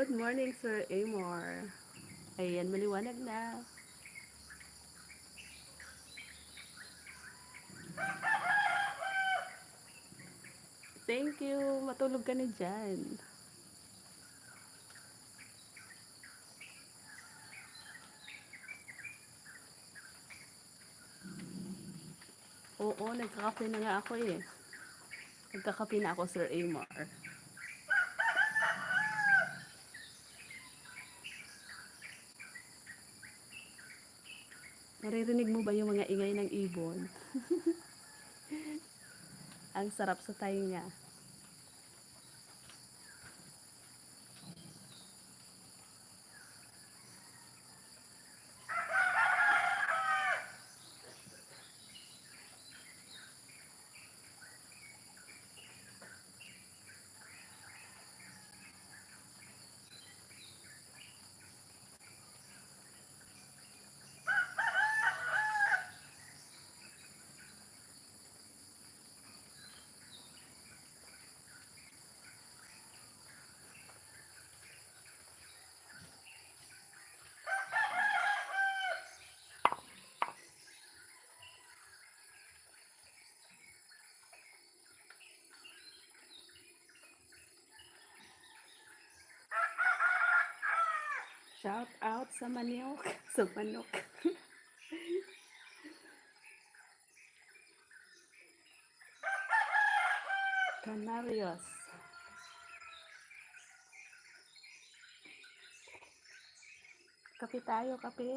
Good morning, Sir Amor. Ayan, maliwanag na. Thank you. Matulog ka na dyan. Oo, nagkakape na nga ako eh. Nagkakape na ako, Sir Amor. Naririnig mo ba yung mga ingay ng ibon? Ang sarap sa tainga. Shout out sa manok. Sa manok. Canarios. Kape tayo, kape.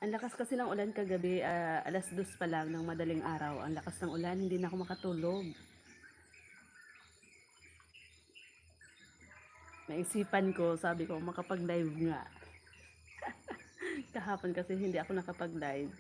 Ang lakas kasi ng ulan kagabi, 2:00 pa lang ng madaling araw. Ang lakas ng ulan, hindi na ako makatulog. Naisipan ko, sabi ko, makapag-live nga. Kahapon kasi hindi ako nakapag-live.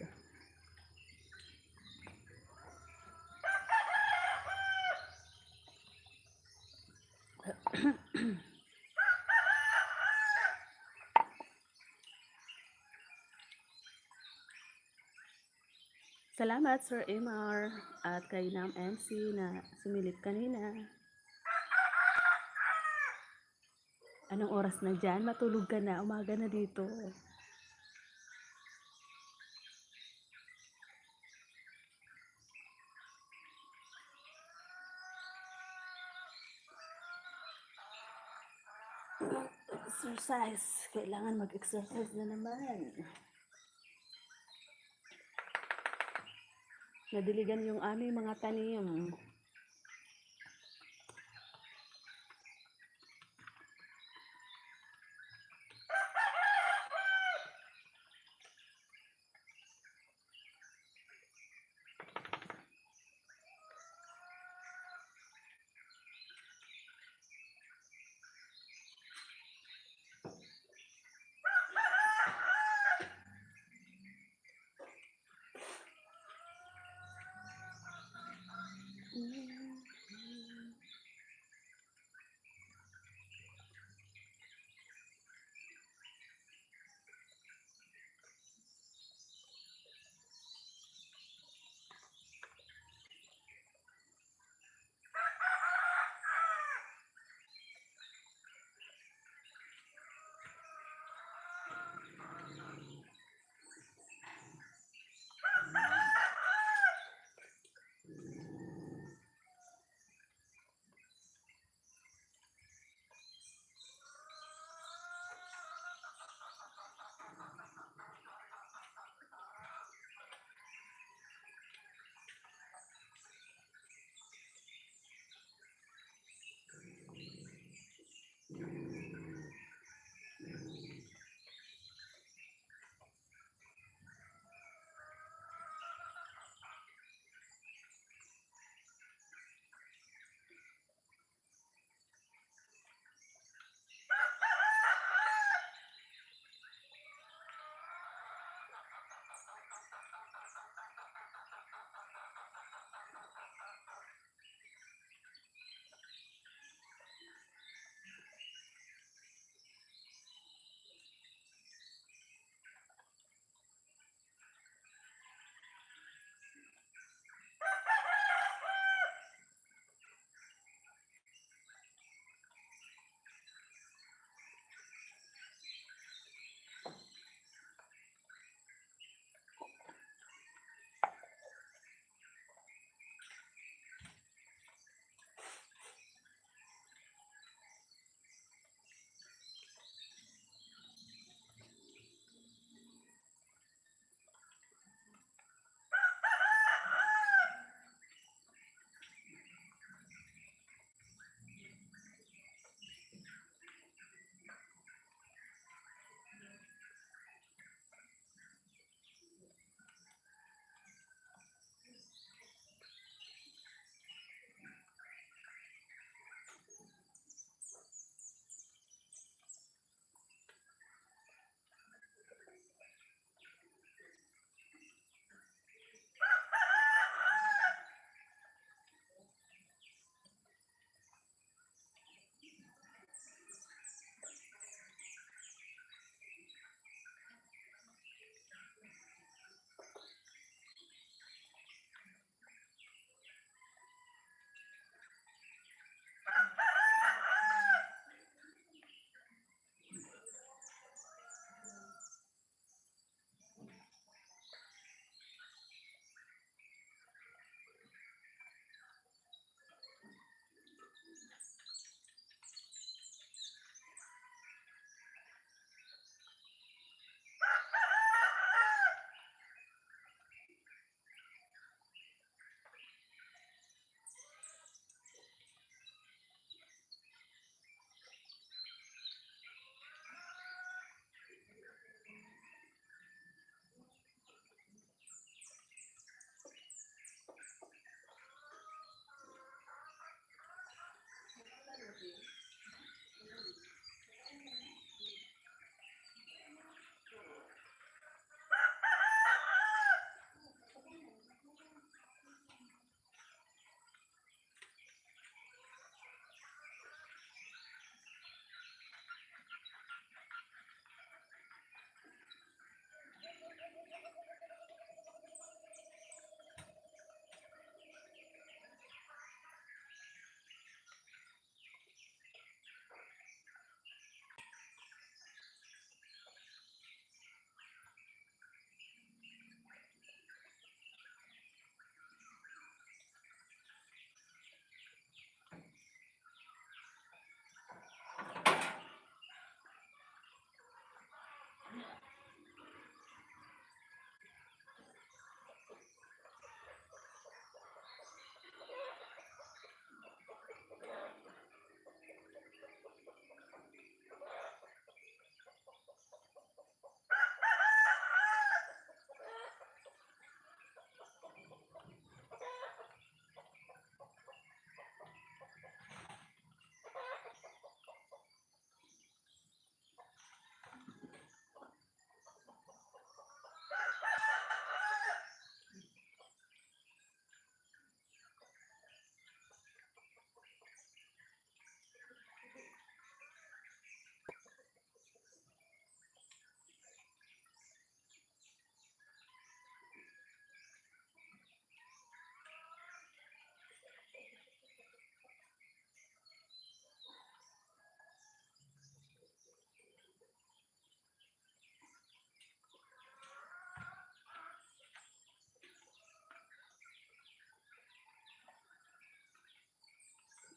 Salamat Sir Amar at kay Nam MC na sumilip kanina. Anong oras na dyan? Matulog ka na. Umaga na dito. Exercise. Kailangan mag-exercise na naman. Nadiligan yung aming mga tanim.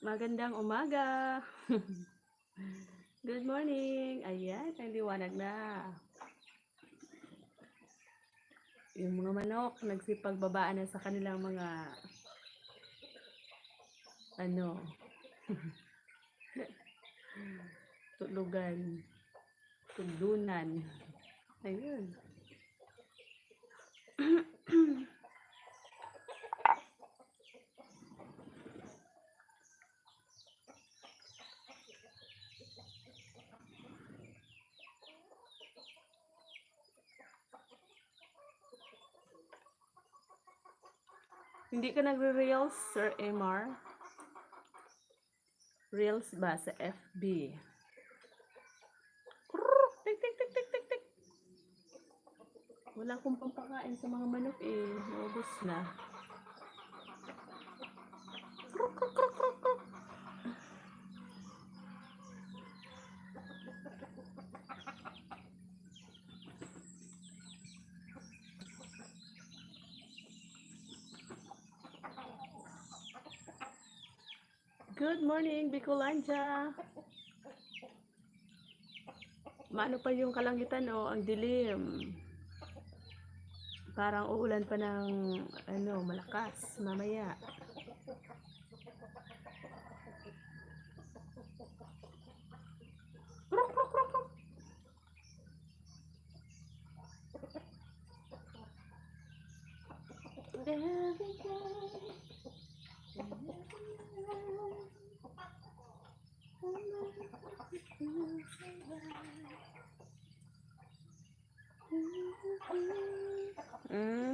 Magandang umaga. Good morning. Ayan, ang liwanag na. Yung mga manok, nagsipagbabaan na sa kanilang mga, tulugan, tugdunan. Ayun. Hindi ka nagre-reels, Sir Emar? Reels ba sa FB? Tik, tik, tik, tik, tik, tik. Wala akong pampakain sa mga manok eh. Naubos na. Good morning, Bicolanja. Maano pa yung kalangitan, oh, ang dilim. Parang uulan pa ng malakas mamaya.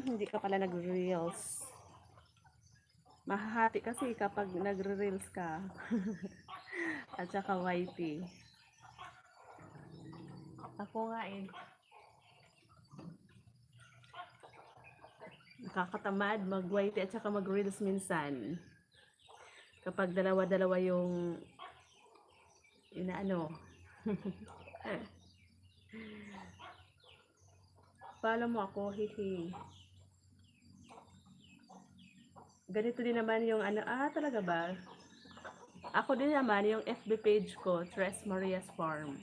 Hindi ka pala nag-reels. Mahahati kasi kapag nagre-reels ka. At saka YT. Ako nga eh. Nakakatamad mag-YT at saka mag-reels minsan. Kapag dalawa-dalawa yung inaano. Follow mo ako, hihi. Ganito din naman yung talaga ba? Ako din naman yung FB page ko, Tres Marias Farm.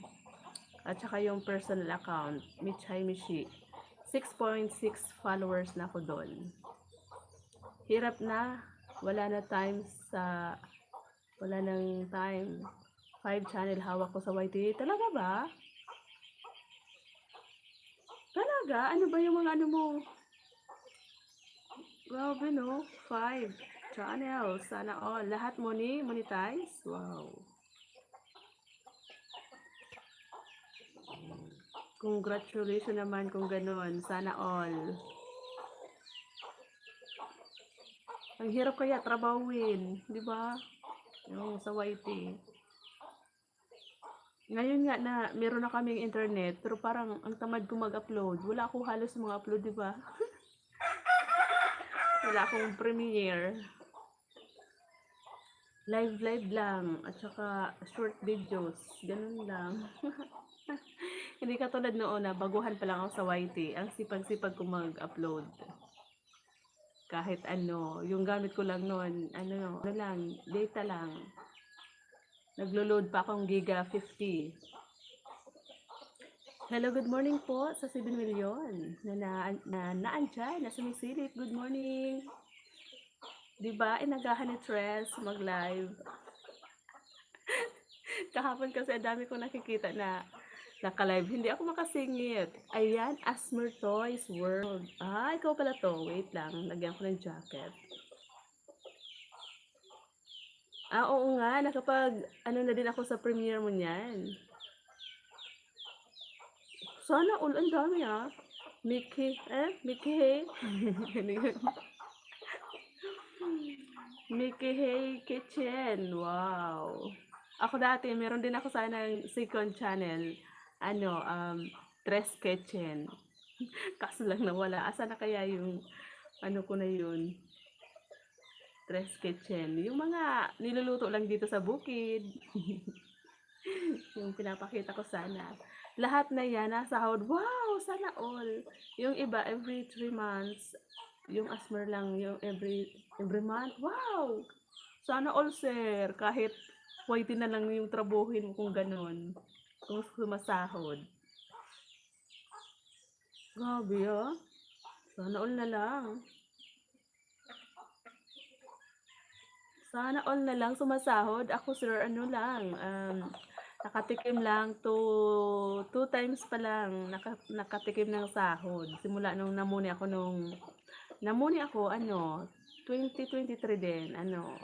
At saka yung personal account, Michay Mishi. 6.6 followers na ako doon. Hirap na, wala nang time. 5 channel hawak ko sa YT. Talaga ba? Talaga? Ano ba yung mga mo? Grabe no, 5 channels. Sana all. Lahat mo ni monetize? Wow. Congratulations naman kung gano'n. Sana all. Ang hirap kaya trabawin, di ba? Yung sa YT. Ngayon nga na meron na kaming internet, pero parang ang tamad ko mag-upload. Wala akong halos mga upload, di ba? Wala akong premiere. Live lang. At saka short videos. Ganun lang. Hindi katulad noon na baguhan pa lang ako sa YT. Ang sipag-sipag ko mag-upload. Kahit yung gamit ko lang noon, data lang. Naglo-load pa akong Giga 50. Hello, good morning po sa 7 million na naandyan, na sumisilip. Good morning. Diba, inagahan ni Tres mag-live. Kahapon kasi dami ko nakikita na naka-live. Hindi ako makasingit. Ayan, Asmer Toys World. Ikaw pala to. Wait lang, lagyan ko ng jacket. Oo nga, na din ako sa premiere mo niyan. Sana all, ang dami Mickey Mickey Hey Kitchen. Wow. Ako dati, meron din ako sanang second channel. Tres Kitchen. Kaso lang nawala. Asa na kaya yung ko na yun? Tres Kitchen. Yung mga niluluto lang dito sa bukid. Yung pinapakita ko sana. Lahat na yan, nasahod. Wow, sana all. Yung iba, every 3 months. Yung Asmer lang, yung every month. Wow! Sana all sir, kahit YT na lang yung trabuhin mo kung gano'n, kung sumasahod. Grabe, ah, sana all na lang. Sana all na lang sumasahod. Ako sir ano lang, nakatikim lang two times pa lang nakatikim ng sahod. Simula nung namuni ako ano, 2023 din ano,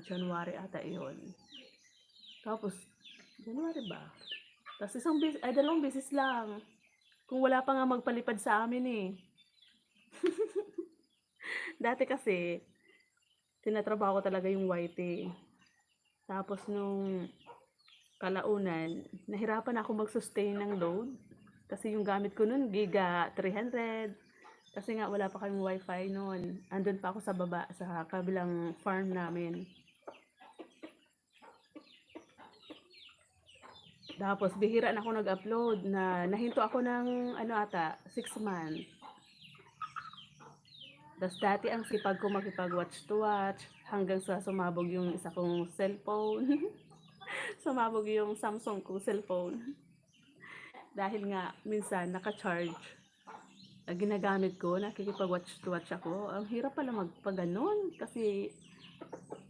January ata iyon. Tapos January ba? Tapos dalawang beses lang. Kung wala pa nga magpalipad sa amin eh. Dati kasi tinatrabaho ko talaga yung YT. Tapos nung kalaunan, nahirapan ako mag-sustain ng load. Kasi yung gamit ko nun, giga 300. Kasi nga wala pa kaming wifi noon. Andun pa ako sa baba, sa kabilang farm namin. Tapos bihira na ako nag-upload na nahinto ako ng ano ata, 6 months. Tapos dati ang sipag ko makipag-watch to watch hanggang sa sumabog yung isa kong cellphone. Sumabog yung Samsung kong cellphone. Dahil nga minsan naka-charge. Ginagamit ko, nakikipag-watch to watch ako. Ang hirap pala magpaganon kasi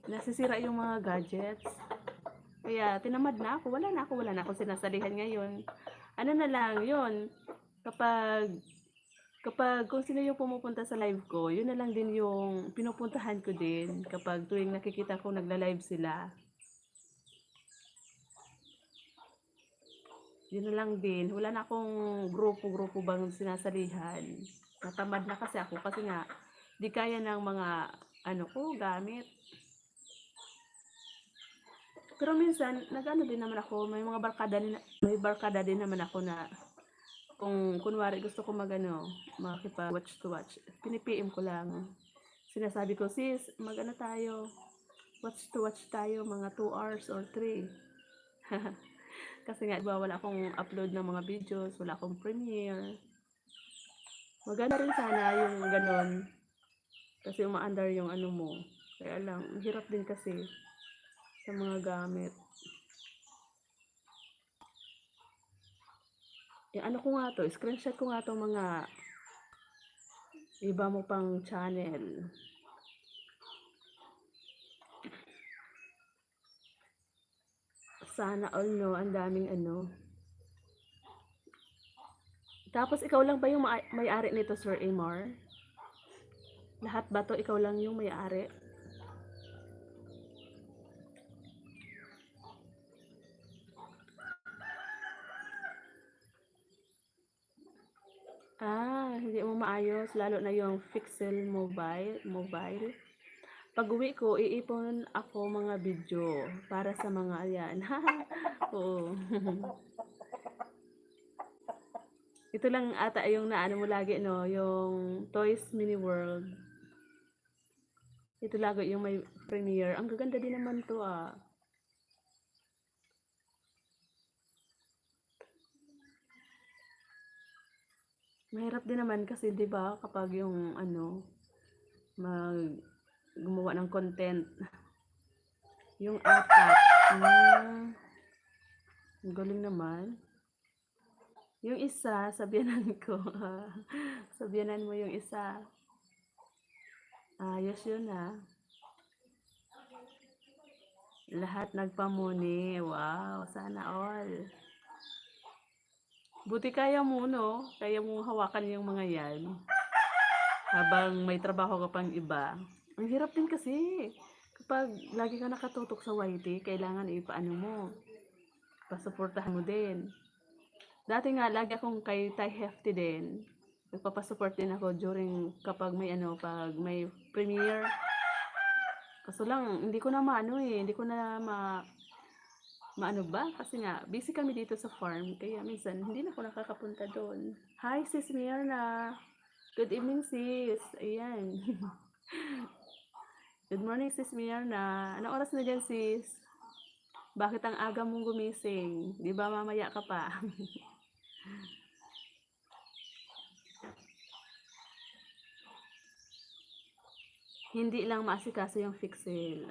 nasisira yung mga gadgets. Kaya tinamad na ako, wala na ako sinasalihan ngayon. Ano na lang, yun, kapag kung sino yung pumupunta sa live ko, yun na lang din yung pinupuntahan ko din kapag tuwing nakikita ko nagla-live sila. Yun na lang din, wala na akong grupo bang sinasalihan. Natamad na kasi ako kasi nga, di kaya ng mga ano ko, gamit. Pero minsan, nag-ano din naman ako, may barkada din naman ako na kung kunwari gusto ko makipag-watch to watch, pinipm ko lang. Sinasabi ko, sis, mag-ano tayo, watch to watch tayo, mga 2 hours or 3. Kasi nga, diba, wala akong upload ng mga videos, wala akong premiere. Maganda rin sana yung ganon. Kasi umaandar yung ano mo. Kaya lang, hirap din kasi sa mga gamit. Ano ko nga to, screenshot ko nga to mga iba mo pang channel. Sana all no, ang daming ano. Tapos ikaw lang ba yung may-ari nito, Sir Amar? Lahat ba to ikaw lang yung may-ari? Hindi mo maayos, lalo na yung Pixel mobile. Pag uwi ko, iipon ako mga video para sa mga ayan. Oo. Ito lang ata yung naano mo lagi, no? Yung Toys Mini World. Ito lagi yung may premiere. Ang gaganda din naman to, ah. Mahirap din naman kasi 'di ba kapag yung ano gumawa ng content. Yung apat. Ang galing naman. Yung isa, sabihanan ko. Sabihanan mo yung isa. Ayos yun ah. Lahat nagpamuni. Wow, sana all. Buti kaya mo, no? Kaya mo hawakan yung mga yan. Habang may trabaho ka pang iba. Ang hirap din kasi. Kapag lagi ka nakatutok sa YT, kailangan ipaano mo. Pasuportahan mo din. Dati nga, lagi akong kay Thai Hefty din. Nagpapasupport din ako during kapag pag may premiere. Kaso lang, hindi ko na hindi ko na maano ba? Kasi nga, busy kami dito sa farm. Kaya minsan, hindi na ako nakakapunta doon. Hi, Sis Myrna. Good evening, sis. Ayan. Good morning, Sis Myrna. Anong oras na dyan, sis? Bakit ang aga mong gumising? Di ba mamaya ka pa? Hindi lang maasikaso yung Fixel.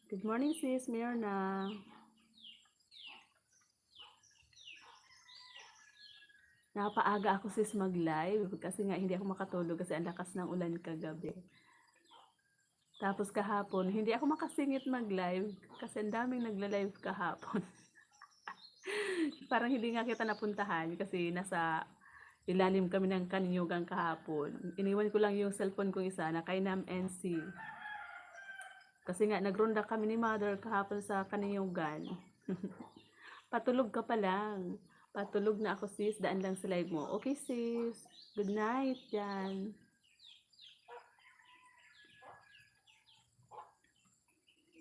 Good morning sis, Mirna. Napaaga ako sis mag-live kasi nga hindi ako makatulog kasi ang lakas ng ulan kagabi. Tapos kahapon, hindi ako makasingit mag-live kasi ang daming nagla-live kahapon. Parang hindi nga kita napuntahan kasi nasa ilalim kami ng kaninyugan kahapon. Iniwan ko lang yung cellphone kong isa na kay Nam NC. Kasi nga nagronda kami ni mother kahapon sa kaninyugan. Patulog ka pa lang. Patulog na ako sis, daan lang sa live mo. Okay sis, good night yan.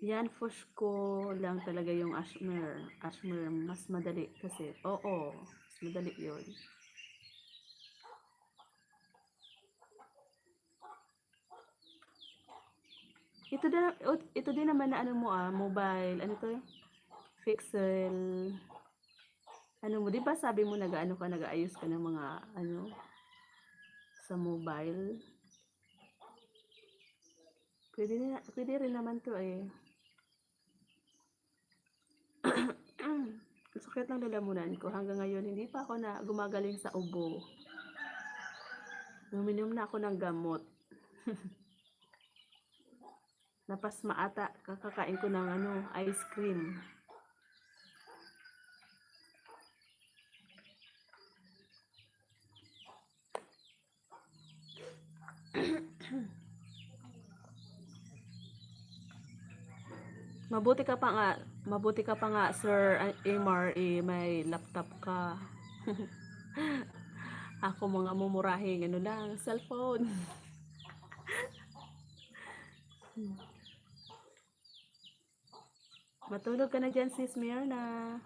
Yan, push ko lang talaga yung Ashmer. Ashmer, mas madali kasi. Oo, mas madali yun. Ito din naman na ano mo mobile, ano to? Pixel. Ano mo, di ba sabi mo nag-aayos ka ng mga ano sa mobile? Pwede rin naman to eh. Sakit ng lalamunan ko. Hanggang ngayon, hindi pa ako na gumagaling sa ubo. Uminom na ako ng gamot. Napasma ata, kakakain ko ng ice cream. Mabuti ka pa nga Sir Amar, may laptop ka. Ako mga mumurahing lang, cellphone. Matulog ka na dyan sis Mirna.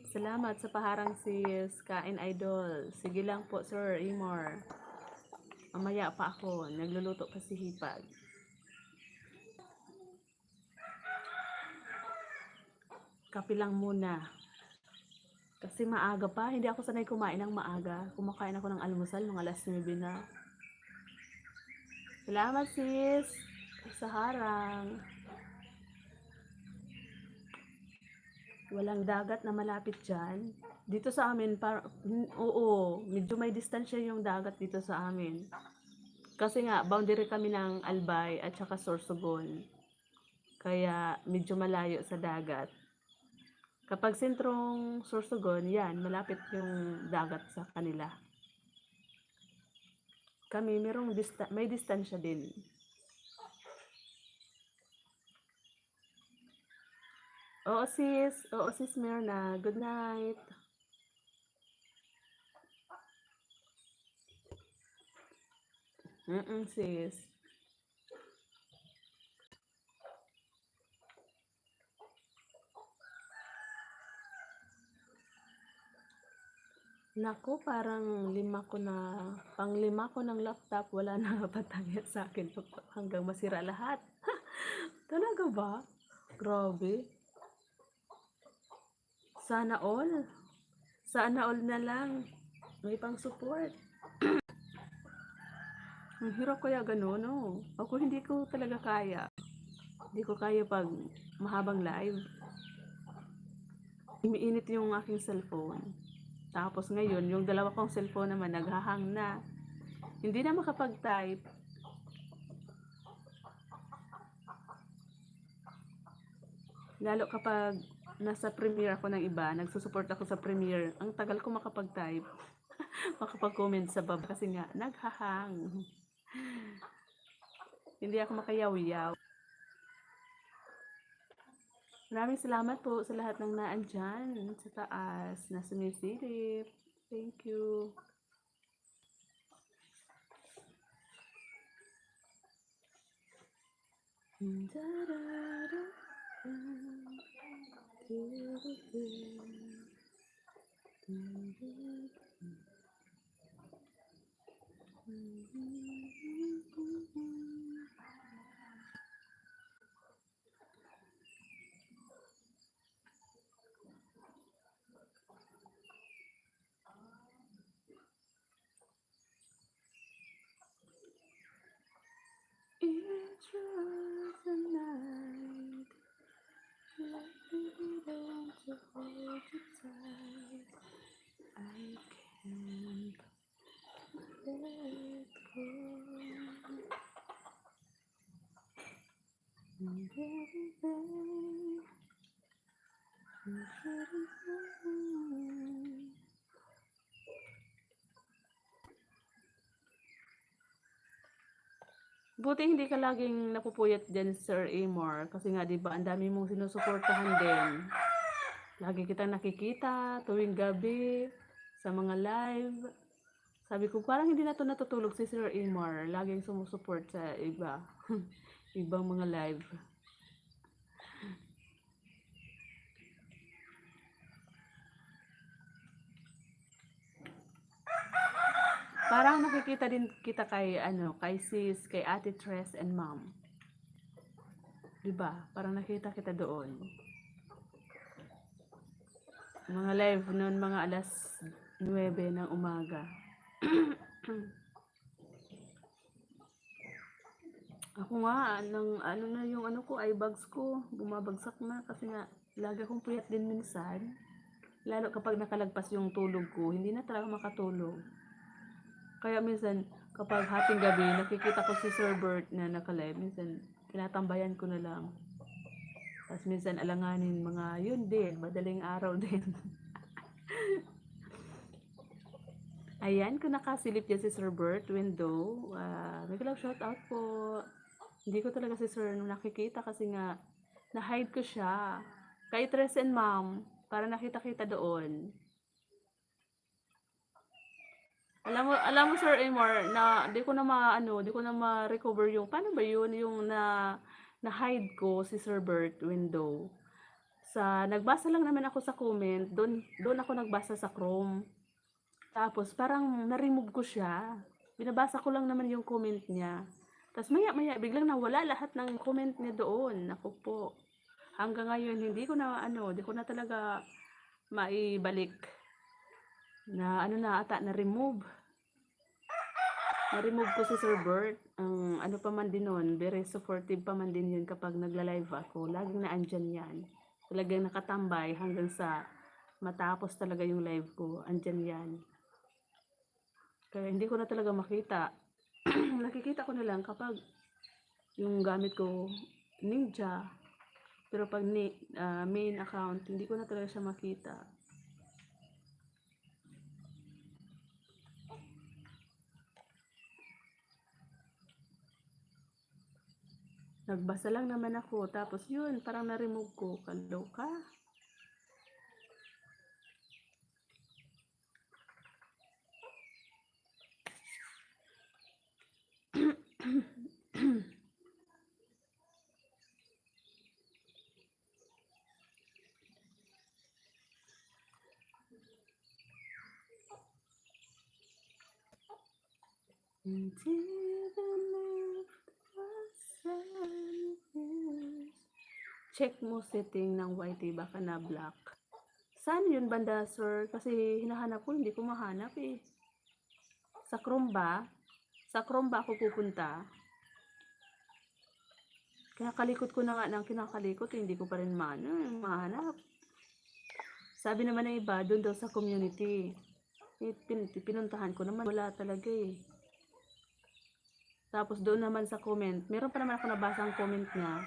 Salamat sa paharang sis, Kain Idol. Sige lang po Sir Amar. Mamaya pa ako, nagluluto pa si Hipag. Kape lang muna. Kasi maaga pa, hindi ako sanay kumain ng maaga. Kumakain ako ng almusal, mga alas 9 na. Salamat sis, sa harang. Walang dagat na malapit dyan. Dito sa amin, oo, medyo may distansya yung dagat dito sa amin. Kasi nga, boundary kami ng Albay at saka Sorsogon. Kaya medyo malayo sa dagat. Kapag sentrong Sorsogon, yan, malapit yung dagat sa kanila. Kami, may distansya din. Oo sis Mirna, good night. Sis. Naku, parang panglima ko ng laptop, wala na patangit sa akin hanggang masira lahat. Talaga ba? Grabe. Sana all. Sana all na lang. May pang support. Ang hirap kaya gano'n, no? Ako hindi ko talaga kaya. Hindi ko kaya pag mahabang live. Umiinit yung aking cellphone. Tapos ngayon, yung dalawa kong cellphone naman naghahang na. Hindi na makapag-type. Lalo kapag nasa Premiere ako ng iba, nagsusupport ako sa Premiere, ang tagal ko makapag-type. Makapag-comment sa baba kasi nga, naghahang. Hindi ako makayaw-yaw. Maraming salamat po sa lahat ng naandyan sa taas na sumisilip. Thank you. just a night. Let me be the one to hold you tight. I can't let go. And everything you shouldn't know. Buti hindi ka laging napupuyat dyan, Sir Amor. Kasi nga, di ba, ang dami mong sinusuportahan din. Lagi kitang nakikita tuwing gabi sa mga live. Sabi ko, parang hindi na to natutulog si Sir Amor. Laging sumusuport sa iba. Ibang mga live. Parang nakikita din kita kay kay sis, kay Ate Tres and Mom. 'Di ba? Parang nakita kita doon. Mga live noon mga alas 9 ng umaga. Ako nga na yung ko, eye bags ko, bumabagsak na kasi nga lagi akong puyat din minsan. Lalo kapag nakalagpas yung tulog ko, hindi na talaga makatulog. Kaya minsan, kapag hating gabi, nakikita ko si Sir Bert na nakalive. Minsan, tinatambayan ko na lang. Tapos minsan, alanganin mga yun din, madaling araw din. Ayan, kung nakasilip dyan si Sir Bert, window. Nag-love shout out po. Hindi ko talaga si Sir nung nakikita kasi nga, na-hide ko siya. Kay Tres and Mom, para nakita-kita doon. Alam mo Sir Amor, na di ko na ma-recover yung paano ba yun yung na-hide ko si Sir Bert window. Nagbasa lang naman ako sa comment, doon ako nagbasa sa Chrome. Tapos parang na-remove ko siya. Binabasa ko lang naman yung comment niya. Tapos maya-maya biglang nawala lahat ng comment niya doon. Ako po. Hanggang ngayon hindi ko na talaga maibalik. Na na-remove. Na-remove ko si Sir Bert. Ang pa man din nun, very supportive pa man din yun kapag nagla-live ako. Laging naandyan yan. Talagang nakatambay hanggang sa matapos talaga yung live ko. Andyan yan. Kaya hindi ko na talaga makita. Nakikita ko na lang kapag yung gamit ko Ninja. Pero pag main account, hindi ko na talaga siya makita. Nagbasa lang naman ako. Tapos yun, parang na-remove ko. Kaloka. Check mo setting ng YT, baka na black. Saan yun banda, sir? Kasi hinahanap ko, hindi ko mahanap eh. Sa Chrome ba? Sa Chrome ba ako pupunta? Kinakalikot ko na nga ng kinakalikot, hindi ko pa rin mahanap. Sabi naman ng iba, doon daw sa community. Pinuntahan ko naman, wala talaga eh. Tapos doon naman sa comment, meron pa naman ako nabasang comment niya.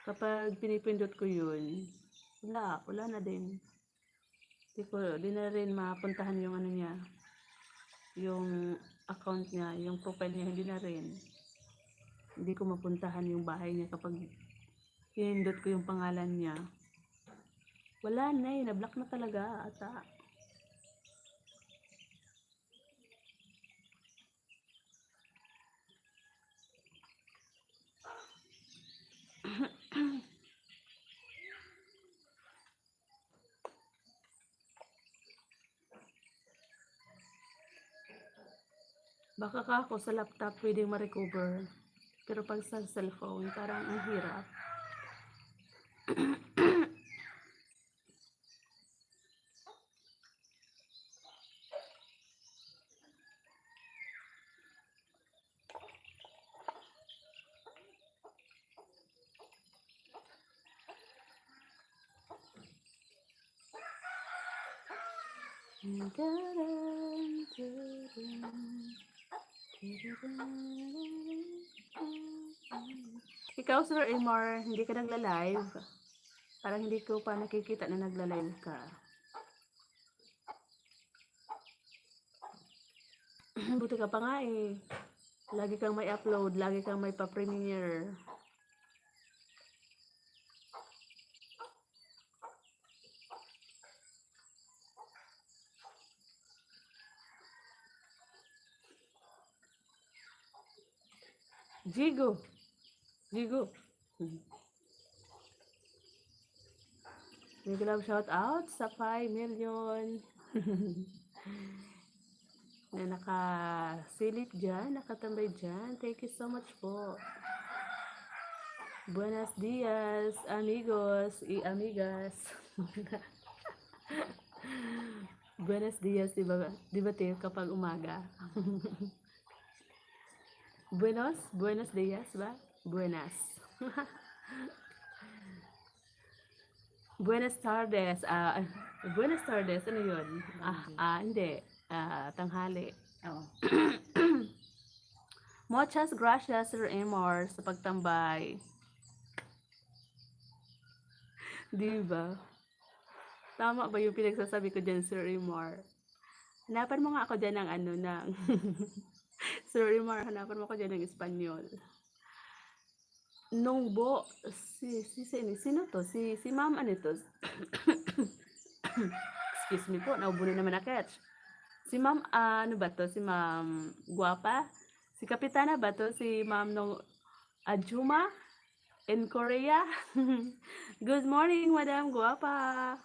Kapag pinipindot ko yun, wala na din. Di na rin mapuntahan yung niya, yung account niya, yung profile niya, hindi na rin. Hindi ko mapuntahan yung bahay niya kapag pinindot ko yung pangalan niya. Wala na eh, na-block na talaga ata. Baka ako sa laptop pwedeng ma-recover. Pero pag sa cellphone, parang ang hirap. Ikaw, Sir Amor, hindi ka nagla-live? Parang hindi ko pa nakikita na nagla-live ka. Buti ka pa nga eh. Lagi kang may upload, lagi kang may pa-premiere. Jigo. Jigo. Big love shout out sa 5 million. Na nakasilip dyan, nakatambay dyan. Thank you so much po. Buenos dias, amigos y amigas. Buenos dias, diba tayo kapag umaga? Buenos dias ba? Buenas. Buenas tardes. Buenas tardes, ano yun? Hindi. Tanghali. Oo. Muchas gracias, Sir Amor, sa pagtambay. Diba? Tama ba yung pinagsasabi ko dyan, Sir Amor? Hanapan mo nga ako dyan ng ng Sir Amor, hanapan mo ako dyan ng Espanyol. Nungbo, sino to? Si ma'am ano to? Excuse me po, naubo na naman na catch. Si ma'am, ano ba to? Si ma'am Guapa? Si Kapitana ba to? Si ma'am nung Ajuma in Korea? Good morning, Madam Guapa.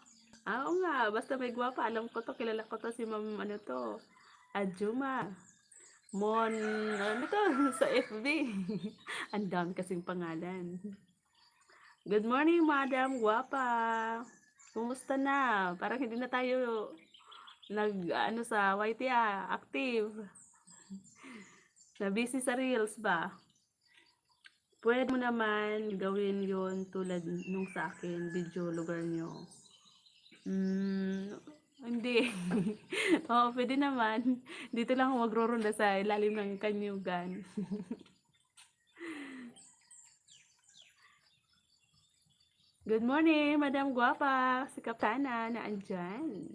Oo nga, basta may Guapa, alam ko to, kilala ko to, si ma'am ano to? Ajuma. Ano to? Sa FB. Ang dami kasing pangalan. Good morning, Madam Guapa. Kumusta na? Parang hindi na tayo sa YT active. Na busy sa Reels ba? Pwede mo naman gawin yon tulad nung sa akin, video lugar nyo. Hindi. Oo, pwede naman. Dito lang ako magro-ronda sa ilalim ng kanyugan. Good morning, Madam Guapa. Si Kapitana na andyan.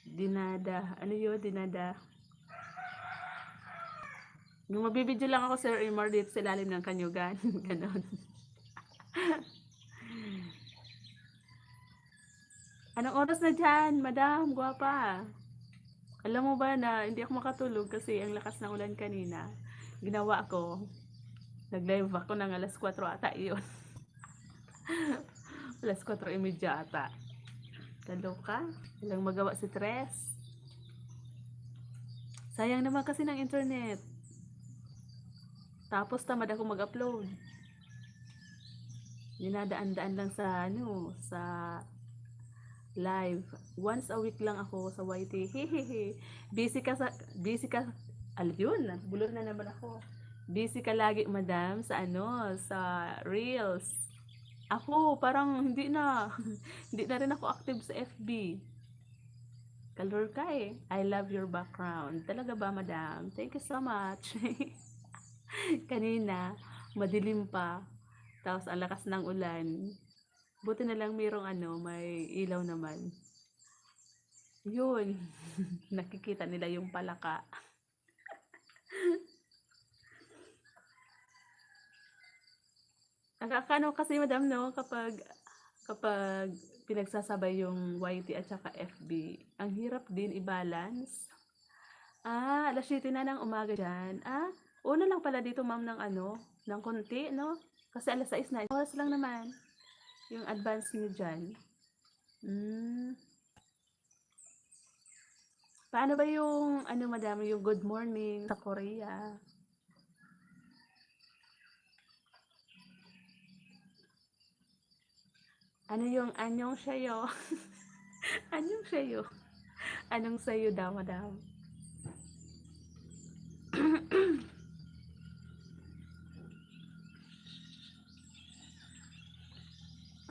Dinada. Ano yun? Dinada. Nung mabibidyo lang ako, Sir Amor, dito sa ilalim ng kanyugan. Ganon. Anong oras na dyan, Madam Guapa? Alam mo ba na hindi ako makatulog kasi ang lakas ng ulan kanina. Ginawa ko, nag-live ako ng alas 4 ata yun. Alas 4:30 ata. Kaloka, walang magawa si Tres. Sayang naman kasi ng internet. Tapos tamad ako mag-upload. Dinadaan-daan lang sa sa live. Once a week lang ako sa YT. Hehehe. Busy ka. Ayun, bulol na naman ako. Busy ka lagi, madam, sa sa Reels. Ako, parang hindi na. Hindi na rin ako active sa FB. Kalor ka eh. I love your background. Talaga ba, madam? Thank you so much. Kanina, madilim pa. Tapos ang lakas ng ulan. Buti na lang mayroong may ilaw naman. Yun. Nakikita nila yung palaka. Nakakano kasi, madam, no, kapag pinagsasabay yung YT at saka FB, ang hirap din i-balance. Alas 7 na ng umaga dyan. Una lang pala dito, ma'am, ng konti, no? Kasi alas 6 na. Oras lang naman yung advance nyo dyan. Paano ba yung, madam, yung good morning sa Korea? Ano yung anyong sayo? Anyong sayo? Anong sayo daw, madam?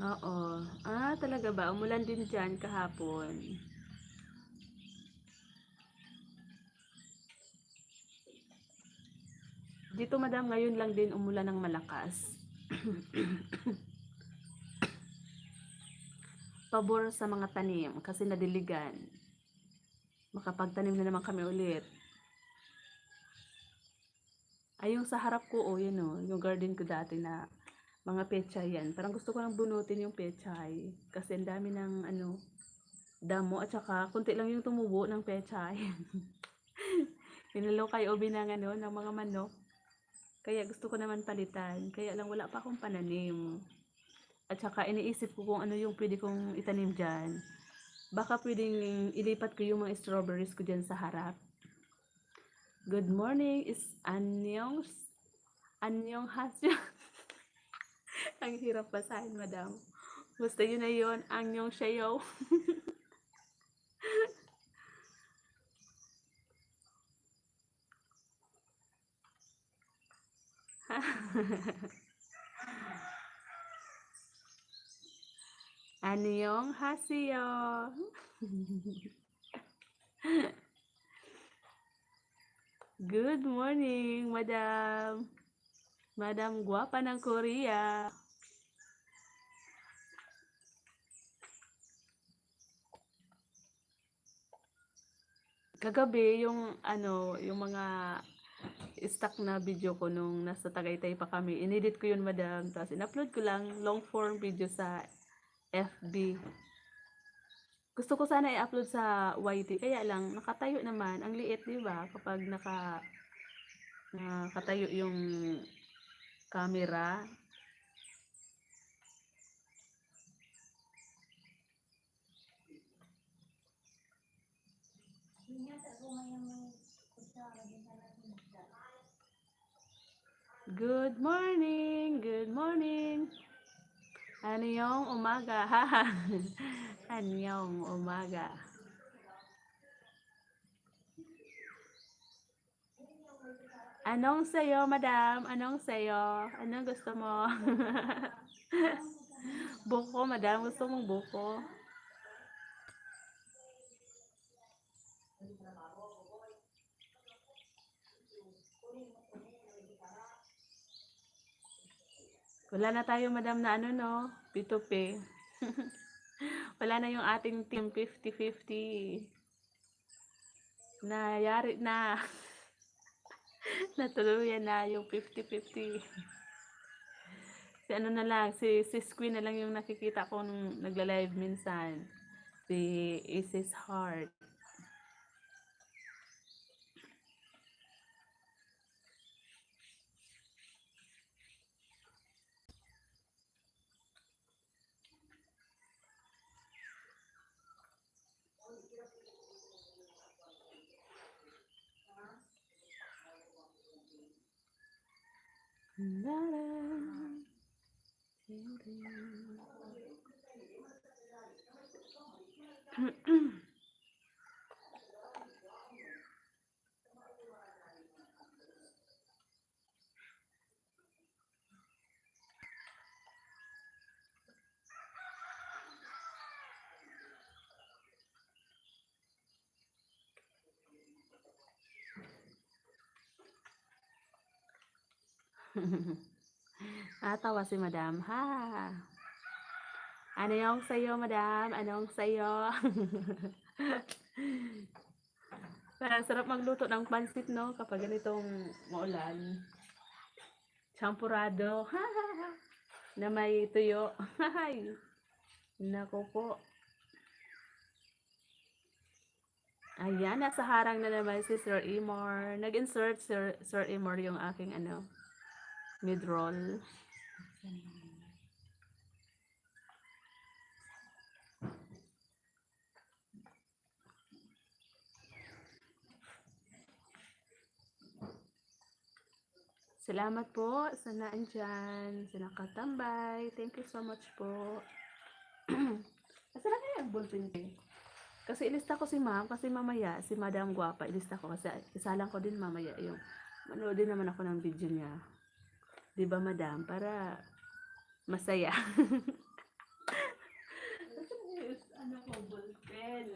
Oo. Talaga ba? Umulan din diyan kahapon. Dito madam, ngayon lang din umulan ng malakas. Pabor sa mga tanim kasi nadiligan. Makapagtanim na naman kami ulit. Ay, yung sa harap ko, yun yung garden ko dati na mga pechay yan. Parang gusto ko nang bunutin yung pechay. Kasi ang dami ng damo at saka kunti lang yung tumubo ng pechay. Hinalokay o binang ng mga manok. Kaya gusto ko naman palitan. Kaya lang wala pa akong pananim. At saka iniisip ko kung ano yung pwede kong itanim dyan. Baka pwedeng ilipat ko yung mga strawberries ko dyan sa harap. Good morning is Anyong Hasyo. Ang hirap basahin, madam. Basta yun na yun, Anyong Shayo. Anyong Hasyo. Good morning, madam. Madam Guwapa ng Korea. Kagabi, yung yung mga stock na video ko nung nasa Tagaytay pa kami, inedit ko yun, madam. Tapos in-upload ko lang long form video sa FB. Gusto ko sana i-upload sa YT, kaya lang nakatayo naman. Ang liit, 'di ba? Kapag nakatayo yung camera. Good morning, good morning. Anyong umaga, haha. Anyong umaga. Anong sayo, madam? Anong sayo? Anong gusto mo? Buko, madam. Gusto mong buko? Wala na tayo, madam, na no? P2P. Wala na yung ating team 50-50. Nayari na. Natuluyan na yung 50-50. Si na lang, si Squid na lang yung nakikita ko nung nagla-live minsan. Si Isis Heart. Tawa si madam. Ha. Ano yung sayo, madam? Anong sayo? Parang sarap magluto ng pansit, no? Kapag ganitong maulan. Champurado. Na may tuyo. Nako po. Ayan, nasa harang na naman si Sir Imor. Nag-insert Sir Imor yung aking mid-roll. Salamat po sa naandyan, sa nakatambay. Thank you so much po. Asa na kaya ang ballpen ko? Kasi ilista ko si ma'am, kasi mamaya, si Madam Guapa, ilista ko kasi isalang ko din mamaya yung manood din naman ako ng video niya. 'Di ba, madam? Para masaya. Ano ko, ballpen.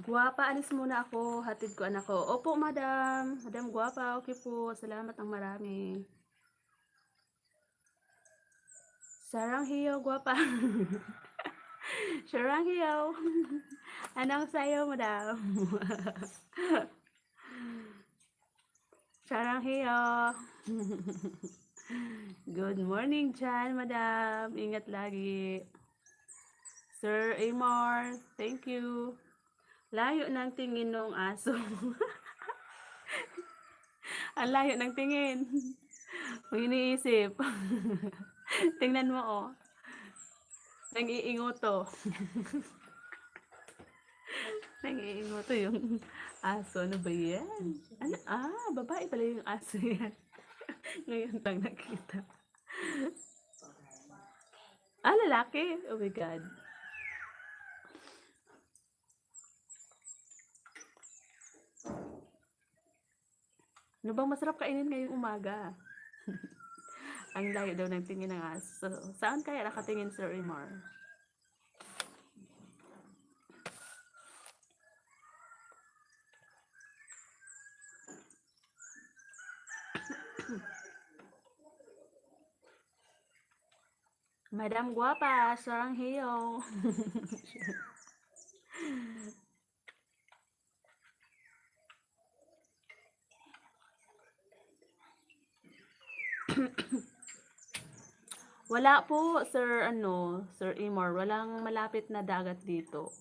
Guwapa, alis muna ako. Hatid ko anak ko. Opo, madam. Madam Guwapa, okay po. Salamat ng marami. Sarang hiyo, Guwapa. Sarang hiyo. Anong sayo, madam? Sarang hiyo. Good morning dyan, madam. Ingat lagi. Sir Amor, thank you. Layo ng tingin ng aso. Ang layo ng tingin. May iniisip. Tingnan mo, oh. Nang-iingoto. Nang-iingoto yung aso. Ano ba yan? Ano? Babae pala yung aso yan. Ngayon lang nakita. Lalaki? Oh my God. Ano bang masarap kainin ngayong umaga? Ang layo daw ng tingin ng aso. Saan kaya nakatingin, Sir Imar? Madam Guapa, sarang hiyo. Wala po, Sir Imor, walang malapit na dagat dito.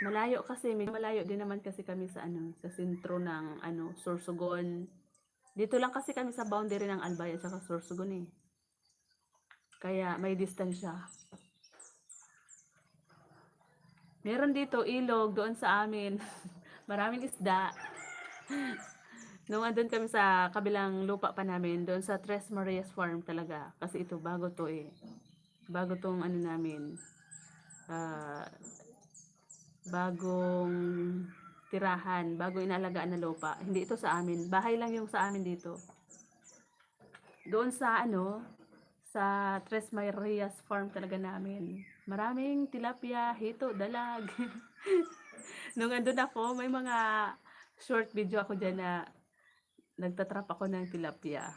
Malayo kasi, medyo malayo din naman kasi kami sa sa sentro ng Sorsogon. Dito lang kasi kami sa boundary ng Albay at saka Sorsogon eh. Kaya may distansya. Meron dito ilog doon sa amin. Maraming isda. Nung andun kami sa kabilang lupa pa namin, doon sa Tres Marias Farm talaga. Kasi ito, bago to eh. Bago tong namin. Bagong tirahan, bagong inalagaan na lupa. Hindi ito sa amin. Bahay lang yung sa amin dito. Doon sa sa Tres Marias Farm talaga namin. Maraming tilapia, hito, dalag. Nung andun ako, may mga short video ako dyan na nagtatrap ako ng tilapia.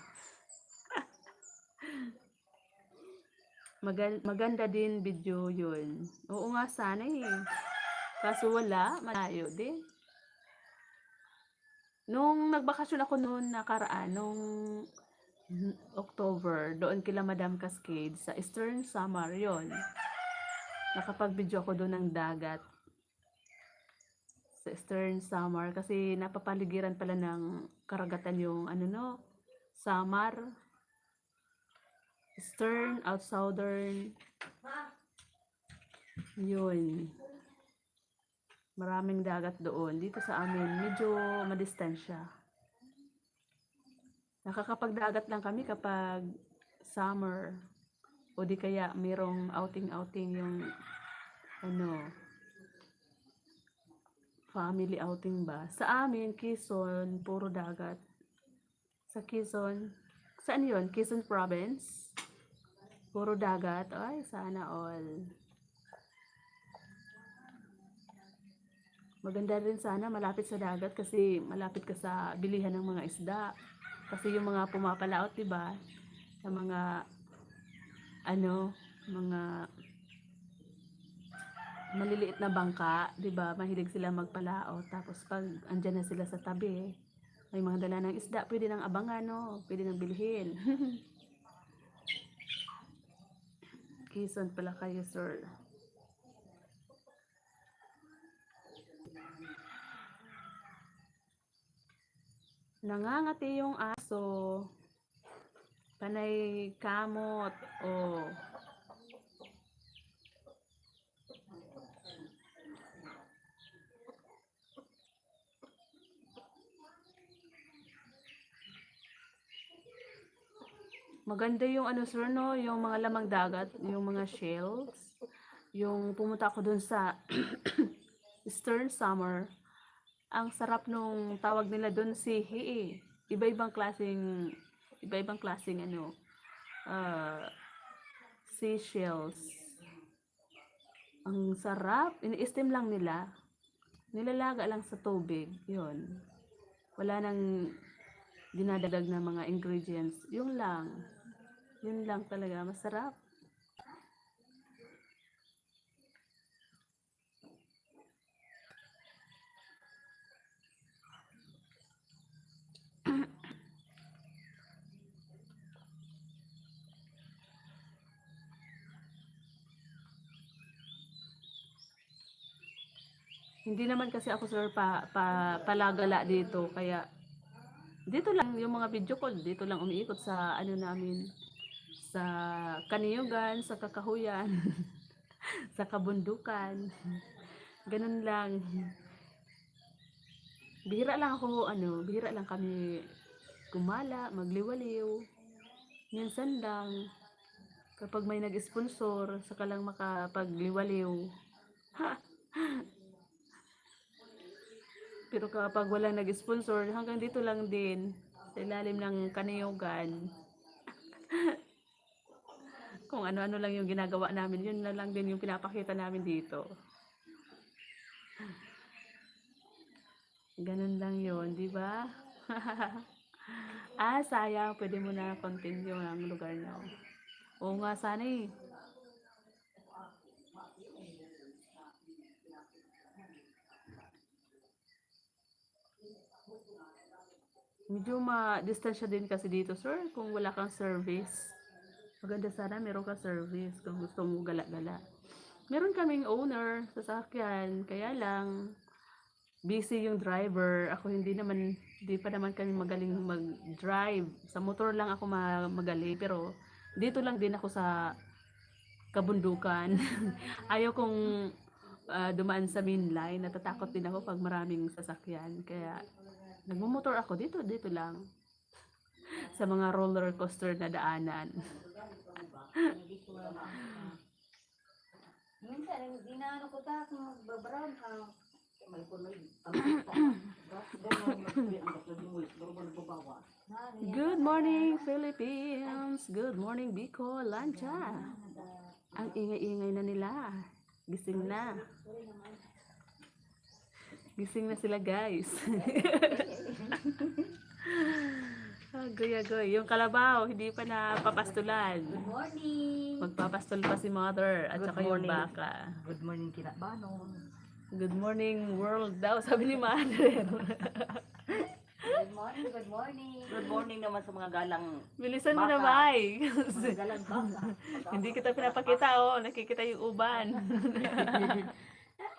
Maganda din video yun. Oo nga sana eh. Kaso wala, malayo din. Nung nagbakasyon ako noon nakaraan, nung October, doon kila Madam Cascade sa Eastern Samar yon. Nakapag-video ako doon ng dagat. Sa Eastern Samar kasi napapaligiran pala ng karagatan yung Samar. Eastern, out Southern. Yun. Maraming dagat doon. Dito sa amin, medyo madistansya. Nakakapagdagat lang kami kapag summer o di kaya merong outing-outing yung ano, family outing ba. Sa amin, Quezon, puro dagat. Sa Quezon, saan yun? Quezon Province? Puro dagat. Ay, sana all. Maganda rin sana malapit sa dagat kasi malapit ka sa bilihan ng mga isda. Kasi yung mga pumapalaot, 'di ba? Sa mga ano, mga maliliit na bangka, 'di ba? Mahilig sila magpalaot. Tapos pag andyan na sila sa tabi, may mga dala ng isda, pwede nang abangan, no? Pwede nang bilhin. Quezon pala kayo, sir. Nangangati yung aso. Panay kamot. Oh. Maganda yung ano, sir, no? Yung mga lamang dagat, yung mga shells. Yung pumunta ako dun sa Eastern Summer. Ang sarap nung tawag nila dun sihi eh. Iba-ibang klaseng ano, ah, seashells. Ang sarap. Ini-steam lang nila. Nilalaga lang sa tubig. Yun. Wala nang dinadadag na mga ingredients. Yun lang. Yun lang talaga. Masarap. Hindi naman kasi ako, sir, palagala dito. Kaya dito lang yung mga video call. Dito lang umiikot sa ano namin. Sa Kaniyugan, sa Kakahuyan, sa Kabundukan. Ganun lang. Bihira lang kami gumala, magliwaliw. Minsan lang, kapag may nag-sponsor, saka lang makapagliwaliw. Pero kapag walang nag-sponsor, hanggang dito lang din, sa ilalim ng Kaniyugan. Kung ano-ano lang yung ginagawa namin, yun na lang din yung pinapakita namin dito. Ganun lang yun, di ba? Sayang, pwede mo na continue ang lugar nyo. Oo nga, sana eh. Medyo ma-distansya din kasi dito, sir, kung wala kang service. Maganda sana meron kang service kung gusto mo gala-gala. Meron kaming owner sa sasakyan, kaya lang busy yung driver. Ako hindi pa naman kami magaling mag-drive. Sa motor lang ako magaling, pero dito lang din ako sa kabundukan. Ayaw kong dumaan sa main line. Natatakot din ako pag maraming sasakyan. Kaya nagmumotor ako dito lang. Sa mga roller coaster na daanan. Minsan, hindi na ano ko ta, kung magbabrown ka. Good morning, Philippines! Good morning, Bicol, Lancha! Ang ingay-ingay na nila. Gising na. Gising na sila, guys. Agoy. Yung kalabaw, hindi pa napapastulan. Good morning! Magpapastol pa si mother at Good saka yung morning. baka. Good morning, Kinabanon. Good morning, world daw, sabi ni mother. Good morning, good morning! Good morning naman sa mga galang Bilisan mo na, Baka. Mai. Mga galang baka. Hindi kita pinapakita, oh. Nakikita yung uban.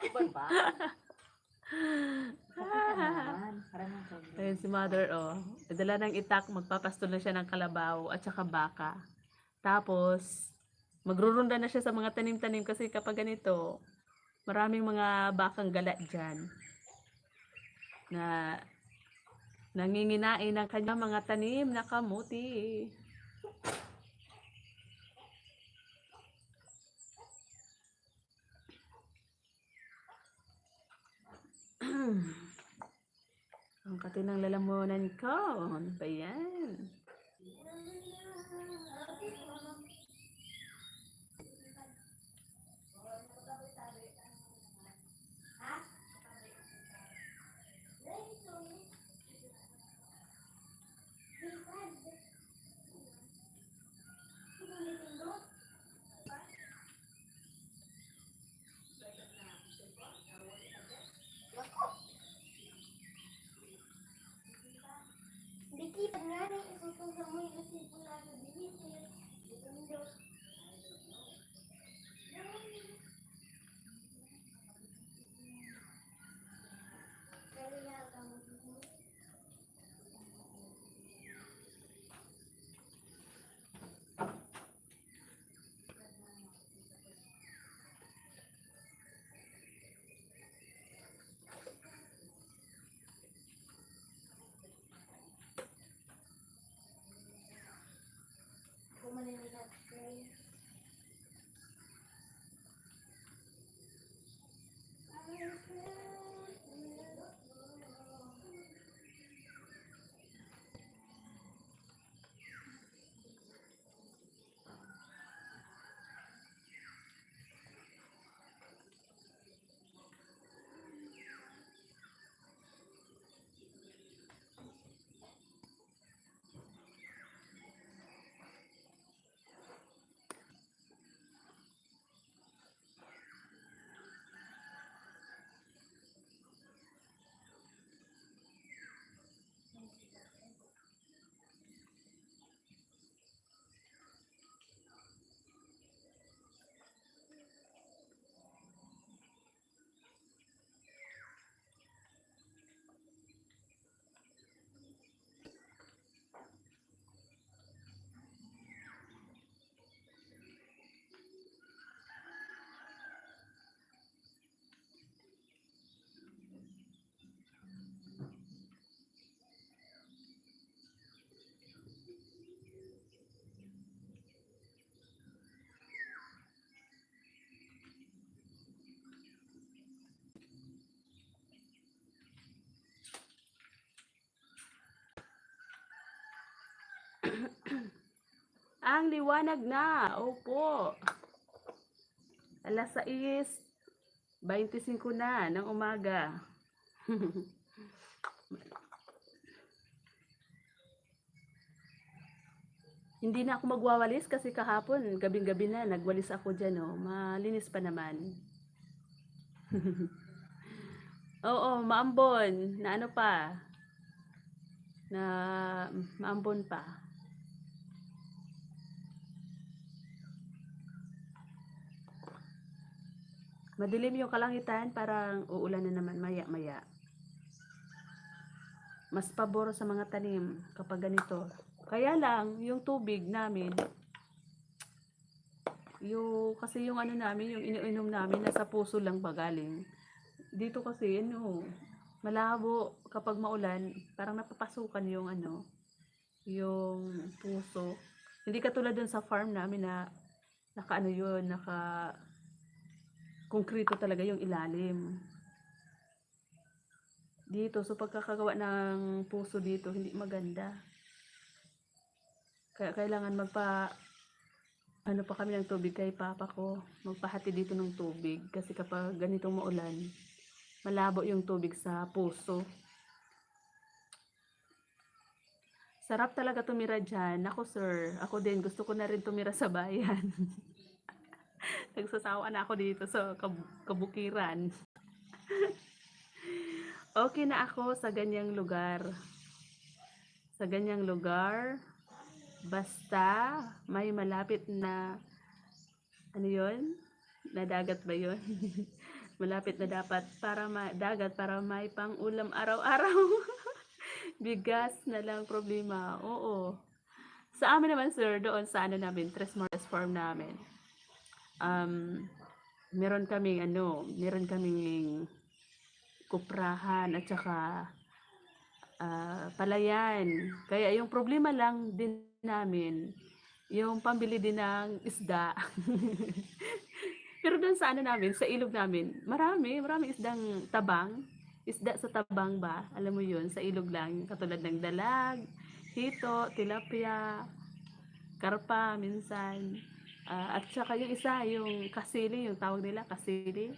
uban ba? Ayun si mother, oh. Dala ng itak, magpapastol na siya ng kalabaw at saka baka. Tapos, magrurunda na siya sa mga tanim-tanim kasi kapag ganito, maraming mga bakang gala dyan. Na Nanginginain ng kanyang mga tanim na kamuti. Ang katinang lalamunan ko. Ano ba yan? Dikit nga rin isutong sa mo yung nasipon na sa bilis. Kumalinilap play. Ang liwanag na. Opo. Alas 6:25 na ng umaga. Hindi na ako magwawalis kasi kahapon, gabing-gabi na, nagwalis ako dyan, oh. Malinis pa naman. Oo, maambon. Na ano pa? Na maambon pa. Madilim yung kalangitan, parang uulan na naman maya-maya. Mas pabor sa mga tanim kapag ganito. Kaya lang, yung tubig namin, kasi yung ano namin, yung iniinom namin, nasa puso lang ba galing. Dito kasi, malabo kapag maulan, parang napapasukan yung yung puso. Hindi katulad dun sa farm namin na konkrito talaga yung ilalim. Dito, so pagkakagawa ng puso dito, hindi maganda. Kaya kailangan pa kami ng tubig kay papa ko. Magpahati dito ng tubig. Kasi kapag ganitong maulan, malabo yung tubig sa puso. Sarap talaga tumira dyan. Ako sir, ako din, gusto ko na rin tumira sa bayan. Nagsasawa na ako dito sa kabukiran. Okay na ako sa ganyang lugar. Sa ganyang lugar, basta may malapit na, na dagat ba yun? Malapit na dapat dagat para may pang ulam araw-araw. Bigas na lang problema. Oo. Sa amin naman sir, doon sa namin, Tres Marias farm namin. Meron kaming kuprahan at saka palayan. Kaya yung problema lang din namin, yung pambili din ng isda. Pero dun sa ano namin, sa ilog namin, marami isdang tabang. Isda sa tabang ba? Alam mo yun, sa ilog lang. Katulad ng dalag, hito, tilapia, karpa, minsan. At saka yung isa, yung kasili, yung tawag nila, kasili.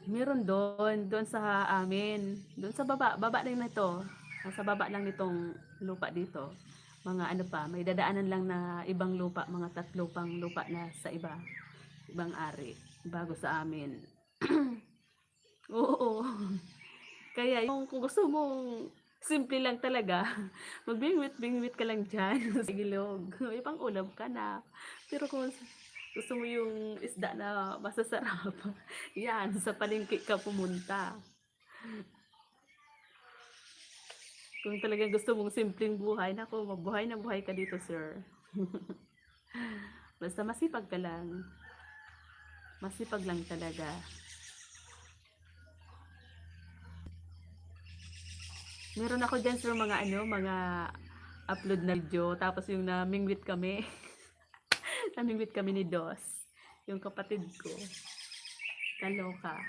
Meron doon sa amin. Doon sa baba lang nito. Sa baba lang nitong lupa dito. Mga ano pa, may dadaanan lang na ibang lupa, mga 3 pang lupa na sa ibang ari, bago sa amin. Oo. Kaya yung kung gusto mong simple lang talaga, magbingwit-bingwit ka lang dyan sa ilog. May pang ulam ka na. Pero kung gusto mo yung isda na masasarap, yan, sa palengke ka pumunta. Kung talagang gusto mong simpleng buhay, naku, mabuhay na buhay ka dito, sir. Basta masipag ka lang. Masipag lang talaga. Meron ako dyan, sir, mga mga upload na video. Tapos yung namingwit kami. Namingwit kami ni Dos. Yung kapatid ko. Kaloka.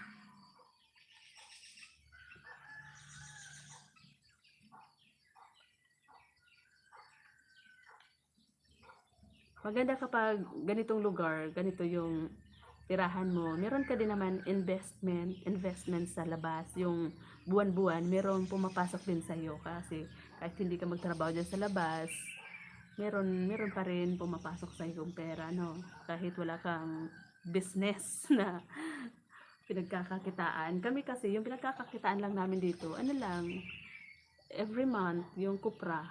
Maganda kapag ganitong lugar, ganito yung tirahan mo. Meron ka din naman investment sa labas. Yung buwan-buwan, meron pumapasok din sa iyo kasi kahit hindi ka magtrabaho dyan sa labas, meron pa rin pumapasok sa yung pera, no? Kahit wala kang business na pinagkakakitaan. Kami kasi, yung pinagkakakitaan lang namin dito, ano lang, every month, yung kupra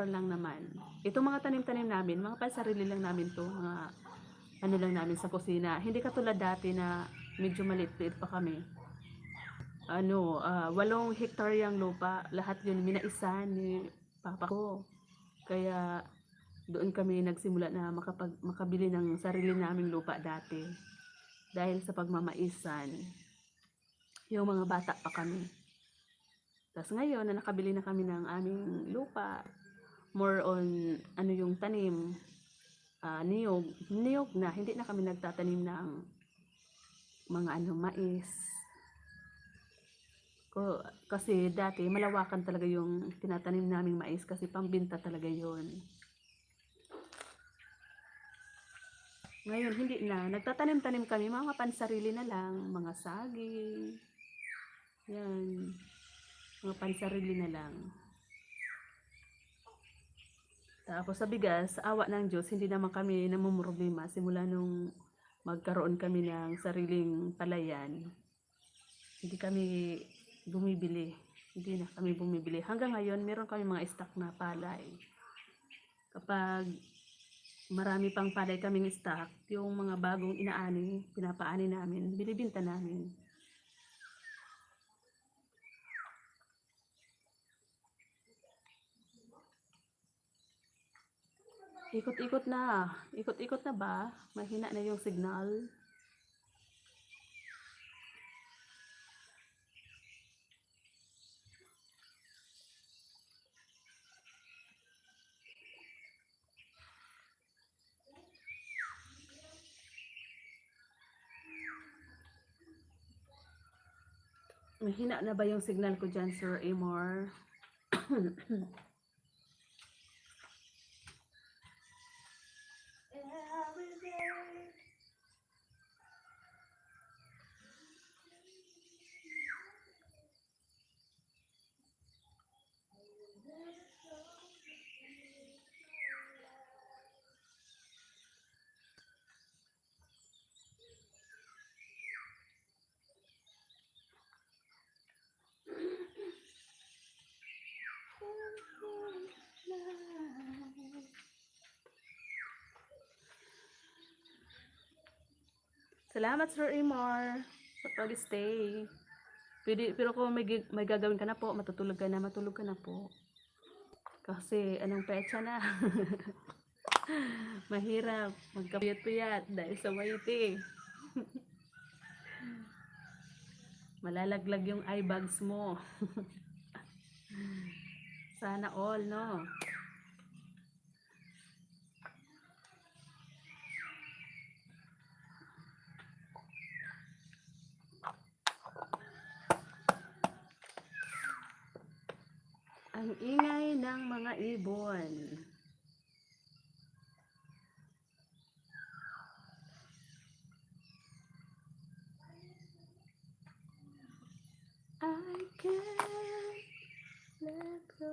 lang naman. Itong mga tanim-tanim namin, mga pansarili lang namin to, mga ano lang namin sa kusina. Hindi katulad dati na medyo maliit-liit pa kami. 8 hektaryang lupa, lahat yun minaisan ni papa ko. Kaya doon kami nagsimula na makabili ng sarili naming lupa dati. Dahil sa pagmamaisan, yung mga bata pa kami. Tapos ngayon na nakabili na kami ng aming lupa, more on yung tanim, niyog na, hindi na kami nagtatanim ng mga mais. Kasi dati malawakan talaga yung tinatanim naming mais kasi pambinta talaga yon. Ngayon hindi na, nagtatanim-tanim kami, mga pansarili na lang, mga saging, yan, mga pansarili na lang. Tapos sa bigas, awa ng Diyos, hindi naman kami namumroblema simula nung magkaroon kami ng sariling palayan. Hindi kami bumibili. Hindi na kami bumibili. Hanggang ngayon, meron kami mga stock na palay. Kapag marami pang palay kaming stock, yung mga bagong inaani, pinapaani namin, binibinta namin. Ikot-ikot na. Ikot-ikot na ba? Mahina na yung signal. Mahina na ba yung signal ko dyan, Sir Amor? Salamat, Sir Amor, sa pag-stay. Pero kung may gagawin ka na po, matulog ka na po. Kasi anong petsa na? Mahirap magkapuyat-puyat dahil sa YT. Malalaglag yung eye bags mo. Sana all, no? Ang ingay ng mga ibon. I can't let go.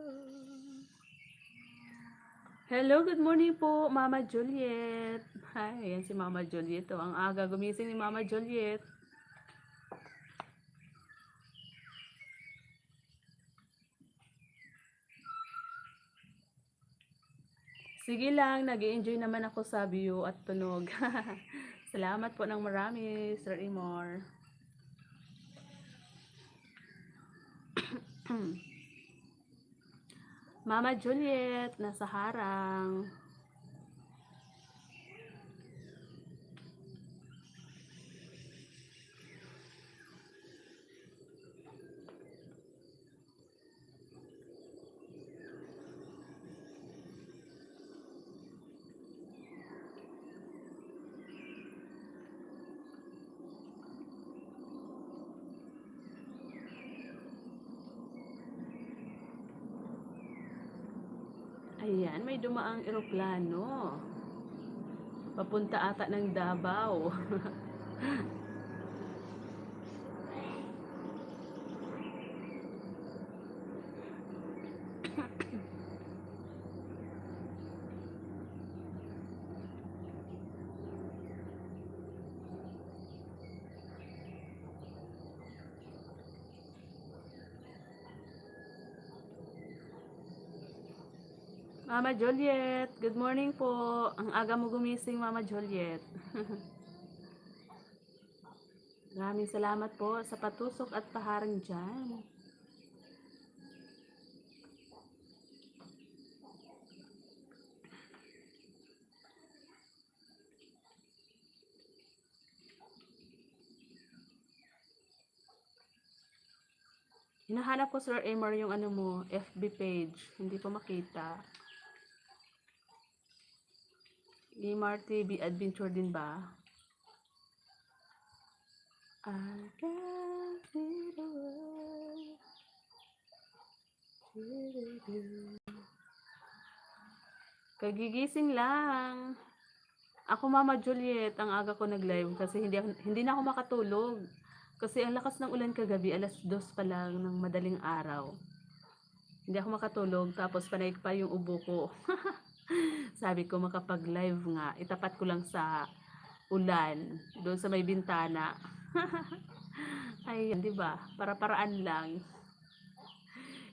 Hello, good morning po, Mama Juliet. Hi, yan si Mama Juliet. Oh, ang aga gumising ni Mama Juliet. Sige lang, nag-i-enjoy naman ako sa view at tunog. Salamat po ng marami, Sir Imor. Mama Juliet, nasa harang. Ayan, may dumaang eroplano. Papunta ata ng Davao. Mama Juliet, good morning po. Ang aga mo gumising, Mama Juliet. Maraming salamat po sa patusok at paharang dyan. Hinahanap ko, Sir Amor, yung ano mo, FB page. Hindi ko makita. Amor TV Adventure din ba? I can't see the world with you. Kagigising lang. Ako, Mama Juliet, ang aga ko nag-live kasi hindi na ako makatulog. Kasi ang lakas ng ulan kagabi, 2:00 pa lang ng madaling araw. Hindi ako makatulog, tapos panaig pa yung ubo ko. Sabi ko makapag-live nga, itapat ko lang sa ulan, doon sa may bintana. Ayun, 'di ba? Para-paraan lang.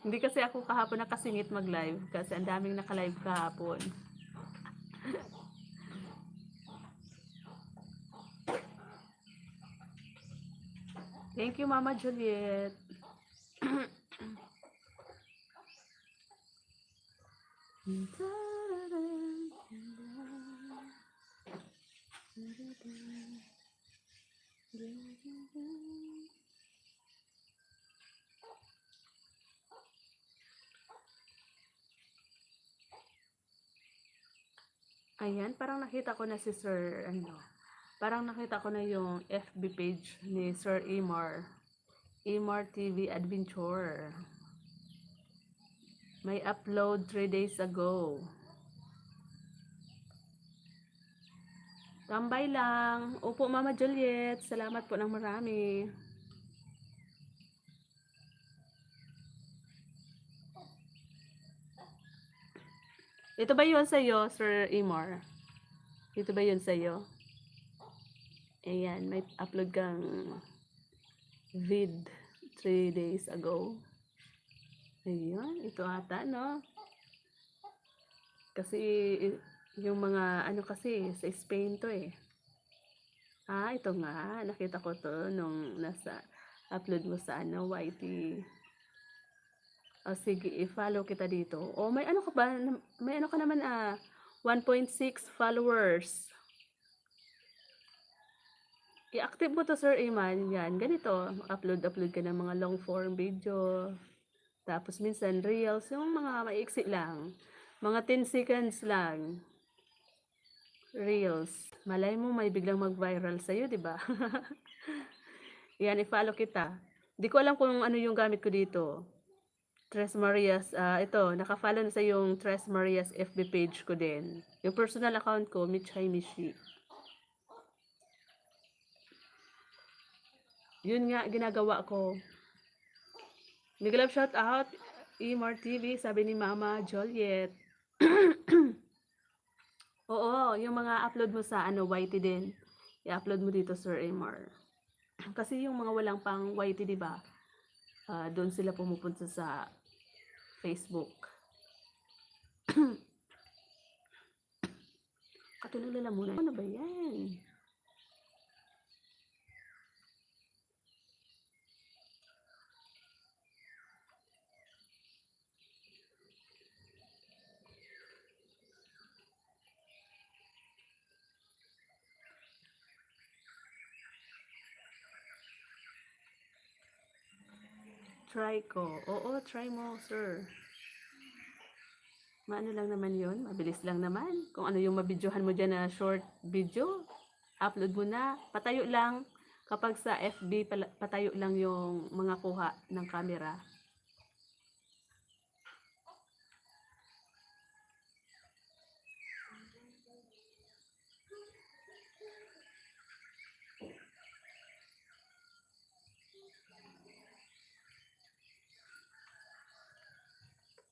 Hindi kasi ako kahapon nakasingit mag-live kasi ang daming naka-live kahapon. Thank you, Mama Juliet. Ayan, parang nakita ko na si Sir, parang nakita ko na yung FB page ni Sir Imar. Imar TV Adventure. May upload 3 days ago. Tambay lang. Opo, Mama Juliet. Salamat po ng marami. Ito ba yun sa'yo, Sir Imar? Ito ba yun sa'yo? Ayan, may upload kang vid 3 days ago. Ayan, ito ata, no? Kasi yung mga ano kasi sa Spain to eh. Ah, ito nga, nakita ko to nung nasa upload mo sa YT. O sige, i-follow kita dito. O may ano ka ba? May ano ka naman 1.6 followers. I-active mo to, Sir Iman. Yan, ganito. Upload ka ng mga long form video. Tapos minsan reels, yung mga maiksi lang. Mga 10 seconds lang. Reels. Malay mo may biglang mag-viral sa'yo, di ba? Yan, i-follow kita. Di ko alam kung ano yung gamit ko dito. Tres Marias, ito, naka-follow na sa yung Tres Marias FB page ko din. Yung personal account ko, Michay Mishi. Yun nga, ginagawa ko. Big love shout out, Imar TV, sabi ni Mama Joliet. Oo, yung mga upload mo sa YT din. I-upload mo dito, Sir Imar. Kasi yung mga walang pang YT, di ba? Doon sila pumupunta sa Facebook. Katulala muna. Ano ba yan? Try ko. Oo, try mo, sir. Maano lang naman yun. Mabilis lang naman. Kung ano yung mabidyohan mo dyan na short video, upload mo na. Patayo lang. Kapag sa FB, patayo lang yung mga kuha ng camera.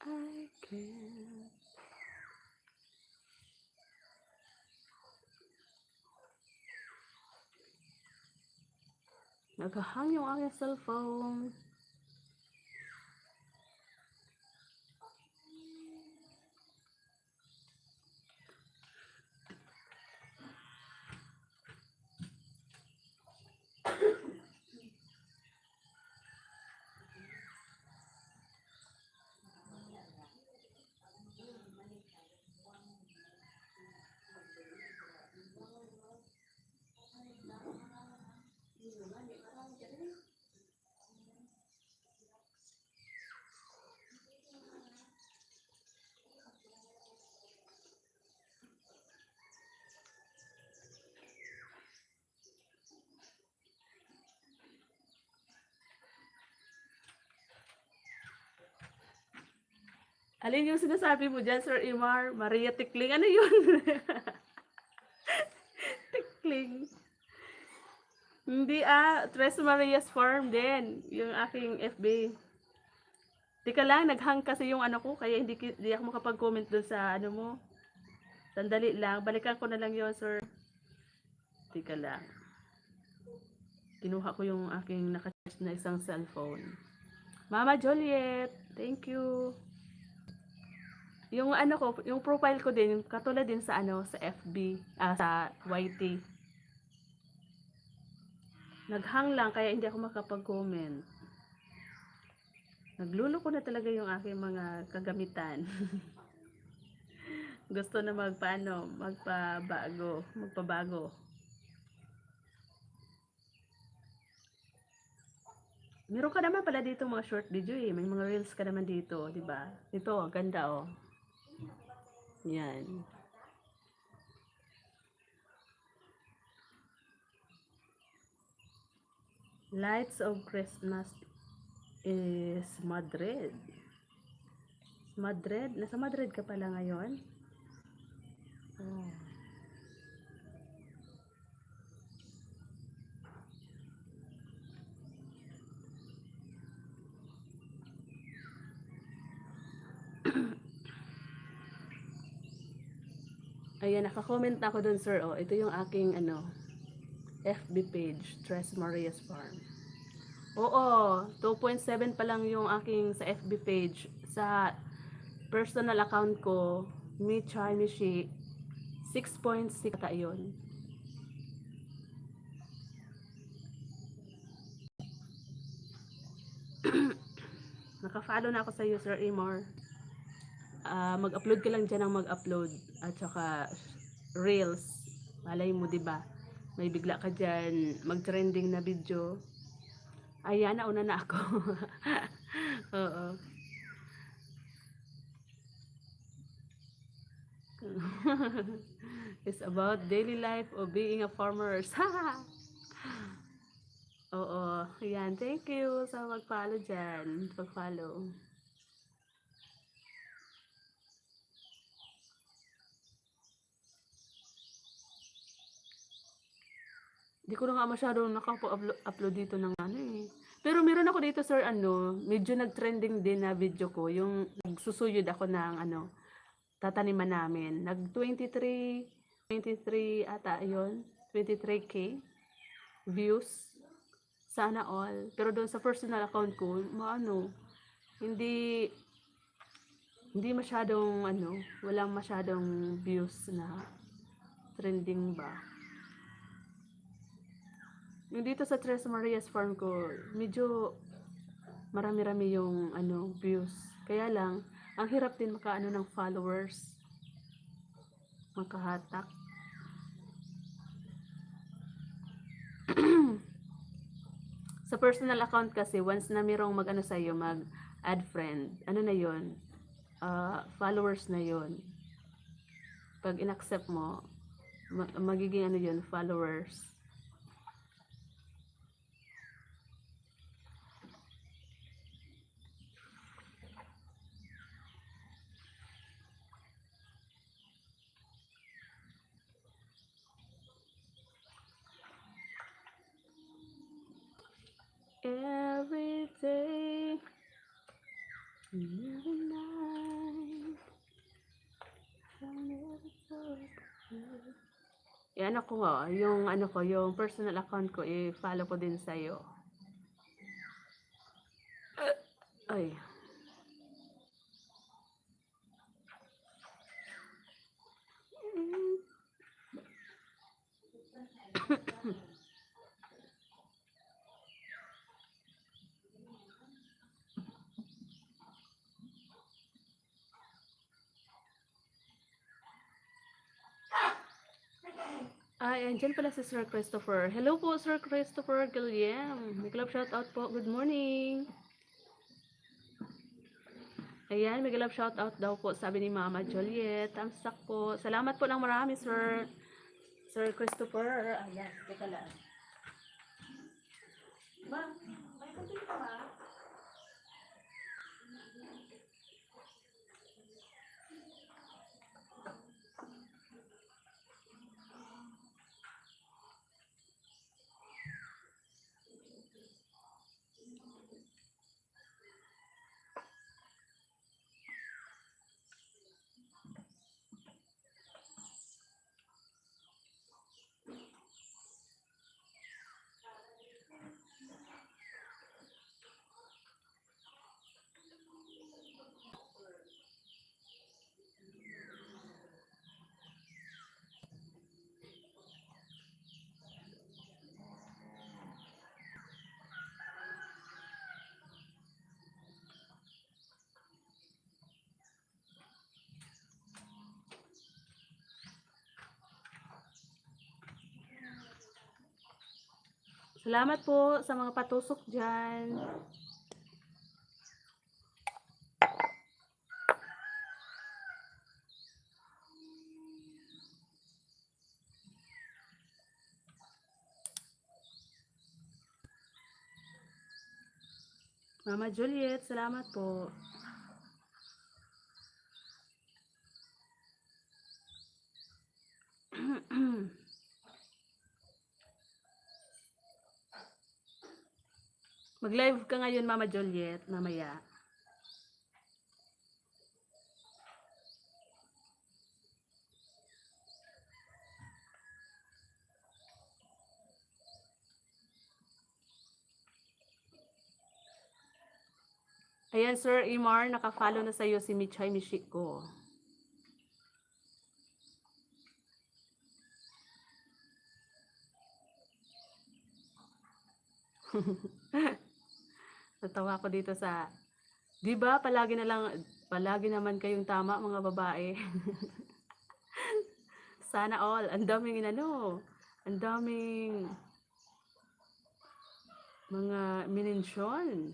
I can. Naghahang yung aking cellphone. Alin yung sinasabi mo dyan, Sir Imar? Maria Tikling? Ano yun? Tikling. Hindi Tres Marias Farm din. Yung aking FB. Tika lang, naghang kasi yung ano ko, kaya hindi ako makapag-comment dun sa ano mo. Sandali lang, balikan ko na lang yun, sir. Tika lang. Kinuha ko yung aking naka-charge na isang cellphone. Mama Joliet, thank you. Yung ano ko, yung profile ko din, katulad din sa sa FB, sa YT. Naghang lang, kaya hindi ako makapag-comment. Naglulo ko na talaga yung aking mga kagamitan. Gusto na magpabago. Meron ka naman pala dito mga short video eh. May mga reels ka naman dito, di ba? Ito, ganda oh. Yan. Lights of Christmas is Madrid. Madrid? Nasa Madrid ka pala ngayon? Oh. Ayan, naka-comment na ako dun, sir. Oh, ito yung aking FB page, Tres Marias Farm. Oo, 2.7 pa lang yung aking sa FB page. Sa personal account ko, Michay Mishi, 6.6 ata yun. Naka-follow na ako sa user Imar. Mag-upload ka lang dyan ng mag-upload. At saka reels. Malay mo, diba? may bigla ka dyan, mag-trending na video. Ayan, nauna na ako. Oo. It's about daily life of being a farmer. Oo, ayan. Thank you sa mag-follow dyan. Pag-follow. Di ko na nga masyadong upload dito ng ano eh. Pero meron ako dito sir medyo nag-trending din na video ko. Yung nagsusuyod ako ng tataniman namin. Nag 23 ata yun. 23K views. Sana all. Pero doon sa personal account ko, hindi hindi masyadong walang masyadong views na trending ba. Yung dito sa Tres Marias Farm ko, medyo marami-rami yung views. Kaya lang, ang hirap din makaano ng followers. Makahatak. Sa personal account kasi, once na mayroong sa'yo, mag-add friend, na yun? Followers na yun. Pag in-accept mo, magiging yun, followers. Every day, every night, I'll never forget. Yan ako yung yung personal account ko, i-follow ko din sa'yo. Ay. Ay, andyan pala si Sir Christopher. Hello po, Sir Christopher Guillem. May club shoutout po. Good morning. Ayan, may club shoutout daw po, sabi ni Mama Juliet. Tamsak po. Salamat po ng marami, Sir. Sir Christopher. Ayan, teka lang. Ma, may kunti ka ba? Salamat po sa mga patusok dyan. Mama Juliet, salamat po. Mag-live ka ngayon, Mama Juliet, mamaya. Ayan, Sir Imar, naka-follow na sa'yo si Michay Mishiko. Natawa ko dito sa, di ba palagi naman kayong tama mga babae. Sana all, ang Ang daming mga minensyon.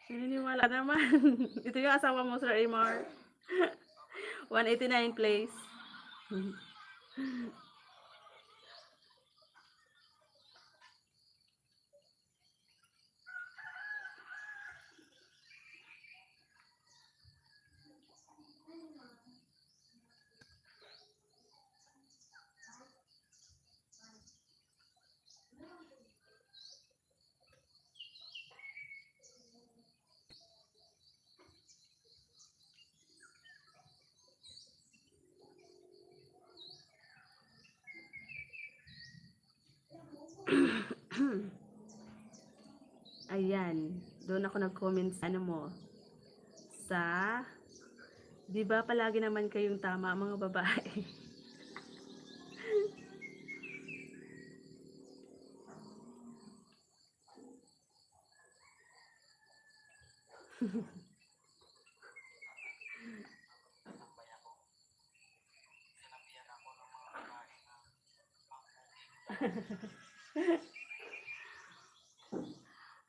Naniniwala naman. Ito yung asawa mo, Sir Amar. 189 place. Ayan. Doon ako nag-comment sa ano mo. Sa, di ba palagi naman kayong tama mga babae?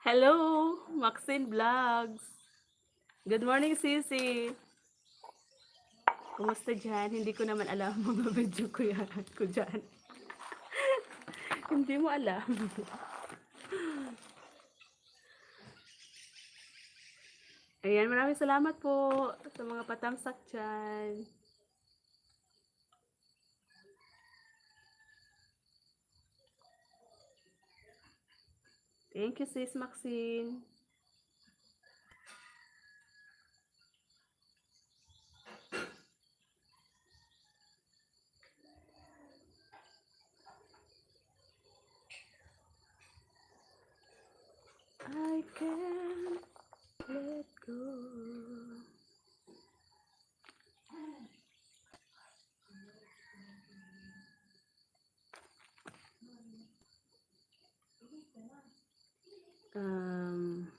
Hello, Maxine Vlogs. Good morning, Sisi. Kumusta dyan? Hindi ko naman alam mga video ko yan ko dyan. Hindi mo alam. Ayan, maraming salamat po sa mga patamsak dyan. Thank you, Sis Maxine. I can't let go. Um,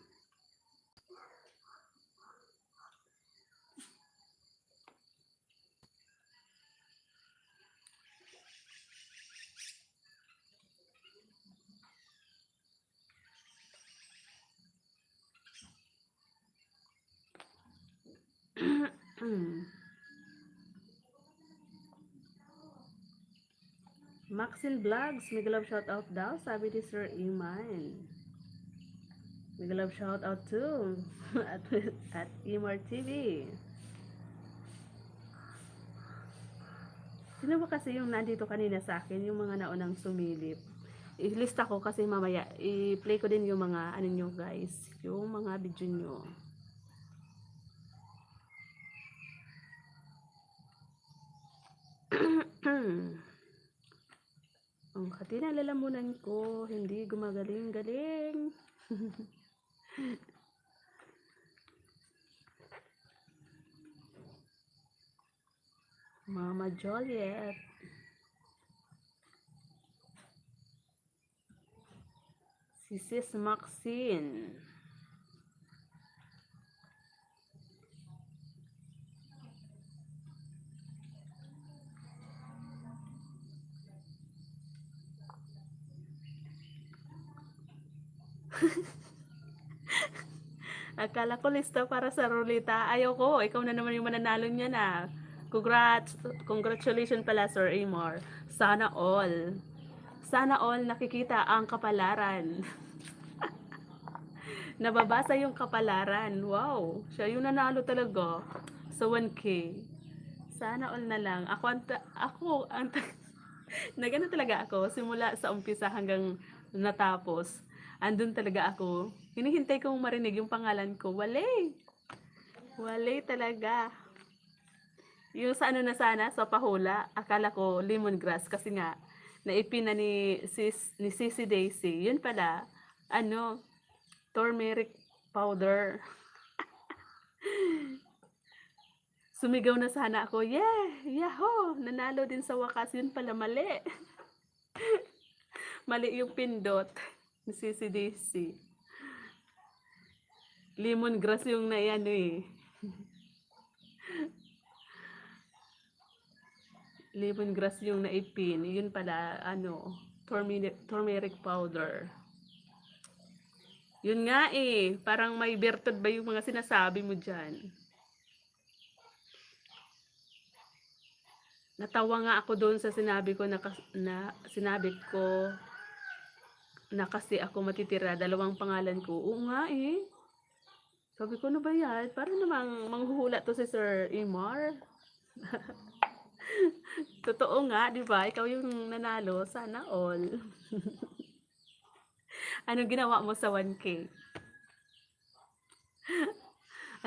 Maxine Vlogs, may love shout out daw, sabi ni Sir Iman. May love shout out too at Imar TV. Sino ba kasi yung nandito kanina sa akin, yung mga naunang sumilip? I-lista ko kasi mamaya, i-play ko din yung mga ano nyo guys, yung mga video nyo. Ang kati na lalamunan ko, hindi gumagaling-galing. Mama Joliet. Si Sis Maxine. Akala ko lista para sa rulita. Ayoko, ikaw na naman yung mananalo niya na. Congratulations pala, Sir Amor. Sana all. Sana all nakikita ang kapalaran. Nababasa yung kapalaran. Wow, siya yung nanalo talaga sa 1K. Sana all na lang. Nagano talaga ako simula sa umpisa hanggang natapos. Andun talaga ako. Hinihintay kong marinig yung pangalan ko. Wale talaga. Yung sa ano na sana, sa pahula, akala ko lemongrass kasi nga naipin na ni Sissy Daisy. Yun pala, ano, turmeric powder. Sumigaw na sana ako, yahoo, nanalo din sa wakas. Yun pala, mali. Mali yung pindot ni Sissy Daisy. Lemongrass yung ano eh. Lemongrass yung naipin. Yun pala, ano, turmeric powder. Yun nga eh. Parang may bertod ba yung mga sinasabi mo dyan? Natawa nga ako doon sa sinabi ko sinabi ko na kasi ako matitira, dalawang pangalan ko. Oo nga eh. Sabi ko, ano ba yan? Parang namang manghuhula to si Sir Imar. Totoo nga, di ba? Ikaw yung nanalo. Sana all. Anong ginawa mo sa 1K?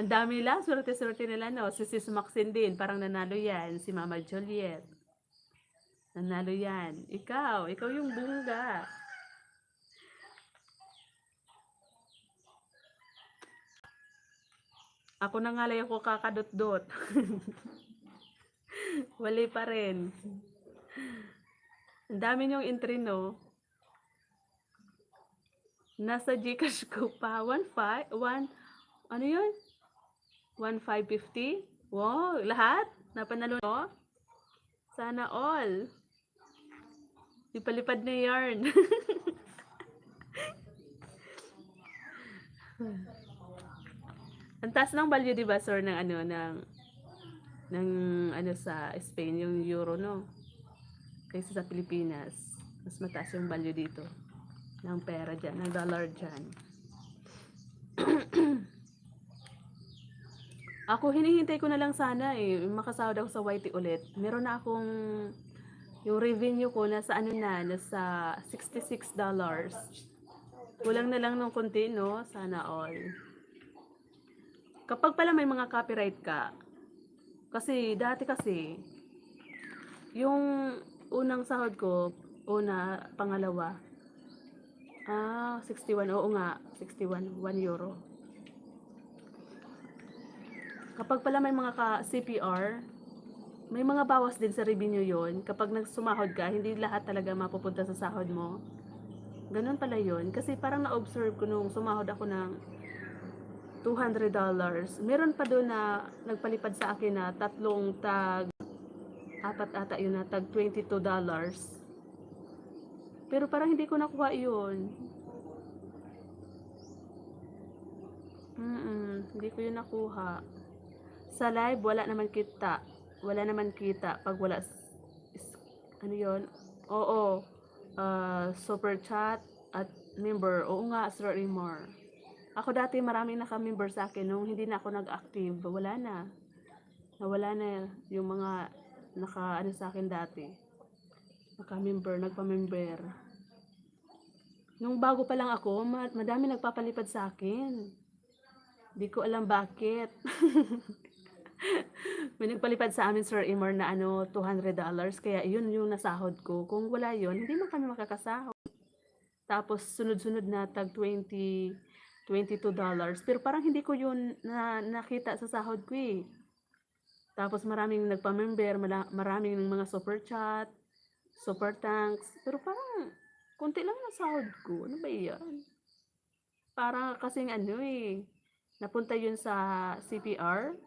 Ang dami lang. Swerte-swerte nila, no? Si Sis Maxine din. Parang nanalo yan. Si Mama Juliet. Nanalo yan. Ikaw yung bunga. Ako na nga lang ako kakadot-dot. Wali pa rin. Ang dami niyong entry, no? Nasa Gcash ko pa. 1.5? Ano yun? 1,550? Wow, lahat? Napanalo mo? Sana all. Ipalipad na yarn. Ang taas ng value, di ba, sir, ng ano sa Spain, yung euro, no? Kaysa sa Pilipinas. Mas mataas yung value dito. Ng pera dyan, ng dollar dyan. Ako, hinihintay ko na lang sana eh, makasahod ako sa YT ulit. Meron na akong, yung revenue ko nasa nasa $66. Kulang na lang ng konti, no? Sana all. Kapag pala may mga copyright ka, kasi dati kasi, yung unang sahod ko, pangalawa, 61, oo nga, 61, 1 euro. Kapag pala may mga CPR, may mga bawas din sa revenue yon. Kapag nagsumahod ka, hindi lahat talaga mapupunta sa sahod mo. Ganun pala yon. Kasi parang na-observe ko nung sumahod ako ng $200. Meron pa doon na nagpalipad sa akin na apat ata yun na tag $22. Pero parang hindi ko nakuha yun. Hindi ko yun nakuha. Sa live, wala naman kita. Wala naman kita pag wala, ano yun? Oo. Super chat at member. Oo nga, Sir Imar. Ako dati maraming naka-member sa akin nung hindi na ako nag-active. Wala na. Nawala na yung mga naka-ano sa akin dati. Naka-member, nagpa-member. Nung bago pa lang ako, madami nagpapalipad sa akin. Di ko alam bakit. May nagpalipad sa amin, Sir Imar, na $200. Kaya yun yung nasahod ko. Kung wala yun, hindi man kami makakasahod. Tapos sunod-sunod na tag $22. Pero parang hindi ko yun nakita sa sahod ko eh. Tapos maraming nagpa-member, maraming mga super chat, super thanks. Pero parang konti lang ang sahod ko. Ano ba yan? Para kasing napunta yun sa CPR.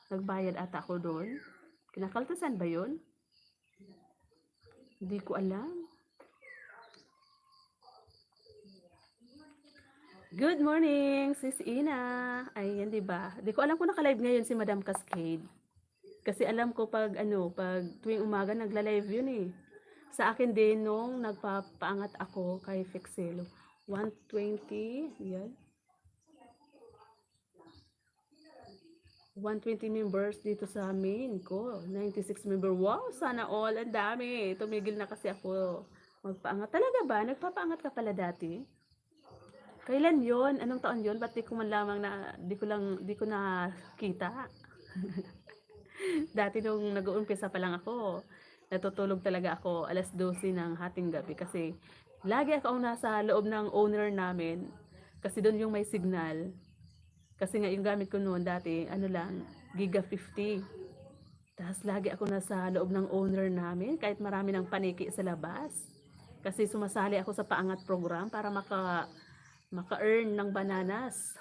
Nagbayad ata ako doon. Kinakaltasan ba yun? Hindi ko alam. Good morning, Sis Ina. Ayan, di ba? Di ko alam kung naka-live ngayon si Madam Cascade. Kasi alam ko pag tuwing umaga nagla-live yun eh. Sa akin din nung nagpapaangat ako kay Fixelo. 120, yan. 120 members dito sa main ko. 96 member. Wow, sana all. Ang dami. Tumigil na kasi ako magpaangat. Talaga ba? Nagpapaangat ka pala dati? Kailan yon? Anong taon yon? Ba't di ko man lamang di ko na kita? Dati nung nag-uumpisa pa lang ako, natutulog talaga ako 12:00 ng hating gabi kasi lagi ako nasa loob ng owner namin kasi doon yung may signal. Kasi nga yung gamit ko noon dati, Giga 50. Tapos lagi ako nasa loob ng owner namin kahit marami ng paniki sa labas. Kasi sumasali ako sa paangat program para maka-earn ng bananas.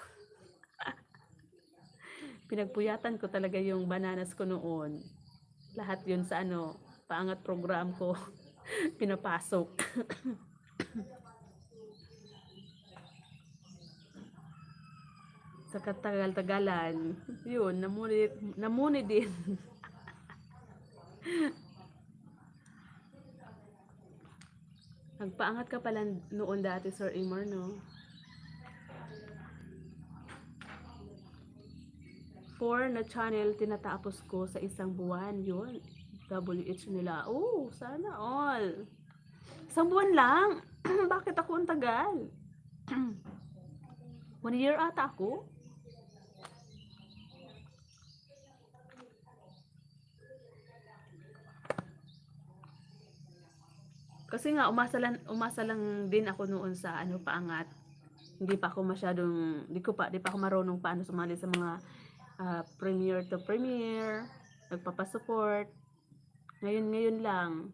Pinagpuyatan ko talaga yung bananas ko noon. Lahat yun sa ano, paangat program ko. Pinapasok. Sa katagal-tagalan, yun, namuni din. Nagpaangat ka pala noon dati, Sir Imor, no? 4 na channel tinatapos ko sa isang buwan, yun. WH nila. Oh, sana all. Isang buwan lang. Bakit ako ang tagal? 1 year ata ako. Kasi nga umasa lang din ako noon sa ano paangat. Hindi pa ako masyadong di pa ako marunong paano sumali sa mga premiere to premiere, nagpapasupport. Ngayon lang.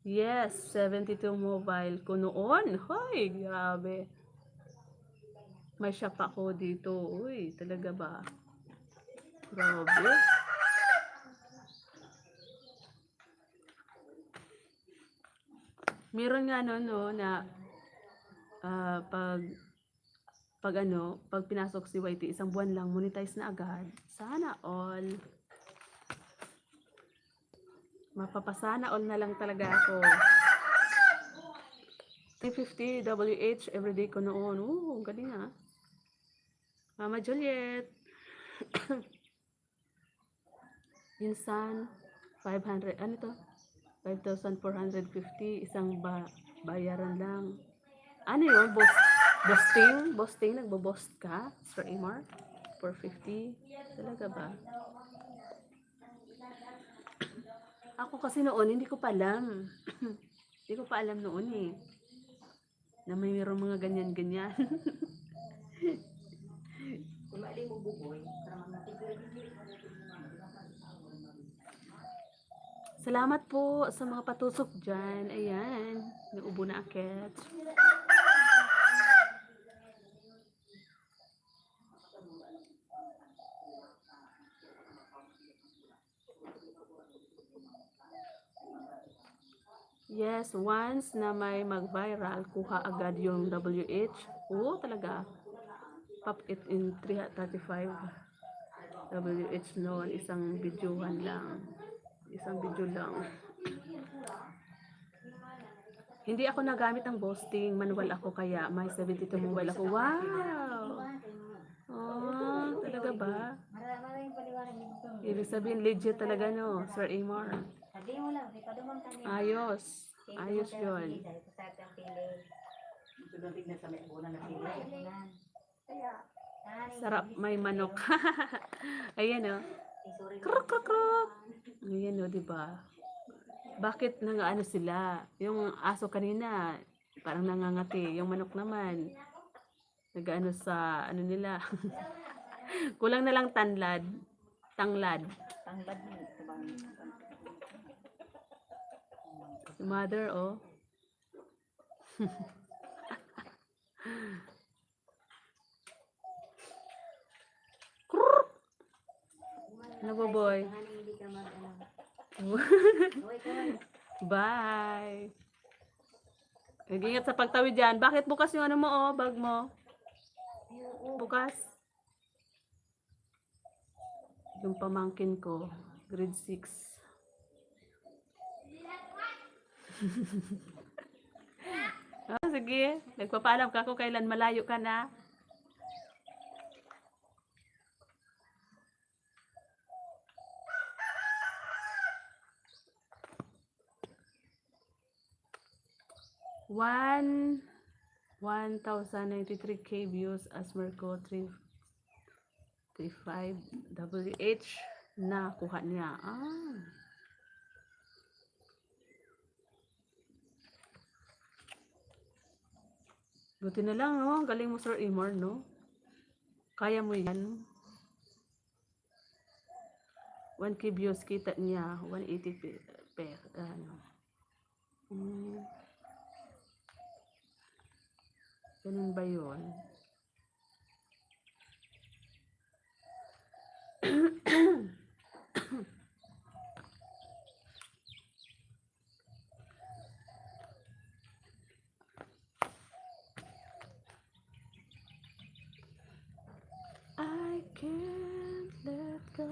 Yes, 72 mobile ko noon. Hoy, grabe. May shop ako dito. Uy, talaga ba? Grabe. Meron nga no na pag pinasok si YT, isang buwan lang monetize na agad. Sana all. Mapapasana all na lang talaga ako. 350 WH everyday ko noon. Galing ah. Mama Juliet. Minsan 500, ano to? 5,450 isang bayaran lang. Ano yun? Boasting? Nagbo-boast ka? Sir Amar? 450? Talaga ba? Ako kasi noon, hindi ko pa alam. Hindi ko pa alam noon eh. Na mayroong mga ganyan-ganyan. Kumali mo buboy. Salamat po sa mga patusok dyan. Ayan. Naubo na akit. Yes, once na may mag-viral, kuha agad yung WH. Oo, talaga. Pop it in 335 WH noon. Isang videohan lang. Isang video lang. Hindi ako nagamit ng boasting. Manual ako kaya may 72 mobile ako. Wow! Oh, talaga ba? Maraming paliwanag dito. Ibig sabihin legit talaga no, Sir Amor. Sabi mo lang, ipadumang kami. Ayos. Ayos yun. Sunod na sa may buwan na sila. Sarap may manok. Ayan o. Krok, krok, krok. Ayan o, diba? Bakit nangaano sila? Yung aso kanina, parang nangangati. Yung manok naman, nagaano sa ano nila. Kulang na lang tanglad. Tanglad mo. Si mother, oh. Ano ba, boy? Bye. Nag-ingat sa pagtawid dyan. Bakit bukas yung ano mo, oh, bag mo? Bukas. Yung pamangkin ko, grade 6. Oh, sige. Nagpapaalam ka kung kailan malayo ka na. One 1,093k views as Merco 335 WH na kuha niya. Buti na lang, no? Ang galing mo, Sir Imor, no? Kaya mo yan. 1k views kita niya. 180 per ano. Ganun ba yun? I can't let go.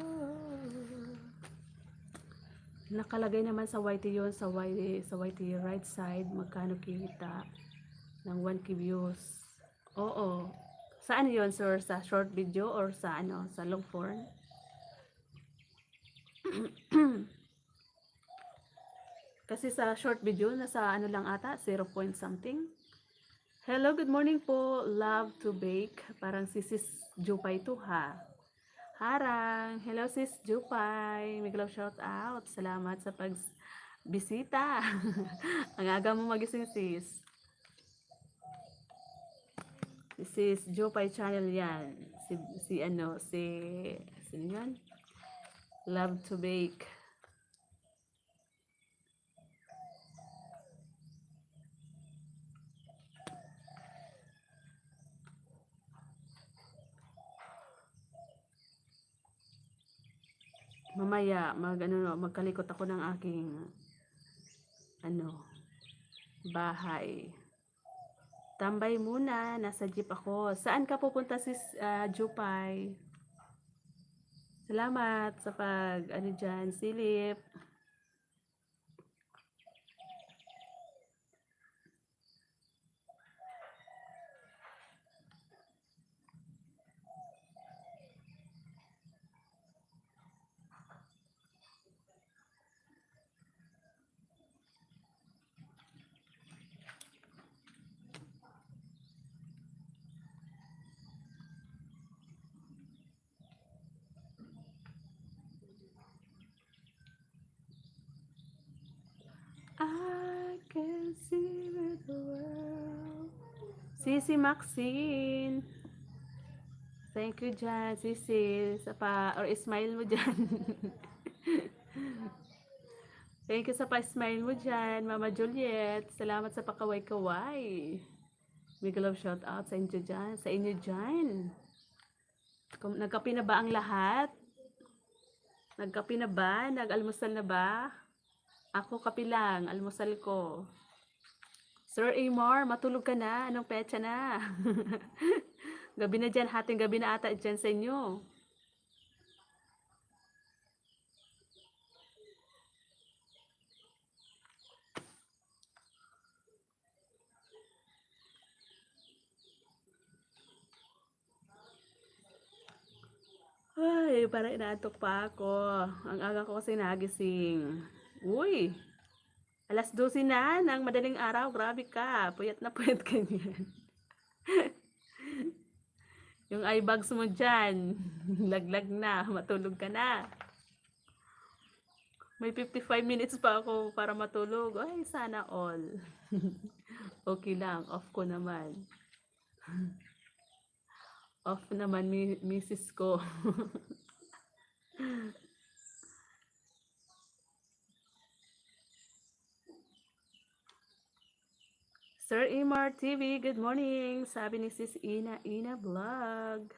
Nakalagay naman sa YT yun, sa YT right side, magkano kita ng 1K views. Oo. Saan yun, sir? Sa short video or sa ano, sa long form? Kasi sa short video, nasa ano lang ata, 0 point something. Hello, good morning po. Love to bake. Parang si Sis Jupay to ha. Harang. Hello, Sis Jupay. Miglaw shout out. Salamat sa pagbisita. Ang aga mo magising, sis. Si Sis Jupay channel yan. Sino yan? Love to bake. Mamaya magkalikot ako ng aking bahay. Tambay muna, nasa jeep ako. Saan ka pupunta, sis Jupay? Salamat sa dyan, silip. I can see with the world. Sisi Maxine. Thank you dyan, Sisi. Or smile mo dyan. Thank you sa pa-smile mo dyan, Mama Juliet. Salamat sa pakaway-kaway. Big love shout out sa inyo dyan. Nagkape na ba ang lahat? Nagkape na ba? Nag-almusal na ba? Ako kape lang, almusal ko. Sir Amor, matulog ka na. Anong petsa na? Gabi na dyan, hating gabi na ata dyan sa inyo. Ay, parang inaantok pa ako. Ang aga ko kasi nagising. Uy, alas 12 na ng madaling araw. Grabe ka. Puyat na puyat ka niyan. Yung eye bags mo dyan, laglag na. Matulog ka na. May 55 minutes pa ako para matulog. Ay, sana all. Okay lang. Off ko naman. Off naman, misis ko. Sir Imar TV, good morning. Sabi ni Sis Ina Vlog.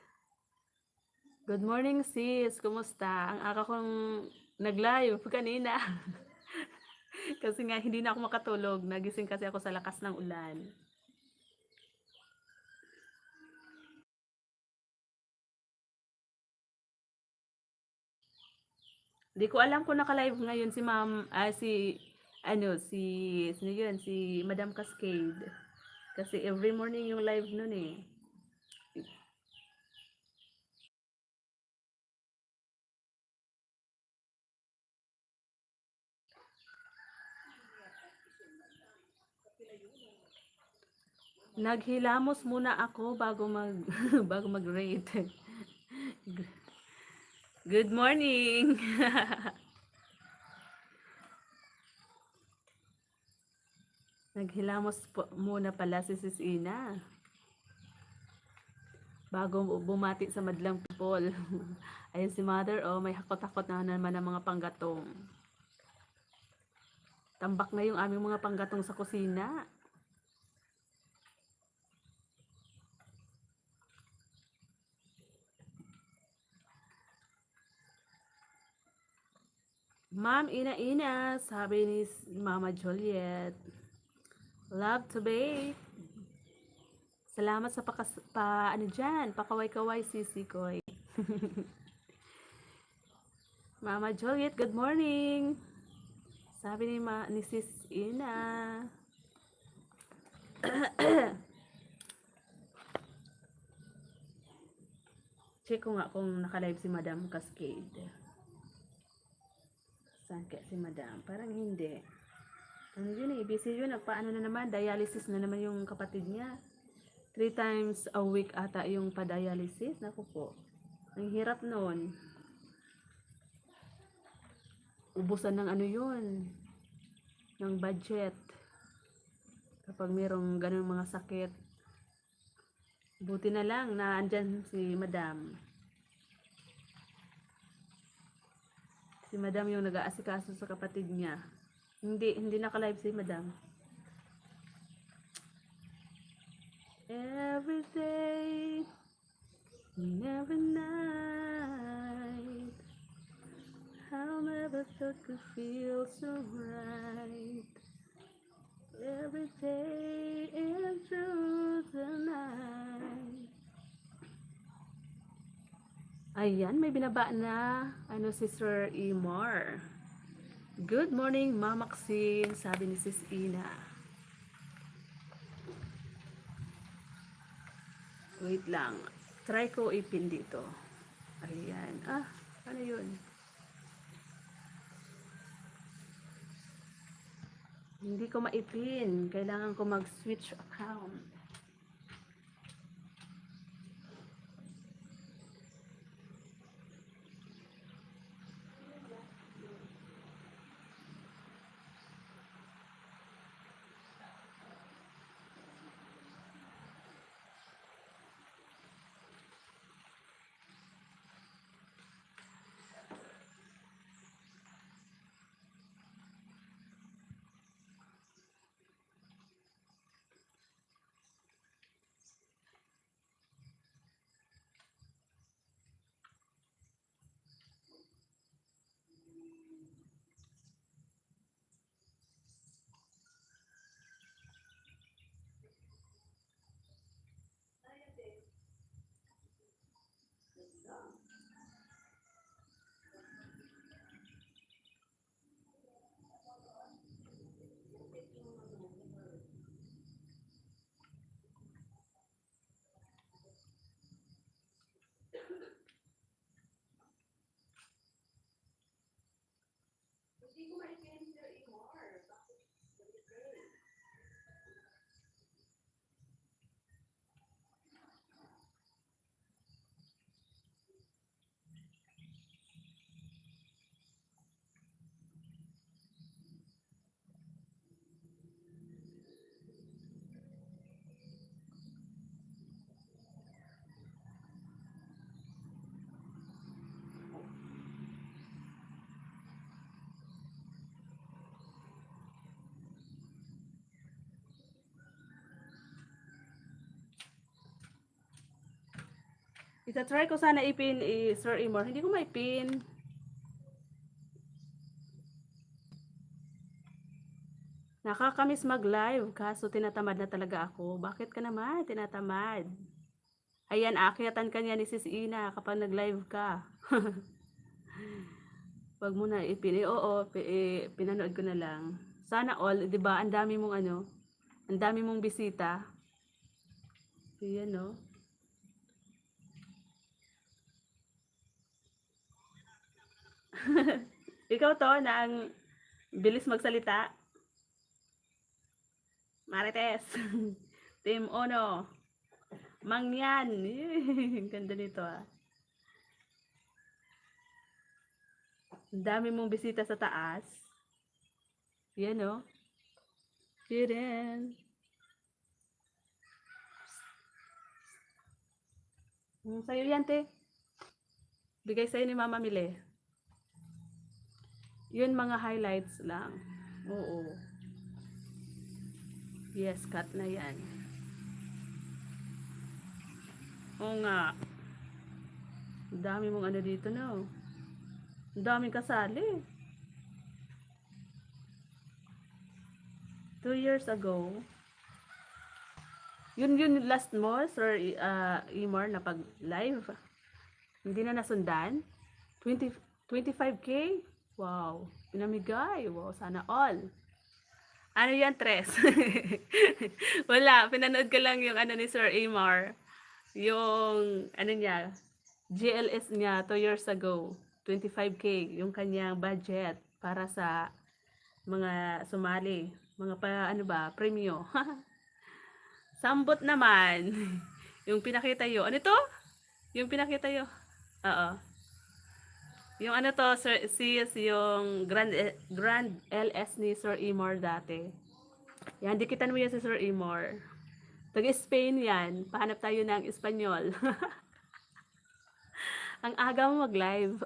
Good morning, sis. Kumusta? Ang aga kong nag-live kanina. Kasi nga hindi na ako makatulog. Nagising kasi ako sa lakas ng ulan. Di ko alam kung naka-live ngayon si si Madam Cascade. Kasi every morning yung live nun eh. Naghilamos muna ako bago mag-rate. Good morning. Naghilamos muna pala si Sis Ina. Bago bumati sa madlang people. Ayun si Mother, may hakot-hakot na naman ng mga panggatong. Tambak na yung aming mga panggatong sa kusina. Ma'am Ina, sabi ni Mama Juliet. Love to bake. Salamat sa ano dyan, pakaway-kaway sisi ko. Mama Juliet, good morning. Sabi ni Sis Ina. Check ko nga kung naka-live si Madam Cascade. Saan kaya si Madam? Parang hindi. Ano yun busy yun. Nagpaano na naman, dialysis na naman yung kapatid niya. 3 times a week ata yung pa-dialysis. Naku po. Ang hirap nun. Ubusan ng ano yun. Ng budget. Kapag mayroong ganun mga sakit. Buti na lang na andyan si Madam. Si Madam yung nag-aasikaso sa kapatid niya. Hindi naka-live si Madam. Every day and every night, I'll never thought could feel so right. Every day and through the night. Ayan, may binaba na si Sir Imar. Good morning, Mama Maxine, sabi ni Sis Ina. Wait lang. Try ko ipin dito. Ayan. Ano yun? Hindi ko maipin. Kailangan ko mag-switch account. Ita-try ko sana ipin Sir Imor. Hindi ko maipin. Nakakamiss mag-live kaso tinatamad na talaga ako. Bakit ka naman tinatamad? Ayan, aakyatan ka niya ni Sis Ina kapag nag-live ka. Wag mo na ipin. Oo, pinanood ko na lang. Sana all, 'di ba? Ang dami mong ang dami mong bisita. Ayan, no? Ikaw to na ang bilis magsalita. Marites. Team Ono. Mangyan. Ganda nito Ang dami mong bisita sa taas. Yan Kiren. Sa'yo yan, te. Bigay sa'yo ni Mama Mile. Yun mga highlights lang. Oo. Yes, cut na yan. Oo nga. Ang dami mong dito, no? Ang daming kasali. 2 years ago. Yun last mo, Sir Imar, na pag-live. Hindi na nasundan. 25K? Wow. Pinamigay. Wow, sana all. Ano yan, Tres? Wala. Pinanood ko lang yung ano ni Sir Imar. Yung, ano niya, GLS niya 2 years ago. 25K. Yung kanyang budget para sa mga sumali. Mga ano ba, premyo. Sambot naman. Yung pinakita yo. Ano to? Yung pinakita yo. Oo. Yung ano to, Sir, yung Grand LS ni Sir Imor dati. Yan, dikitan mo yan si Sir Imor. Taga-Spain yan. Pahanap tayo ng Espanyol. Ang aga mo mag-live.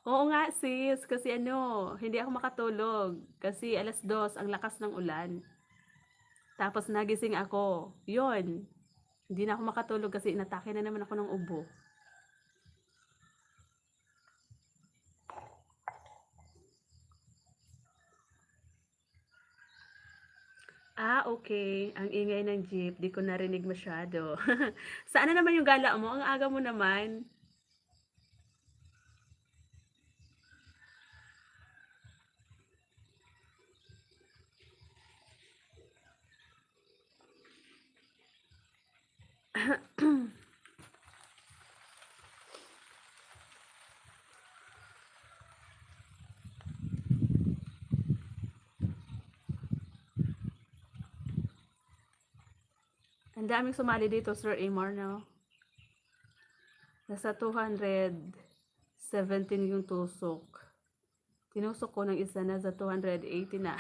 Oo nga sis, kasi ano, hindi ako makatulog. Kasi 2:00, ang lakas ng ulan. Tapos nagising ako. Yun. Hindi na ako makatulog kasi inatake na naman ako ng ubo. Okay. Ang ingay ng jeep, di ko narinig masyado. Saan na naman yung gala mo? Ang aga mo naman. Ang daming sumali dito, Sir Amor, no? Nasa 217 yung tusok. Tinusok ko ng isa, nasa 280 na.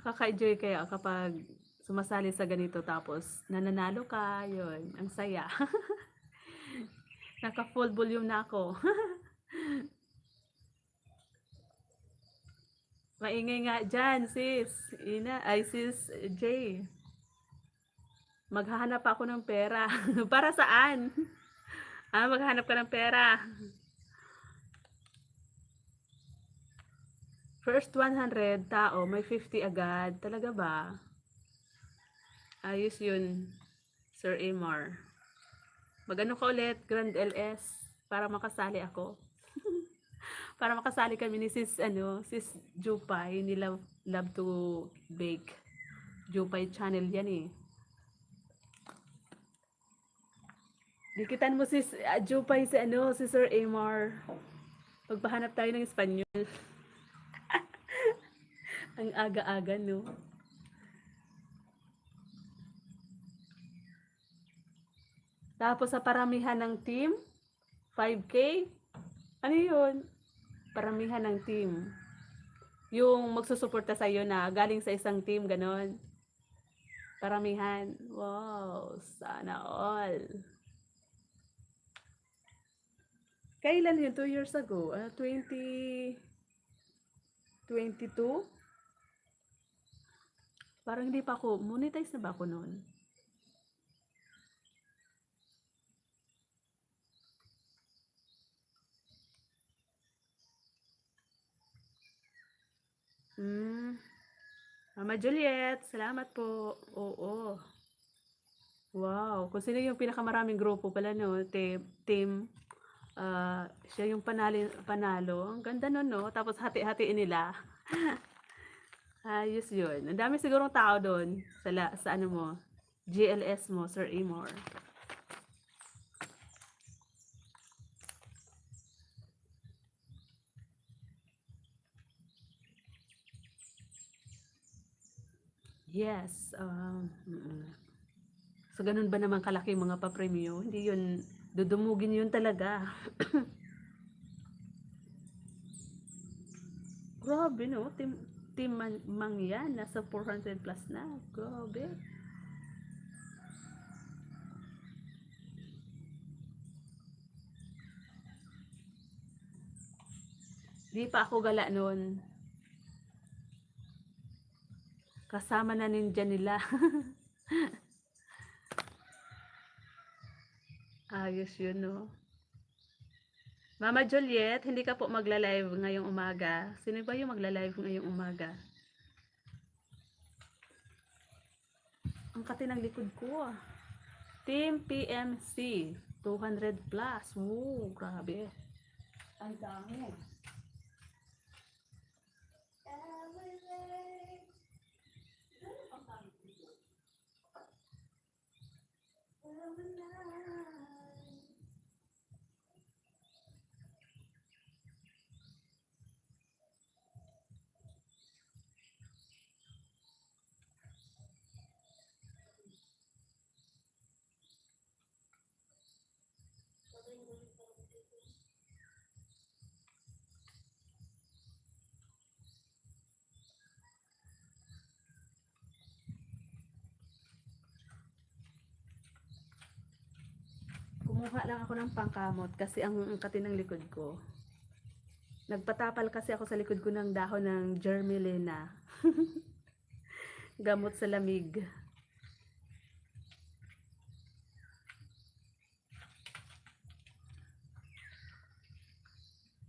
Nakaka-enjoy kaya kapag sumasali sa ganito tapos nananalo ka, yun, ang saya. Naka full volume na ako. Maingay nga dyan, sis. Sis J. Maghahanap ako ng pera. Para saan? Maghahanap ka ng pera. First 100 tao, may 50 agad. Talaga ba? Ayos yun, Sir Amar. Magano ka ulit, Grand LS, para makasali ako. Para makasali kami ni Sis Jupay, ni Love to Bake. Jupay channel yan eh. Dikitan mo si Jupay si Sir Amar. Pagpahanap tayo ng Espanyol. Ang aga-aga, no? Tapos sa paramihan ng team, 5K. Ano yun? Paramihan ng team. Yung magsusuporta sa iyo na galing sa isang team, ganon. Paramihan. Wow, sana all. Kailan yun? 2 years ago? 2022? Parang hindi pa ako, monetize na ba ako noon? Mama Juliet, salamat po. Oo. Wow, kung sino yung pinakamaraming grupo pala, no? Team, siya yung panalo. Ang ganda nun, no? Tapos hati-hatiin nila. Ayos yun. Ang dami sigurong tao doon sa ano mo, GLS mo, Sir Amor. Yes. So, ganun ba naman kalaki mga papremyo? Hindi yun, dudumugin yun talaga. Grabe, no? Team mang yan, nasa 400 plus na. Grabe. Di pa ako gala noon. Kasama na ninja nila. Ayos yun, no? Mama Juliet, hindi ka po magla-live ngayong umaga. Sino ba yung magla-live ngayong umaga? Ang kati ng likod ko. Team PMC, 200 plus. Woo, grabe. Ang dami. Kumuha lang ako ng pangkamot kasi ang kati ng likod ko. Nagpatapal kasi ako sa likod ko ng dahon ng germelina. Gamot sa lamig.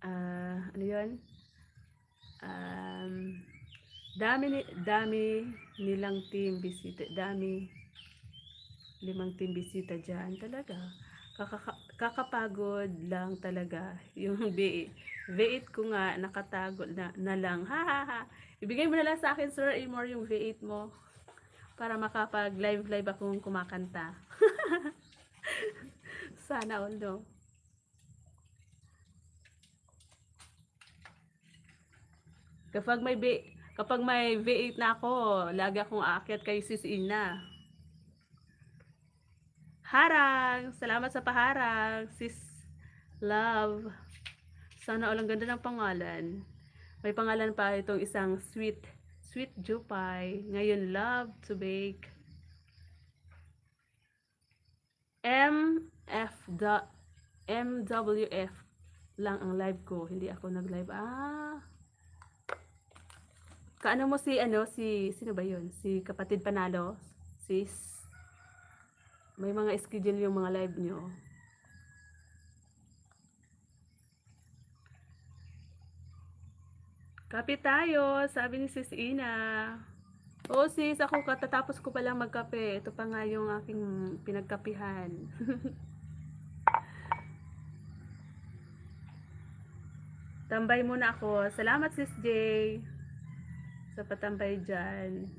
Ano yun? Dami nilang team bisita. Dami 5 team bisita dyan. Talaga. Kakapagod lang talaga. Yung V8 ko nga nakatago na lang. Ha ha ha. Ibigay mo na lang sa akin, Sir Amor, yung V8 mo. Para makapag live akong kumakanta. Sana all, no? Kapag may V8 na ako, lagi akong aakyat kay Sis Ina. Harang! Salamat sa paharang, Sis Love. Sana all, ang ganda ng pangalan. May pangalan pa itong isang sweet Jupay. Ngayon, love to bake. MWF lang ang live ko. Hindi ako nag-live. Kaano mo sino ba yun? Si Kapatid Panalo? Sis? May mga schedule yung mga live nyo. Kape tayo, sabi ni Sis Ina. Oo sis, ako katatapos ko palang magkape. Ito pa nga yung aking pinagkapihan. Tambay muna ako. Salamat Sis J. Sa patambay dyan.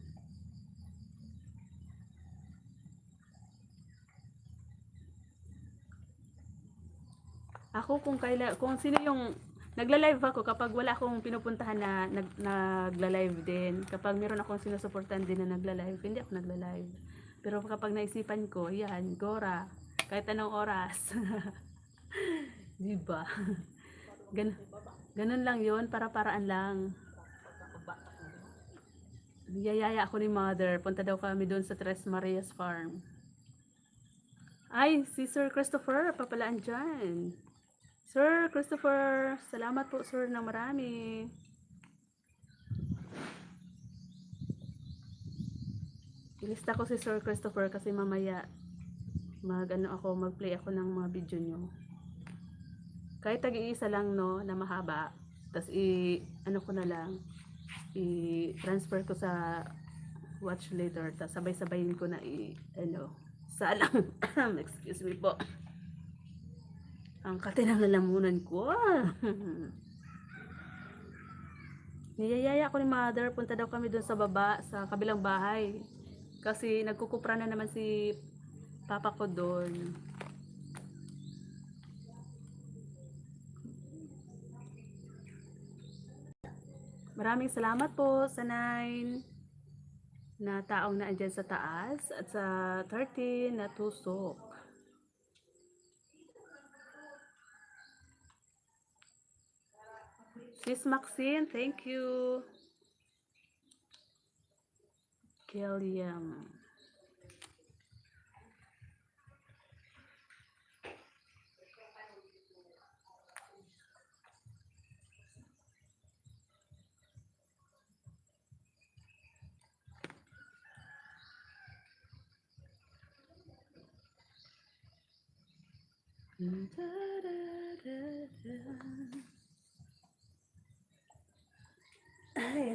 Ako kung sino yung nagla-live ako kapag wala akong pinupuntahan na nagla-live din. Kapag meron akong sinusuportahan din na nagla-live, hindi ako nagla-live. Pero kapag naisipan ko, yan, Gora, kahit anong oras. Diba? Ganun lang yon, para-paraan lang. Niyayaya ako ni Mother. Punta daw kami doon sa Tres Marias Farm. Ay, si Sir Christopher, papalaan dyan. Sir Christopher, salamat po sir na marami. Ilista ko si Sir Christopher kasi mamaya mag-play ako ng mga video nyo. Kahit tag-iisa lang no, na mahaba. Tapos ko na lang, i-transfer ko sa watch later. Tapos sabay-sabayin ko na salang. Excuse me po. Ang kati ng lalamunan ko. Niyayaya ko ni Mother, punta daw kami doon sa baba, sa kabilang bahay. Kasi nagkukupra na naman si Papa ko doon. Maraming salamat po sa 9 na taong na andyan sa taas at sa 13 na tusok. Sis Maxine, thank you. Kiliam. Ay,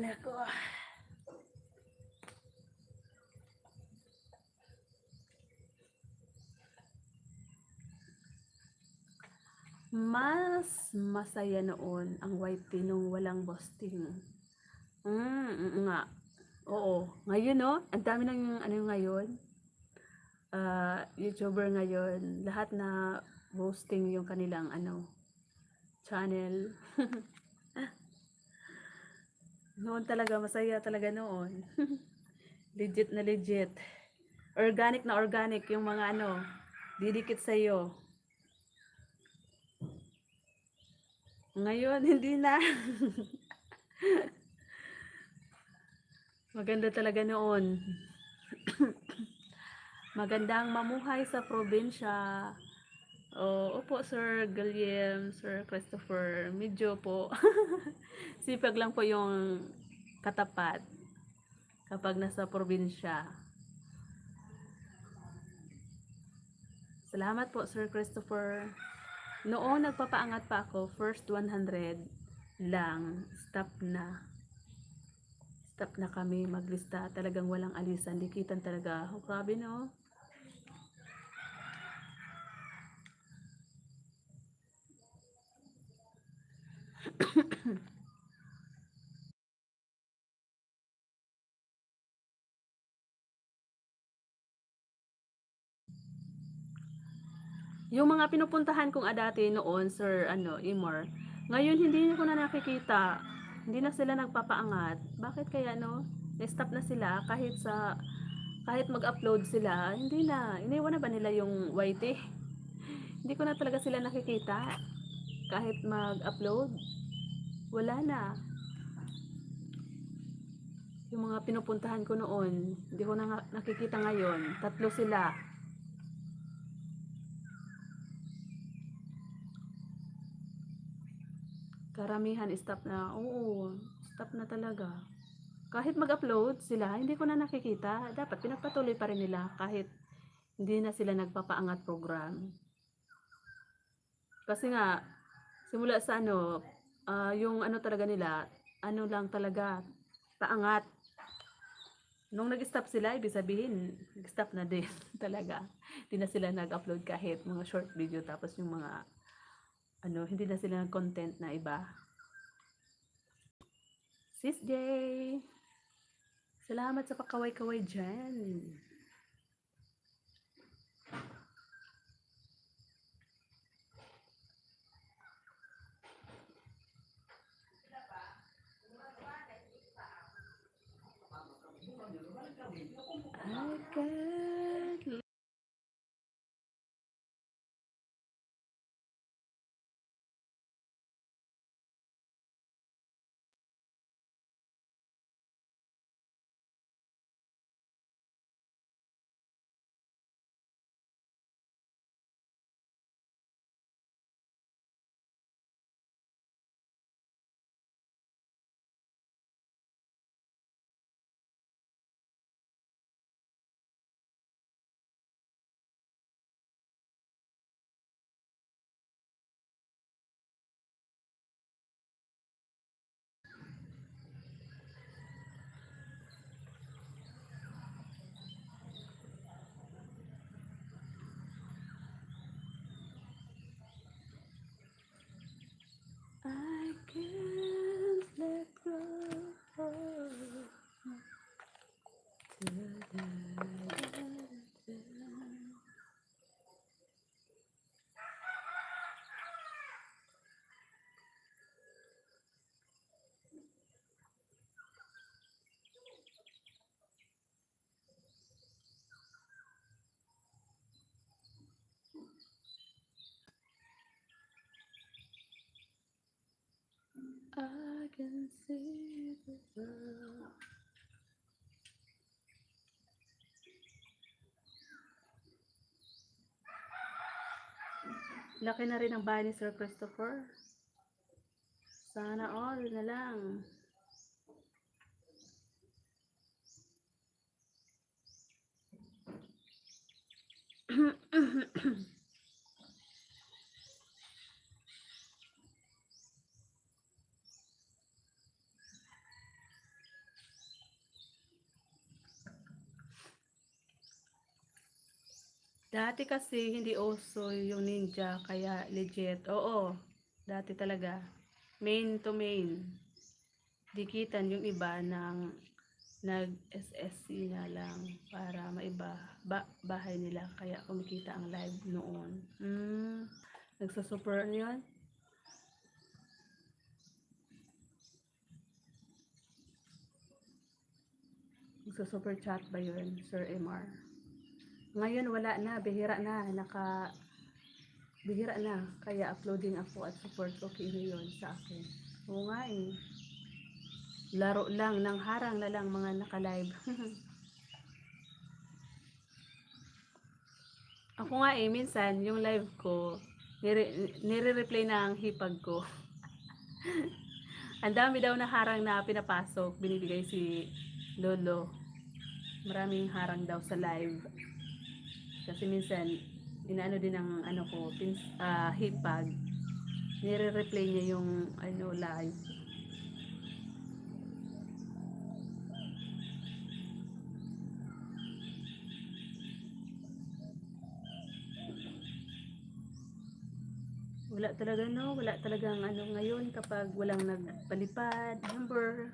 nako. Mas masaya noon ang YT nung walang boasting. Nga. Oo. Ngayon, no? Ang dami ng ano ngayon. YouTuber ngayon. Lahat na boasting yung kanilang channel. Noon talaga, masaya talaga noon. Legit na legit. Organic na organic yung mga didikit sa'yo. Ngayon, hindi na. Maganda talaga noon. Magandang mamuhay sa probinsya. Opo, Sir Guillem, Sir Christopher. Medyo po. Sipag lang po yung katapat kapag nasa probinsya. Salamat po, Sir Christopher. Noon nagpapaangat pa ako, first 100 lang, stop na. Stop na kami maglista. Talagang walang alisan, dikitan talaga. Oh, grabe no? Yung mga pinupuntahan kong dati noon, Sir Imor, ngayon hindi ko na nakikita. Hindi na sila nagpapaangat. Bakit kaya no? Na-stop na sila kahit mag-upload sila, hindi na. Iniwan na ba nila yung YT? Hindi ko na talaga sila nakikita. Kahit mag-upload, wala na. Yung mga pinupuntahan ko noon, hindi ko na nakikita ngayon. 3 sila. Karamihan stop na. Oo, stop na talaga. Kahit mag-upload sila, hindi ko na nakikita. Dapat pinagpatuloy pa rin nila kahit hindi na sila nagpapaangat program. Kasi nga, simula sa yung talaga nila, lang talaga, paangat. Nung nag-stop sila, ibig sabihin, nag-stop na din talaga. Hindi na sila nag-upload kahit mga short video, tapos yung mga hindi na sila content na iba. Sis J, salamat sa pakaway-kaway dyan. I can't. I can't let go. I can see the world. Laki na rin ang bahay ni Sir Christopher. Sana all na lang. Dati kasi hindi uso yung ninja, kaya legit. Oo, dati talaga. Main to main. Dikitan yung iba ng nag-SSC na lang para maiba bahay nila. Kaya kumikita ang live noon. Nagsa-super ano yun? Nagsa-super chat ba yun, Sir MR? Ngayon wala na, bihira na, bihira na, kaya uploading ako at support okay na yun sa akin. Oo nga eh, laro lang, nang harang na lang mga naka-live. Ako nga eh, minsan yung live ko, nire-replay na ang hipag ko. Ang dami daw na harang na pinapasok, binibigay si Lolo. Maraming harang daw sa live. Kasi minsan, inaano din ng ano ko, hipag. Nire-replay niya yung ano live. Wala talaga no, wala talagang ano ngayon kapag walang nagpalipad, member,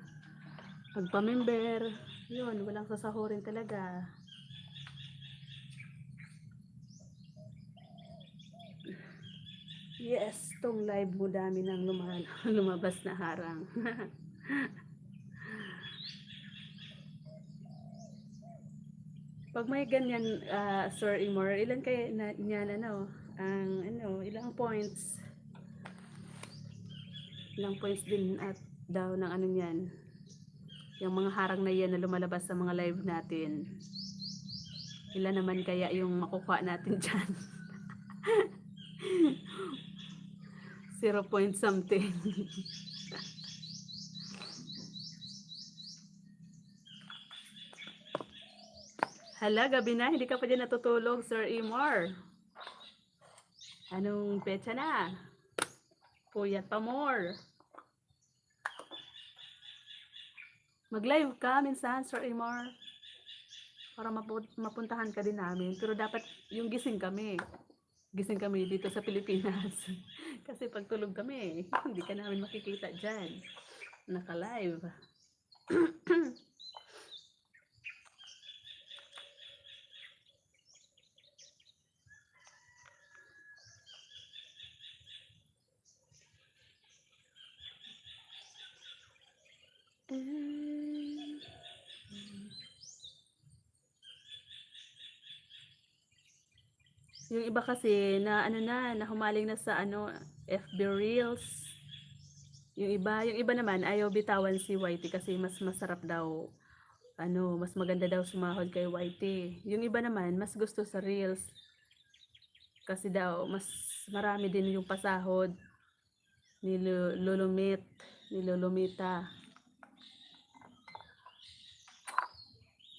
pagpa-member, yun, walang sasahurin talaga. Yes, tong live mo dami nang lumabas na harang. Pag may ganyan, Sir Imor, ilan kaya na, niyan ano, ang ano, ilang points? Ilang points din at daw ng ano niyan. Yung mga harang na yan na lumalabas sa mga live natin. Ilan naman kaya yung makukuha natin dyan? 0 point something. Hala, gabi na, hindi ka pa dyan natutulog, Sir Imor. Anong petsa na? Puyat pa more. Mag-live ka minsan, Sir Imor. Para mapuntahan ka din namin. Pero dapat yung gising kami. Gising kami dito sa Pilipinas. Kasi pag tulog kami, hindi ka namin makikita dyan. Naka-live. Yung iba kasi na ano na humaling na sa ano FB Reels. Yung iba naman ayaw bitawan si YT kasi mas masarap daw. Ano, mas maganda daw sumahod kay YT. Yung iba naman mas gusto sa Reels. Kasi daw mas marami din yung pasahod ni Lulumit, ni Lulumita.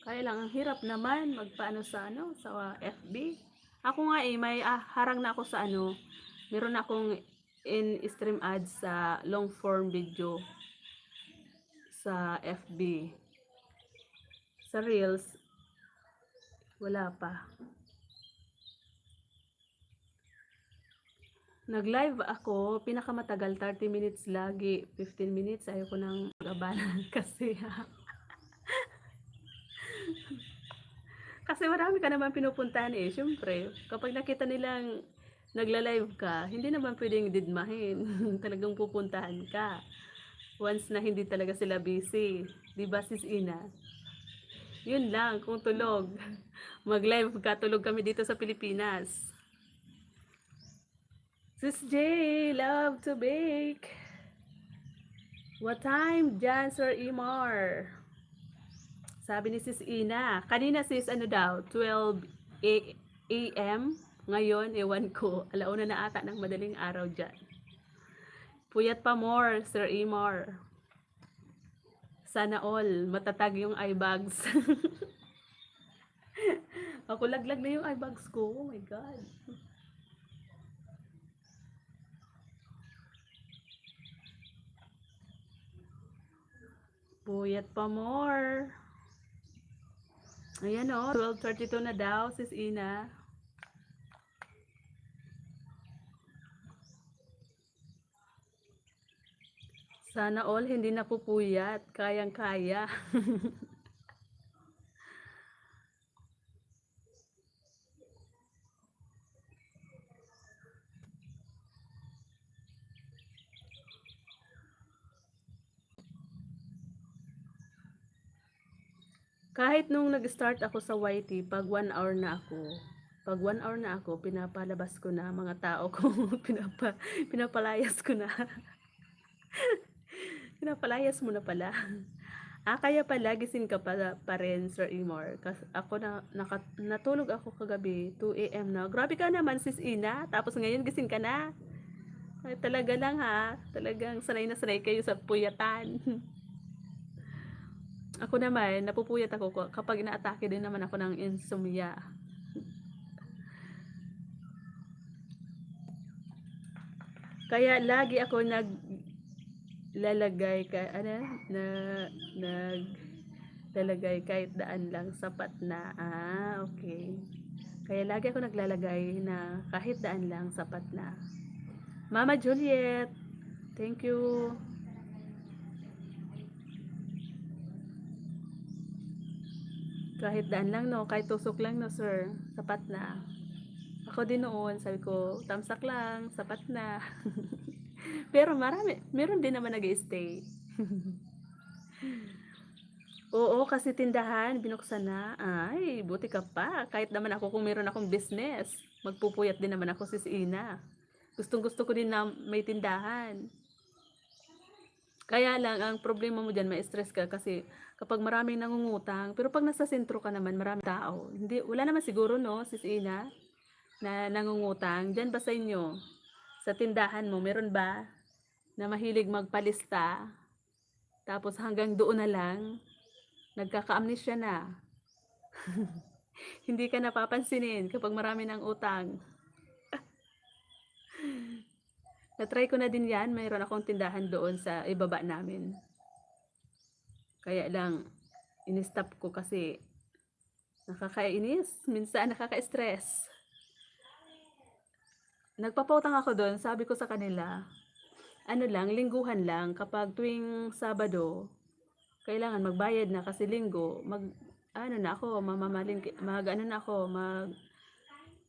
Kaya lang ang hirap naman magpaano sa ano sa FB. Ako nga eh may harang na ako sa ano. Meron akong in-stream ads sa long form video sa FB. Sa Reels wala pa. Nag-live ako, pinakamatagal 30 minutes lagi, 15 minutes ayaw ko nang gabanan kasi kasi marami ka naman pinupuntahan eh. Syempre, kapag nakita nilang nagla-live ka, hindi naman pwedeng didmahin. Talagang pupuntahan ka. Once na hindi talaga sila busy. Di ba, Sis Ina? Yun lang, kung tulog. Mag-live ka, tulog kami dito sa Pilipinas. Sis J, love to bake. What time dyan, Sir Imar? Sabi ni Sis Ina, kanina sis ano daw, 12 a.m. Ngayon, ewan ko, alauna na ata ng madaling araw dyan. Puyat pa more, Sir Imar. Sana all, matatag yung eye bags. Ako laglag na yung eye bags ko, oh my God. Puyat pa more. Ayan o, 12:32 na daw, Sis Ina. Sana all hindi napupuyat, kayang-kaya. Kahit nung nag-start ako sa YT, pag 1 hour na ako, pinapalabas ko na mga tao ko, pinapalayas ko na. Pinapalayas mo na pala. Kaya pala gising ka pa rin, Sir Imor. Kasi ako natulog ako kagabi, 2 AM na. Grabe ka naman, Sis Ina. Tapos ngayon gising ka na. Ay, talaga lang ha. Talagang sanay na sanay kayo sa puyatan. Ako naman, napupuyat ako kapag inaatake din naman ako ng insomnia. Kaya lagi ako naglalagay naglalagay kahit daan lang sapat na. Okay. Kaya lagi ako naglalagay na kahit daan lang sapat na. Mama Juliet, thank you. Kahit daan lang no, kahit tusok lang no sir, sapat na. Ako din noon, sabi ko, tamsak lang, sapat na. Pero meron din naman nag-stay. Oo, kasi tindahan, binuksan na. Ay, buti ka pa. Kahit naman ako kung meron akong business, magpupuyat din naman ako, Sis Ina. Gustong gusto ko din na may tindahan. Kaya lang, ang problema mo dyan, may stress ka kasi kapag maraming nangungutang, pero pag nasa sentro ka naman, maraming tao. Hindi, wala naman siguro, no, Sis Ina, na nangungutang. Dyan ba sa inyo? Sa tindahan mo, meron ba na mahilig magpalista? Tapos hanggang doon na lang, nagkaka-amnesia na. Hindi ka napapansinin kapag marami ng utang. Na-try ko na din yan. Mayroon akong tindahan doon sa ibaba namin. Kaya lang, in-stop ko kasi nakakainis. Minsan nakaka-stress. Nagpapautang ako doon. Sabi ko sa kanila, lingguhan lang. Kapag tuwing Sabado, kailangan magbayad na kasi linggo,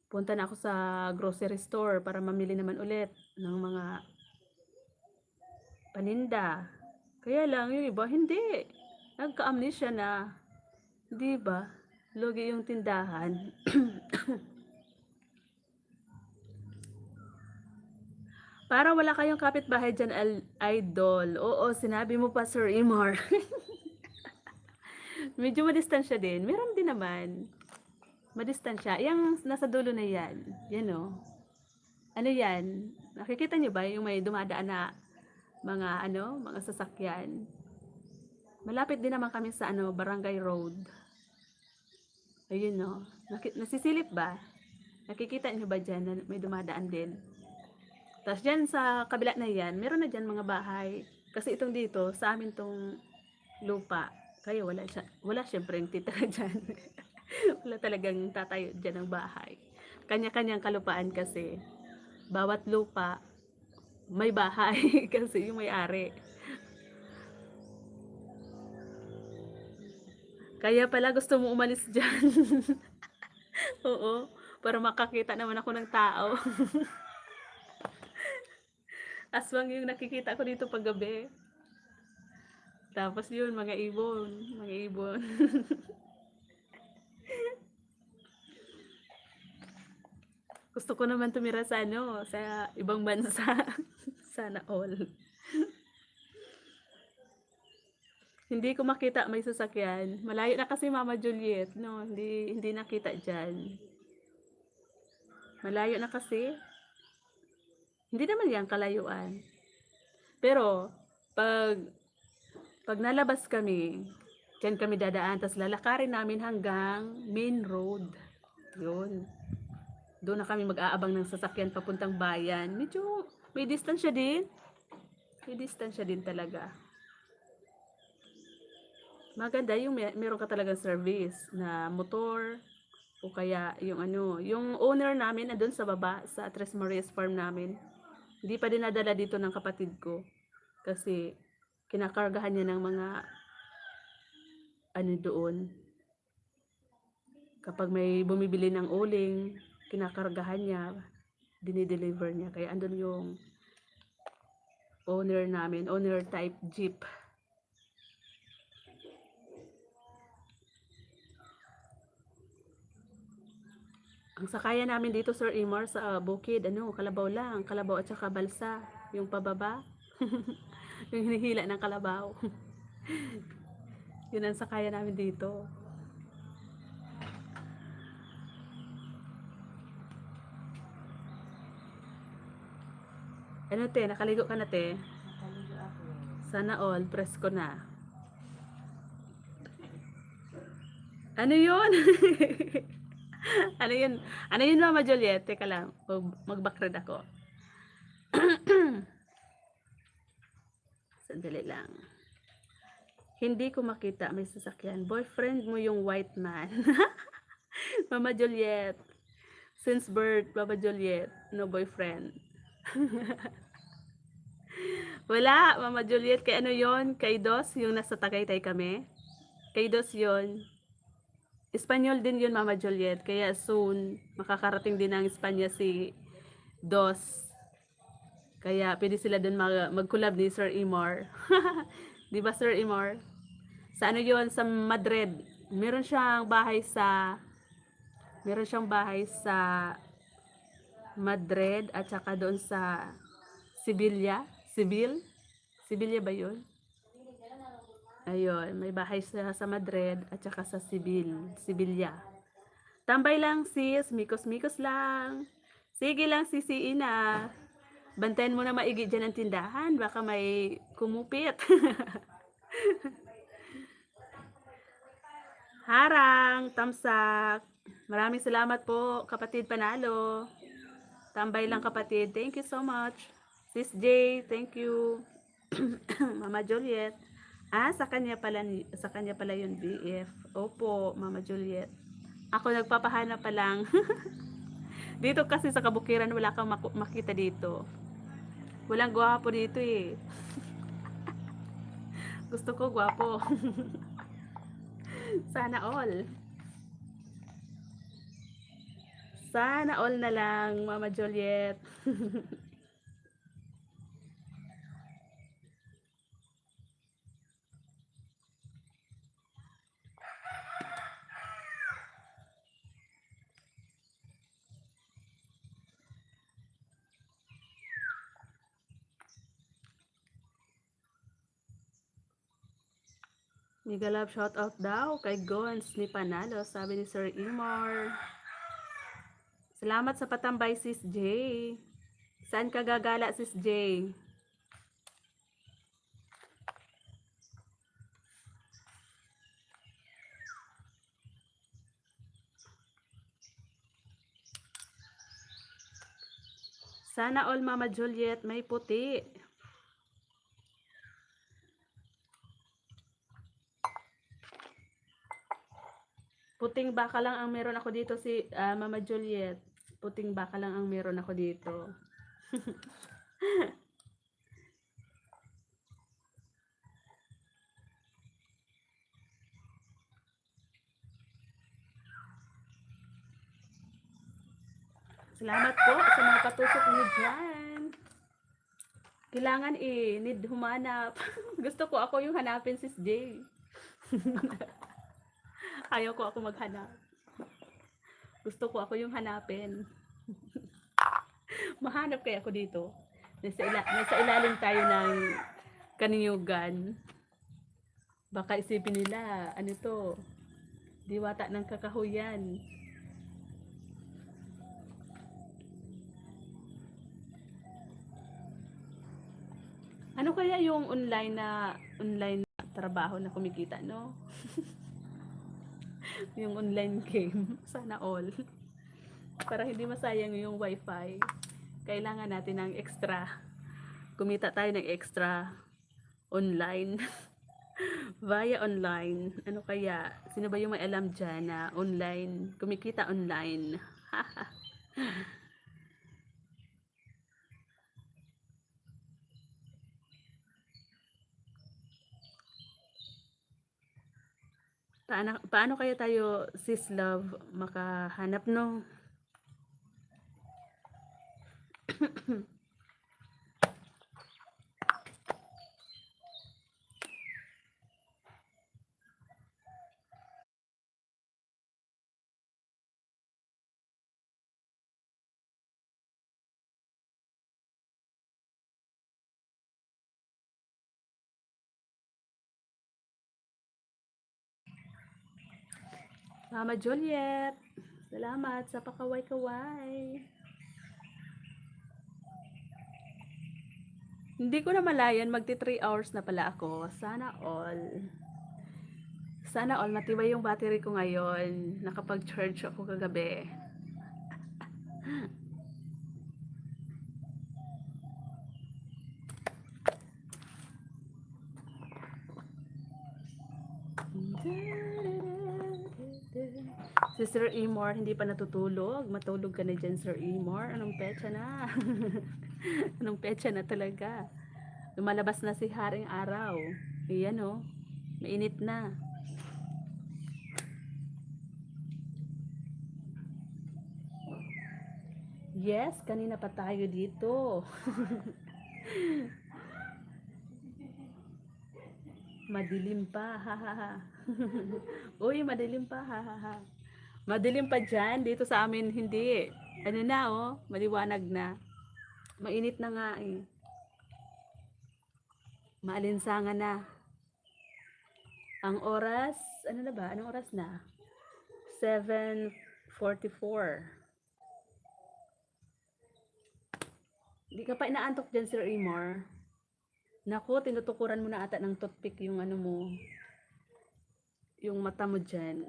punta na ako sa grocery store para mamili naman ulit ng mga paninda. Kaya lang, yung iba, hindi. Nagka-amnesia na. Di ba? Logi yung tindahan. Para wala kayong kapitbahay dyan, idol. Oo, sinabi mo pa, Sir Imar. Medyo madistansya din. Meron din naman. Madistansya. Yung nasa dulo na yan. Yan o. Ano yan? Nakikita nyo ba yung may dumadaan na mga sasakyan? Malapit din naman kami sa Barangay Road. Ayun o. Nasisilip ba? Nakikita nyo ba dyan na may dumadaan din? Tapos dyan sa kabila na yan, meron na dyan mga bahay. Kasi itong dito, sa amin tong lupa. Kaya wala syempre yung titira dyan. Wala talagang tatayo dyan ng bahay. Kanya-kanyang kalupaan kasi. Bawat lupa, may bahay kasi yung may-ari. Kaya pala gusto mo umalis dyan. Oo, para makakita naman ako ng tao. Aswang yung nakikita ko dito pag gabi. Tapos yun, mga ibon. Gusto ko naman tumira sa ibang bansa. Sana all. Hindi ko makita may sasakyan. Malayo na kasi Mama Juliet, no? Hindi nakita diyan. Malayo na kasi. Hindi naman yan kalayuan. Pero pag nalabas kami, diyan kami dadaan, tapos lalakarin namin hanggang main road. Yun. Doon na kami mag-aabang ng sasakyan papuntang bayan. Medyo may distansya din. May distansya din talaga. Maganda yung meron ka talagang service na motor o kaya yung owner namin andun sa baba sa Tres Marias Farm namin. Hindi pa dinadala dito ng kapatid ko kasi kinakargahan niya ng mga ano doon. Kapag may bumibili ng uling, kinakargahan niya, dinideliver niya. Kaya andun yung owner namin, owner type jeep. Ang sakayan namin dito, Sir Imar, sa bukid, kalabaw lang. Kalabaw at saka balsa. Yung pababa. Yung hinihila ng kalabaw. Yun ang sakayan namin dito. Ano te, nakaligo ka na te? Nakaligo ako. Sana all, presko na. Ano yun? Ano yun? Ano yun, Mama Juliet? Teka lang, mag-backread ako. Sandali lang. Hindi ko makita, may sasakyan. Boyfriend mo yung white man. Mama Juliet. Since birth, Mama Juliet, no boyfriend. Wala, Mama Juliet. Kay ano yon? Kay Dos, yung nasa Tagaytay kami. Kay Dos yon. Espanyol din yun, Mama Juliet. Kaya soon, makakarating din ng Espanya si Dos. Kaya pwede sila dun mag-collab ni Sir Imar. Di ba, Sir Imar? Sa ano yon? Sa Madrid. Meron siyang bahay sa Madrid at saka doon sa Sevilla. Sevilla ba yun? Ayun, may bahay sa Madrid at saka sa Sevilla. Tambay lang sis, mikos-mikos lang. Sige lang sisi Ina. Bantayan mo na maigi dyan ang tindahan, baka may kumupit. Harang, tamsak. Maraming salamat po, kapatid Panalo. Tambay lang kapatid. Thank you so much. Sis J, thank you. Mama Juliet. Sa kanya pala yung BF. Opo, Mama Juliet. Ako nagpapahanap pa lang. Dito kasi sa Kabukiran wala kang makita dito. Walang gwapo dito eh. Gusto ko gwapo. Sana all. Sana all na lang, Mama Juliet. Mega love shout out daw kay Gons ni Panalo, sabi ni Sir Imar. Salamat sa patambay, Sis J. Saan ka gagala, Sis J? Sana all, Mama Juliet, may puti. Puting baka lang ang meron ako dito Mama Juliet. Puting baka lang ang meron ako dito. Salamat po sa mga patusok niyo dyan. Kailangan need humanap. Gusto ko ako yung hanapin, Sis J. Ayaw ko ako maghanap. Gusto ko ako yung hanapin. Mahanap kaya ako dito. Nasa ilalim tayo ng kaniyugan. Baka isipin nila, ano to? Diwata ng kakahuyan. Ano kaya yung online na trabaho na kumikita, no? Yung online game, sana all. Para hindi masayang yung wifi, kailangan natin ng extra. Kumita tayo ng extra online. Via online. Ano kaya? Sino ba yung may alam dyan na online? Kumikita online. Paano kaya tayo, sis love, makahanap no? Mama Juliet, salamat sa pakaway-kaway. Hindi ko na malayan, magti 3 hours na pala ako. Sana all. Sana all, matibay yung battery ko ngayon. Nakapag-charge ako kagabi. Si Sir Emor, hindi pa natutulog. Matulog ka na dyan, Sir Emor. Anong petsa na? Anong petsa na talaga? Lumalabas na si Haring Araw. Iyan oh, mainit na. Yes, kanina pa tayo dito. Madilim pa, hahaha. Uy, madilim pa, hahaha. Madilim pa dyan, dito sa amin hindi. Ano na oh, maliwanag na. Mainit na nga eh. Maalinsangan na. Ang oras, ano na ba? Anong oras na? 7:44. Hindi ka pa inaantok dyan, Sir Emor. Naku, tinutukuran mo na ata ng toothpick yung ano mo. Yung mata mo dyan.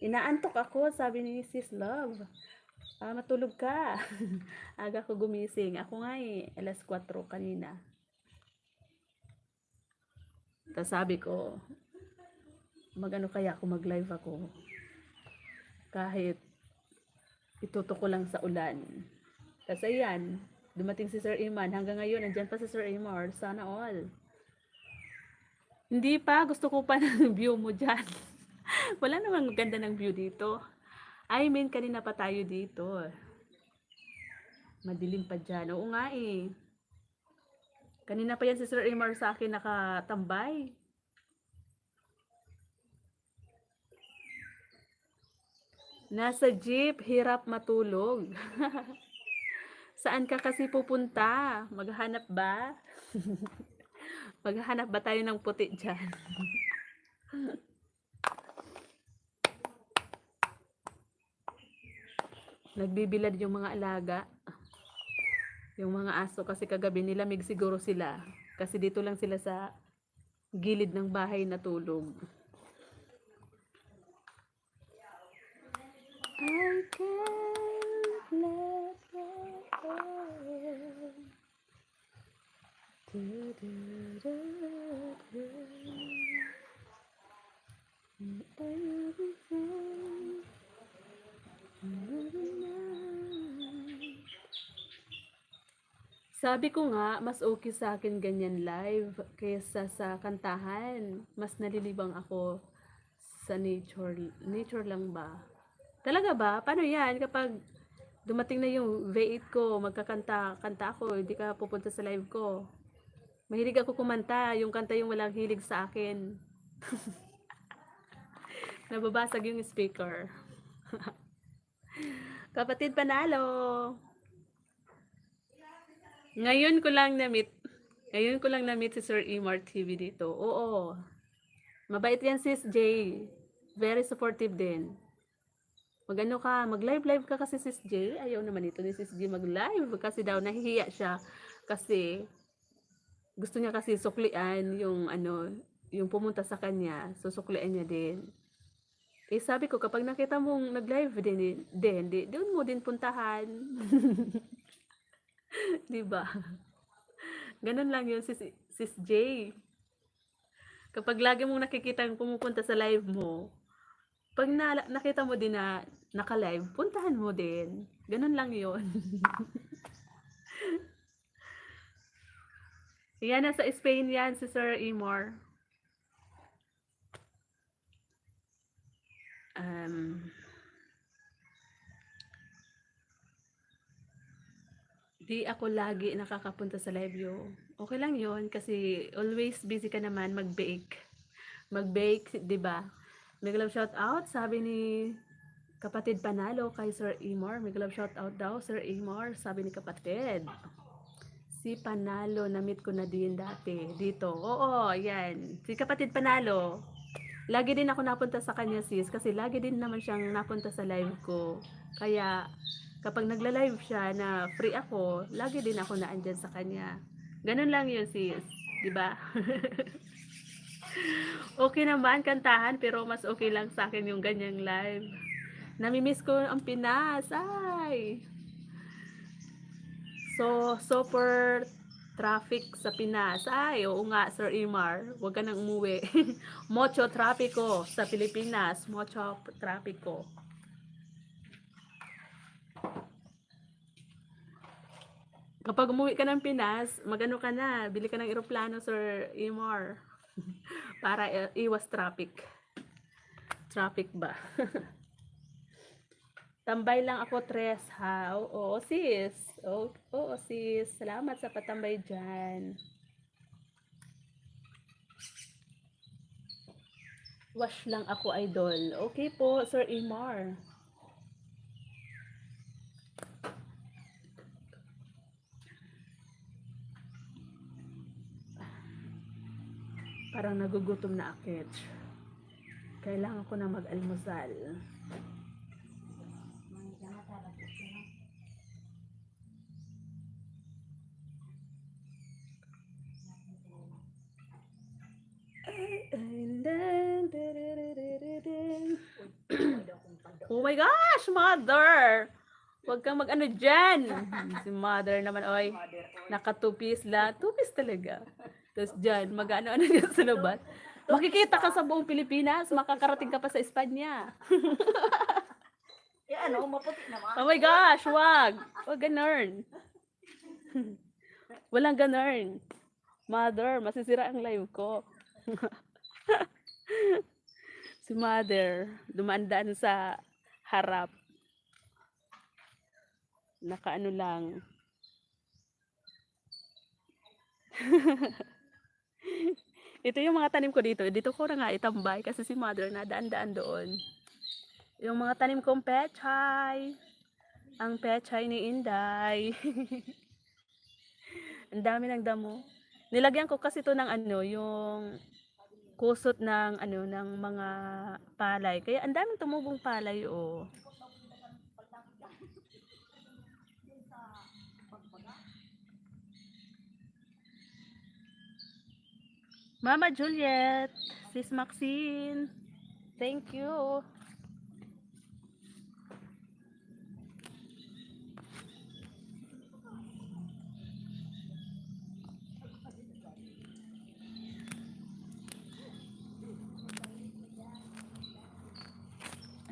Inaantok ako, sabi ni Sis Love. Matulog ka. Aga ko gumising. Ako nga eh, alas 4 kanina. Tapos sabi ko, magano kaya ako mag-live ako. Kahit ituto ko lang sa ulan. Kasi yan, dumating si Sir Iman. Hanggang ngayon, nandyan pa si Sir Imar. Sana all. Hindi pa, gusto ko pa ng view mo dyan. Wala namang ganda ng view dito. I mean, kanina pa tayo dito. Madilim pa dyan. Oo nga eh. Kanina pa yan si Sir Imar sa akin nakatambay. Nasa jeep, hirap matulog. Saan ka kasi pupunta? Maghanap ba? Maghanap ba tayo ng puti dyan? Nagbibilad yung mga alaga. Yung mga aso kasi kagabi nilamig siguro sila. Kasi dito lang sila sa gilid ng bahay natulog. I can't let go. Sabi ko nga, mas okay sa akin ganyan live kaysa sa kantahan. Mas nalilibang ako sa nature. Nature lang ba? Talaga ba? Paano yan? Kapag dumating na yung V8 ko, magkakanta ako, hindi ka pupunta sa live ko. Mahilig ako kumanta, yung kanta yung walang hilig sa akin. Nababasag yung speaker. Kapatid Panalo! Ngayon ko lang na-meet si Sir Emar TV dito. Oo. Mabait yan sis J. Very supportive din. Magano ka, mag-live ka kasi sis J. Ayaw naman ito ni sis J mag-live kasi daw nahihiya siya kasi gusto niya kasi suklian yung ano, yung pumunta sa kanya, susuklian niya din. Eh sabi ko kapag nakita mong nag-live din, doon mo din puntahan. 'Di ba? Ganun lang yun sis J. Kapag lagi mong nakikita yung pumupunta sa live mo, pag nakita mo din na naka-live, puntahan mo din. Ganun lang yun. Yan, nasa Spain yan si Sir Emor. Di ako lagi nakakapunta sa live yo. Okay lang yon kasi always busy ka naman mag-bake. Mag-bake, 'di ba? Mega love shout out, sabi ni kapatid Panalo kay Sir Imor. Mega love shout out daw, Sir Imor, sabi ni kapatid. Si Panalo, na-meet ko na din dati dito. Oo, yan. Si kapatid Panalo. Lagi din ako napunta sa kanya sis kasi lagi din naman siyang napunta sa live ko. Kaya kapag nagla-live siya na free ako, lagi din ako naandyan sa kanya. Ganun lang yun sis, 'di ba? Okay naman kantahan pero mas okay lang sa akin yung ganyang live. Namimiss ko ang Pinas. Ay. So, super traffic sa Pinas. Ay, oo nga, Sir Imar. Huwag ka nang umuwi. Mucho traffico sa Pilipinas. Mucho traffico. Kapag umuwi ka ng Pinas, magano ka na, bili ka ng eroplano, Sir Imar. Para iwas traffic. Traffic ba? Tambay lang ako, Tres, ha? Oo, sis. Oo, sis. Salamat sa patambay dyan. Wash lang ako, idol. Okay po, Sir Imar. Parang nagugutom na akit. Kailangan ko na mag-almusal. Oh my gosh, mother! Huwag kang mag-ano dyan. Si mother naman, oy, naka-two-piece lang. Two-piece talaga. Tapos dyan, mag-ano-ano dyan sa labas. Makikita ka sa buong Pilipinas, makakarating ka pa sa Espanya. Ano, maputi naman. Oh my gosh, wag. Wag ganun. Walang ganun. Mother, masisira ang live ko. Si mother, dumaan-daan sa harap. Nakaano lang. Ito yung mga tanim ko dito. Dito ko na nga itambay kasi si mother nadaan-daan doon. Yung mga tanim kong pechay. Ang pechay ni Inday. Ang dami ng damo. Nilagyan ko kasi to ng ano, yung kusot ng ano ng mga palay. Kaya ang daming tumubong palay oh. Mama Juliet, Sis Maxine, thank you.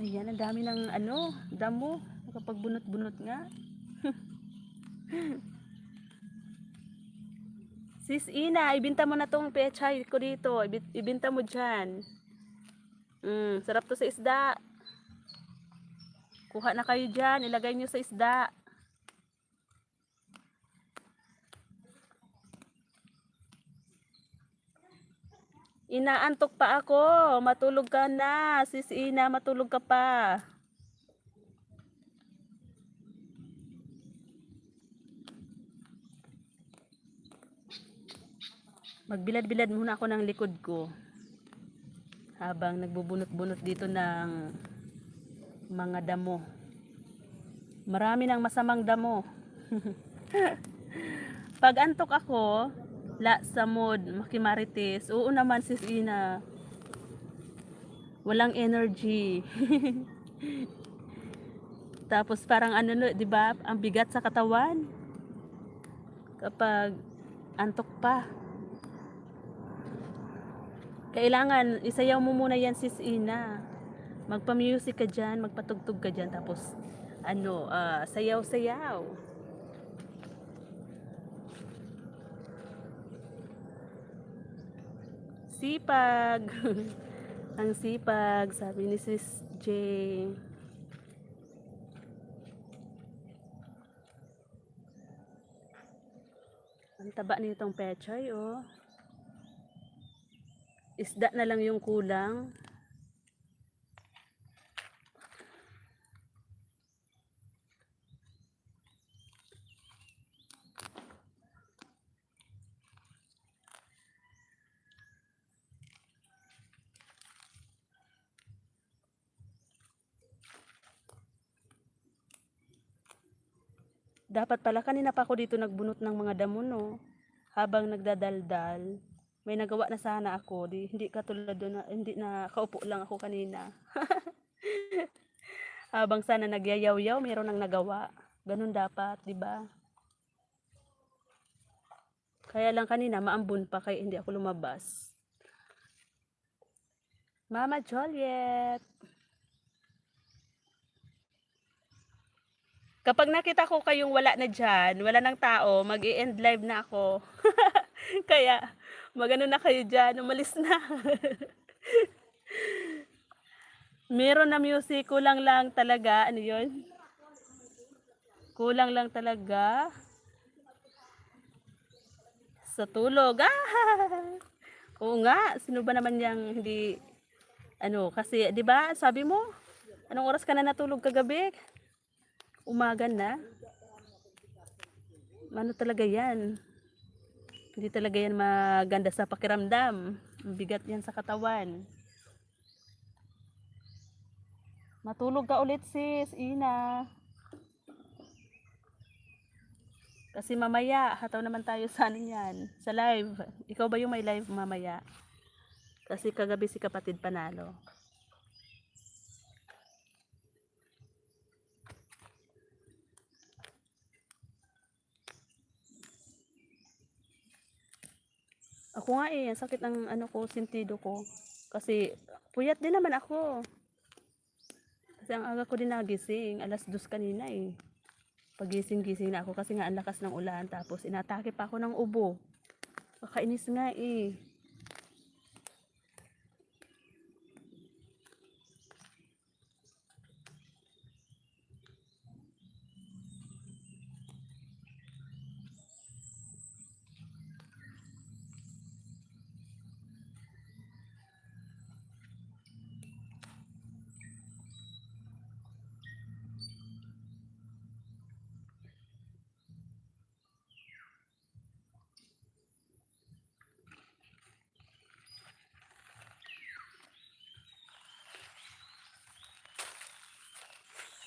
Ayan, ang dami ng ano, damo. Nakapagbunot-bunot nga. Sis Ina, ibinta mo na tong pechay ko dito. Ibinta mo dyan. Sarap to sa isda. Kuha na kayo dyan. Ilagay nyo sa isda. Inaantok pa ako. Matulog ka na. Sis Ina, matulog ka pa. Magbilad-bilad muna ako ng likod ko. Habang nagbubunot-bunot dito ng mga damo. Marami ng masamang damo. Pag antok ako, sa mood, makimarites. Oo naman sis Ina. Walang energy. Tapos parang ano, 'di ba? Ang bigat sa katawan. Kapag antok pa. Kailangan isayaw mo muna yan sis Ina. Magpa-music ka dyan, magpatugtog ka dyan, tapos ano, sayaw-sayaw. Sipag. Ang sipag, sabi ni Sis J. Ang taba nitong pechay, oh. Isda na lang yung kulang. Dapat pala kanina pa ako dito nagbunot ng mga damo, no. Habang nagdadaldal, may nagawa na sana ako. Hindi katulad doon na hindi na kaupo lang ako kanina. Habang sana nagyayaw-yaw, mayroon nang nagawa. Ganun dapat, 'di ba? Kaya lang kanina maambun pa kaya hindi ako lumabas. Mama Juliet. Kapag nakita ko kayong wala na dyan, wala ng tao, mag-i-end live na ako. Kaya, magano na kayo dyan, umalis na. Meron na music, kulang lang talaga, ano yun? Kulang lang talaga sa tulog. Oo nga, sino ba naman yang hindi, ano, kasi, di ba, sabi mo, anong oras ka na natulog kagabi? Umaga na. Ano talaga yan? Hindi talaga yan maganda sa pakiramdam. Bigat yan sa katawan. Matulog ka ulit sis, Ina. Kasi mamaya, hataw naman tayo sa ano yan, sa live. Ikaw ba yung may live mamaya? Kasi kagabi si kapatid panalo. Ako nga ang sakit ng ano ko, sentido ko. Kasi puyat din naman ako. Kasi ang aga ko din nagising, alas 2 kanina eh. Pagising-gising na ako kasi nga ang lakas ng ulan. Tapos inatake pa ako ng ubo. Kakainis nga eh.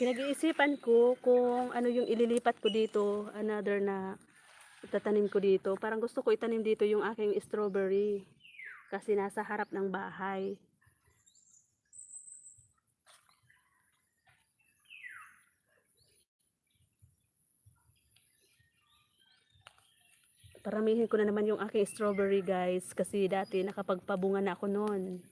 Pinag-iisipan ko kung ano yung ililipat ko dito, another na itatanim ko dito. Parang gusto ko itanim dito yung aking strawberry kasi nasa harap ng bahay. Paramihin ko na naman yung aking strawberry guys kasi dati nakapagpabunga na ako noon.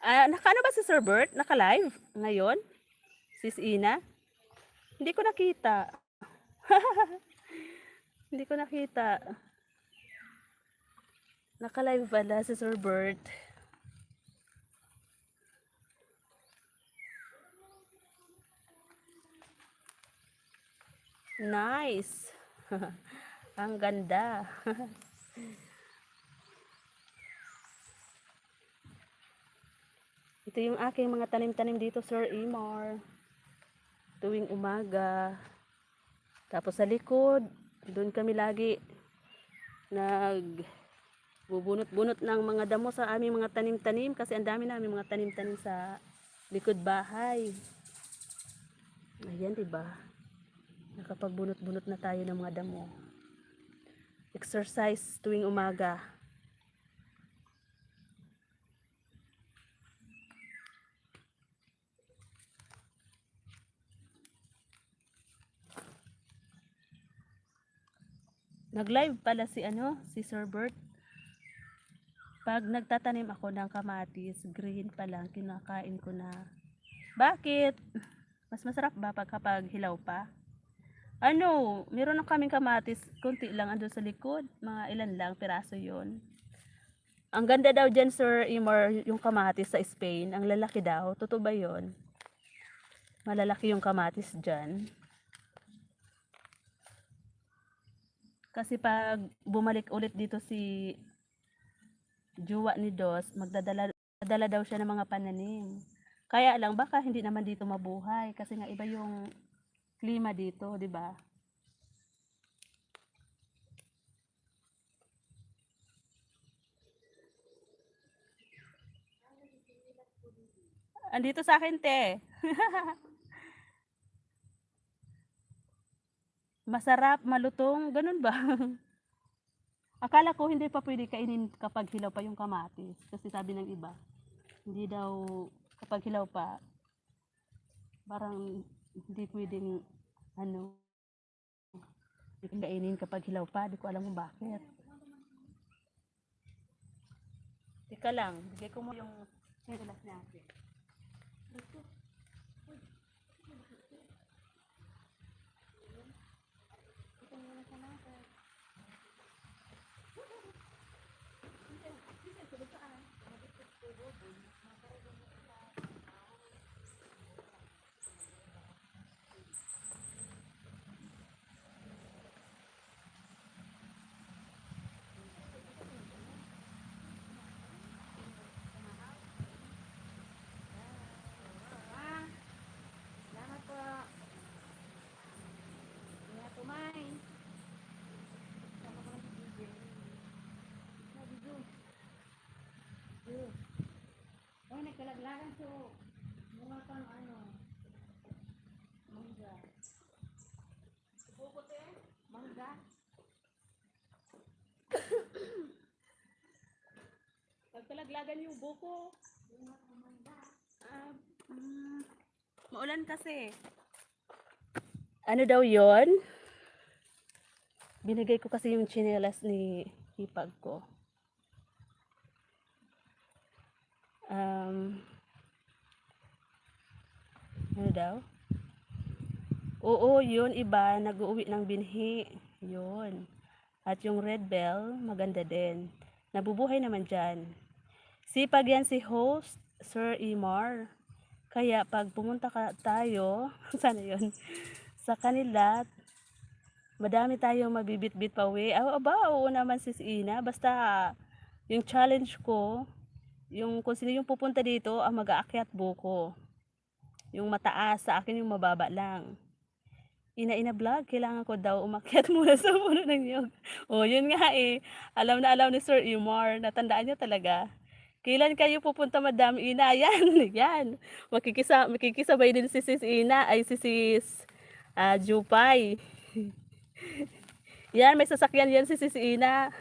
Nakaano ba si Sir Bert? Naka-live ngayon? Sis Ina? Hindi ko nakita. Hindi ko nakita. Naka-live pala si Sir Bert. Nice. Ang ganda. Ito yung aking mga tanim-tanim dito, Sir Imar. Tuwing umaga. Tapos sa likod, doon kami lagi nagbubunot-bunot ng mga damo sa aming mga tanim-tanim kasi ang dami namin mga tanim-tanim sa likod bahay. Ayan, diba? Nakapagbunot-bunot na tayo ng mga damo. Exercise tuwing umaga. Nag-live pala si Sir Bert. Pag nagtatanim ako ng kamatis, green pa lang, kinakain ko na. Bakit? Mas masarap ba kapag hilaw pa? Meron na kaming kamatis, konti lang andun sa likod. Mga ilan lang, piraso yon. Ang ganda daw dyan, Sir Imor, yung kamatis sa Spain. Ang lalaki daw. Totoo ba yun? Malalaki yung kamatis dyan. Kasi pag bumalik ulit dito si Juwa ni Dos, magdadala daw siya ng mga pananim. Kaya lang, baka hindi naman dito mabuhay. Kasi nga iba yung klima dito, di ba? Andito sa akin, te. Masarap, malutong, ganun ba? Akala ko hindi pa pwede kainin kapag hilaw pa yung kamatis. Kasi sabi ng iba, hindi daw kapag hilaw pa, parang hindi pwedeng ano, kainin kapag hilaw pa. Di ko alam kung bakit. Teka lang, bigay ko mo yung sinelas natin. Salamat po. Ingat kumain. Sama ko lang si DJ. Sabi ko. Oh, nagkalaglagan so. Mga pang ano. Mangga. Mangga. Pagkalaglagan yung buko. Maulan kasi. Ano daw yon? Binigay ko kasi yung tsinelas ni hipag ko. Ano daw? Oo, yun iba. Nag-uuwi ng binhi. Yun. At yung red bell, maganda din. Nabubuhay naman dyan. Sipag yan si host, Sir Imar. Kaya pag pumunta tayo, sana yun, sa kanila, madami tayong mabibit-bit pa uwi. Oo naman sis Ina. Basta yung challenge ko, yung kung sino yung pupunta dito, ang mag-aakyat buko. Yung mataas, sa akin yung mababa lang. Ina vlog, kailangan ko daw umakyat muna sa puno ng niyog. O, yun nga eh. Alam na alam ni Sir Imar. Natandaan niya talaga. Kailan kayo pupunta, Madam Ina? Yan, yan. Makikisabay din si Sis Ina, ay si Sis Jupay. Yan, may sasakyan yan si Sis Ina.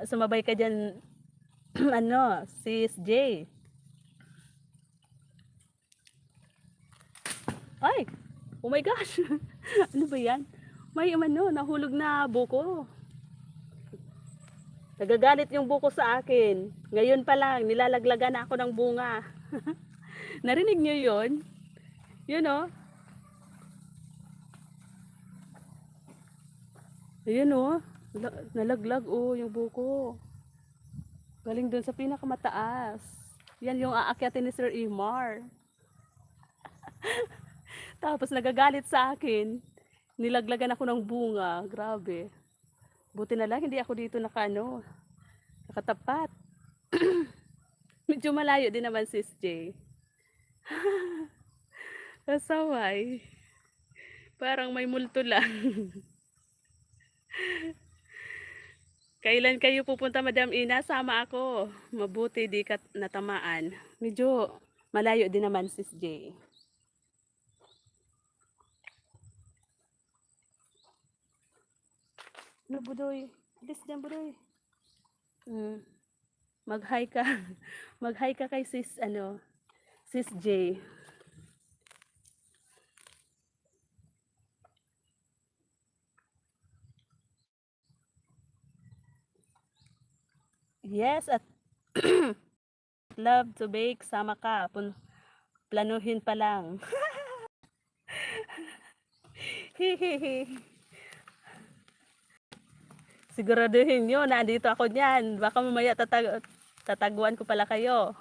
Sumabay ka dyan, ano, Sis J. Ay, oh my gosh. Ano ba yan? May nahulog na buko. Nagagalit yung buko sa akin. Ngayon pa lang, nilalaglagan na ako ng bunga. Narinig niyo yun? Yun oh. Ayun oh. Nalaglag oh yung buko. Galing doon sa pinakamataas. Yan yung aakyatin ni Sir Imar. Tapos nagagalit sa akin. Nilaglagan ako ng bunga. Grabe. Buti na lang hindi ako dito nakatapat. Medyo malayo din naman sis J. Kasaway. Parang may multo lang. Kailan kayo pupunta, Madam Ina? Sama ako. Mabuti di ka natamaan. Medyo malayo din naman sis J. Ano budoy? Alis dyan budoy. Mag-hi ka. Mag-hi ka kay sis sis J. Yes, at love to bake, sama ka. Planuhin pa lang. Hihihi. Siguraduhin nyo na andito ako niyan. Baka mamaya tataguan ko pala kayo.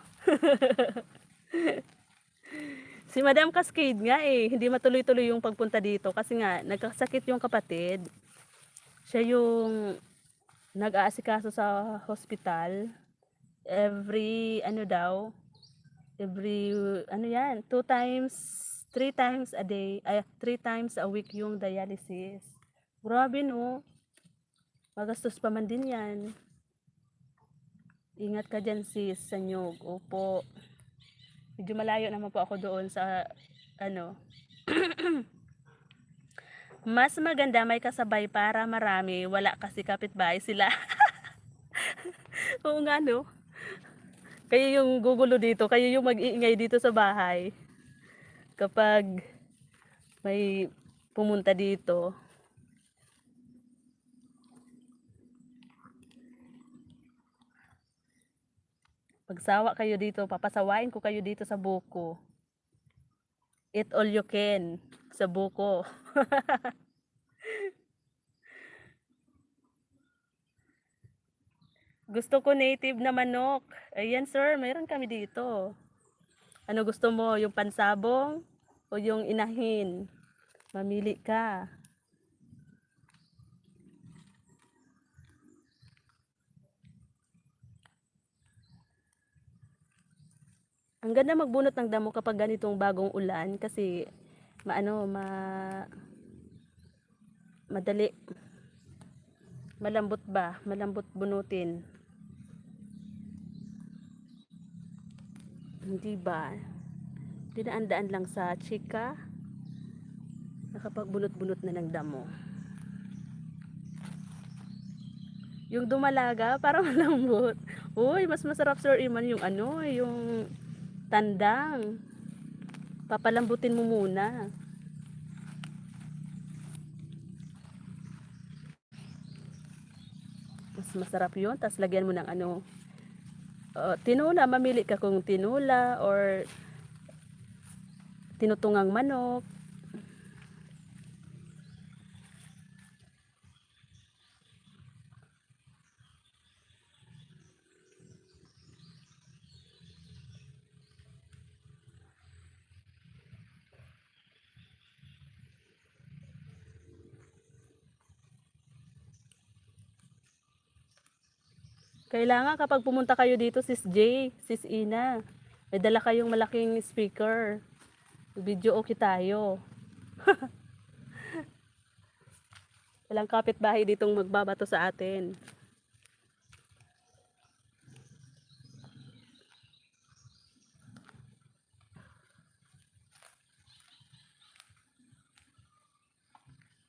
Si Madam Cascade nga eh, hindi matuloy-tuloy yung pagpunta dito kasi nga nagkasakit yung kapatid. Siya yung nag-aasikaso sa hospital. Every ano daw, every ano yan, 2 times, 3 times a day, 3 times a week yung dialysis. Grabe no, magastos pa man din yan. Ingat ka dyan sis, sa Nyog. Opo. Medyo malayo naman po ako doon sa ano. Mas maganda may kasabay para marami. Wala kasi kapitbahay sila. Oo nga no. Kayo yung gugulo dito. Kayo yung mag-iingay dito sa bahay. Kapag may pumunta dito. Pagsawa kayo dito, papasawain ko kayo dito sa buko. Eat all you can sa buko. Gusto ko native na manok. Ayan sir, mayroon kami dito. Ano gusto mo? Yung pansabong o yung inahin? Mamili ka. Ang ganda magbunot ng damo kapag ganitong bagong ulan kasi madali. Malambot ba? Malambot bunutin. Hindi ba? Dinaan-daan lang sa chika. Nakapagbunot-bunot na ng damo. Yung dumalaga, parang malambot. Uy, mas masarap Sir Iman yung ano, yung tandang. Papalambutin mo muna. Mas masarap yun. Tapos lagyan mo ng ano, tinula. Mamili ka kung tinula or tinutungang manok. Kailangan kapag pumunta kayo dito, Sis J, Sis Ina, may dala kayong malaking speaker. Video okay tayo. Walang kapitbahay ditong magbabato sa atin.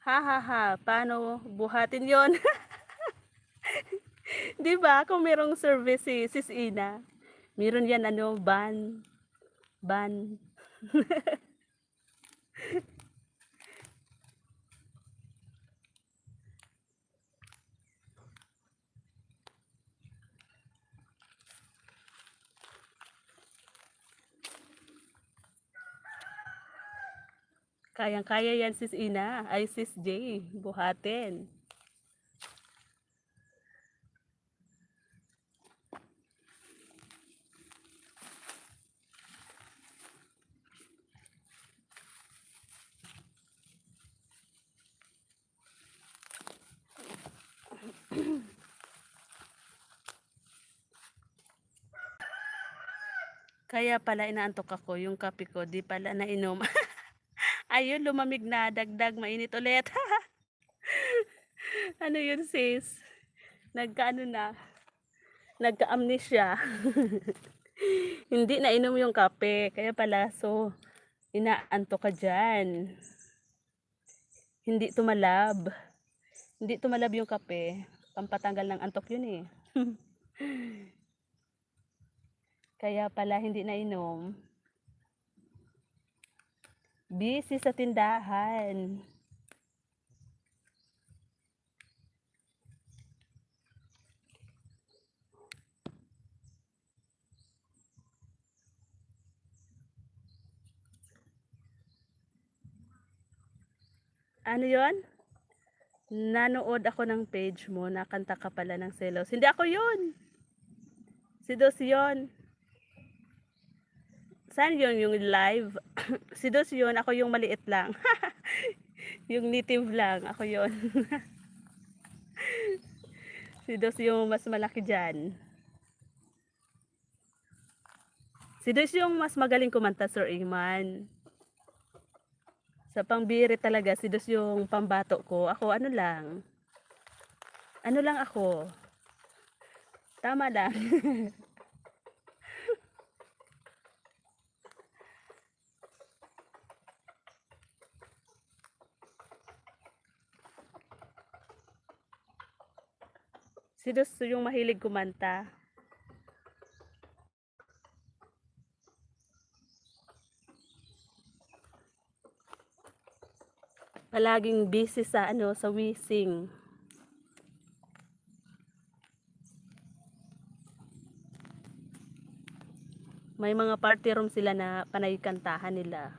Ha ha ha, paano buhatin yon? Di ba? Kung merong service si Sis Ina, meron yan ano, ban. Kayang-kaya yan Sis Ina, ay Sis J, buhatin. Kaya pala inaantok ako, yung kape ko, di pala nainom. Ayun, lumamig na, dagdag, mainit ulit. Ano yun sis? Nagkaano na, nagka-amnesia. Hindi nainom yung kape, kaya pala, so, inaantok ka dyan. Hindi tumalab. Hindi tumalab yung kape. Pampatanggal ng antok yun eh. Kaya pala hindi nainom. Busy sa tindahan. Ano yon? Nanood ako ng page mo, nakanta ka pala ng Selos. Hindi ako yun. Si Dos yun. Saan yun yung live? Si Dos yun, ako yung maliit lang. Yung native lang, ako yun. Si Dos yung mas malaki dyan. Si Dos yung mas magaling kumanta, Sir Iman. Sa pangbiri talaga, si Dos yung pambato ko. Ako ano lang. Ano lang ako. Tama lang. Si Dos yung mahilig kumanta. Palaging busy sa ano, sa wishing. May mga party room sila na panay kantahan nila.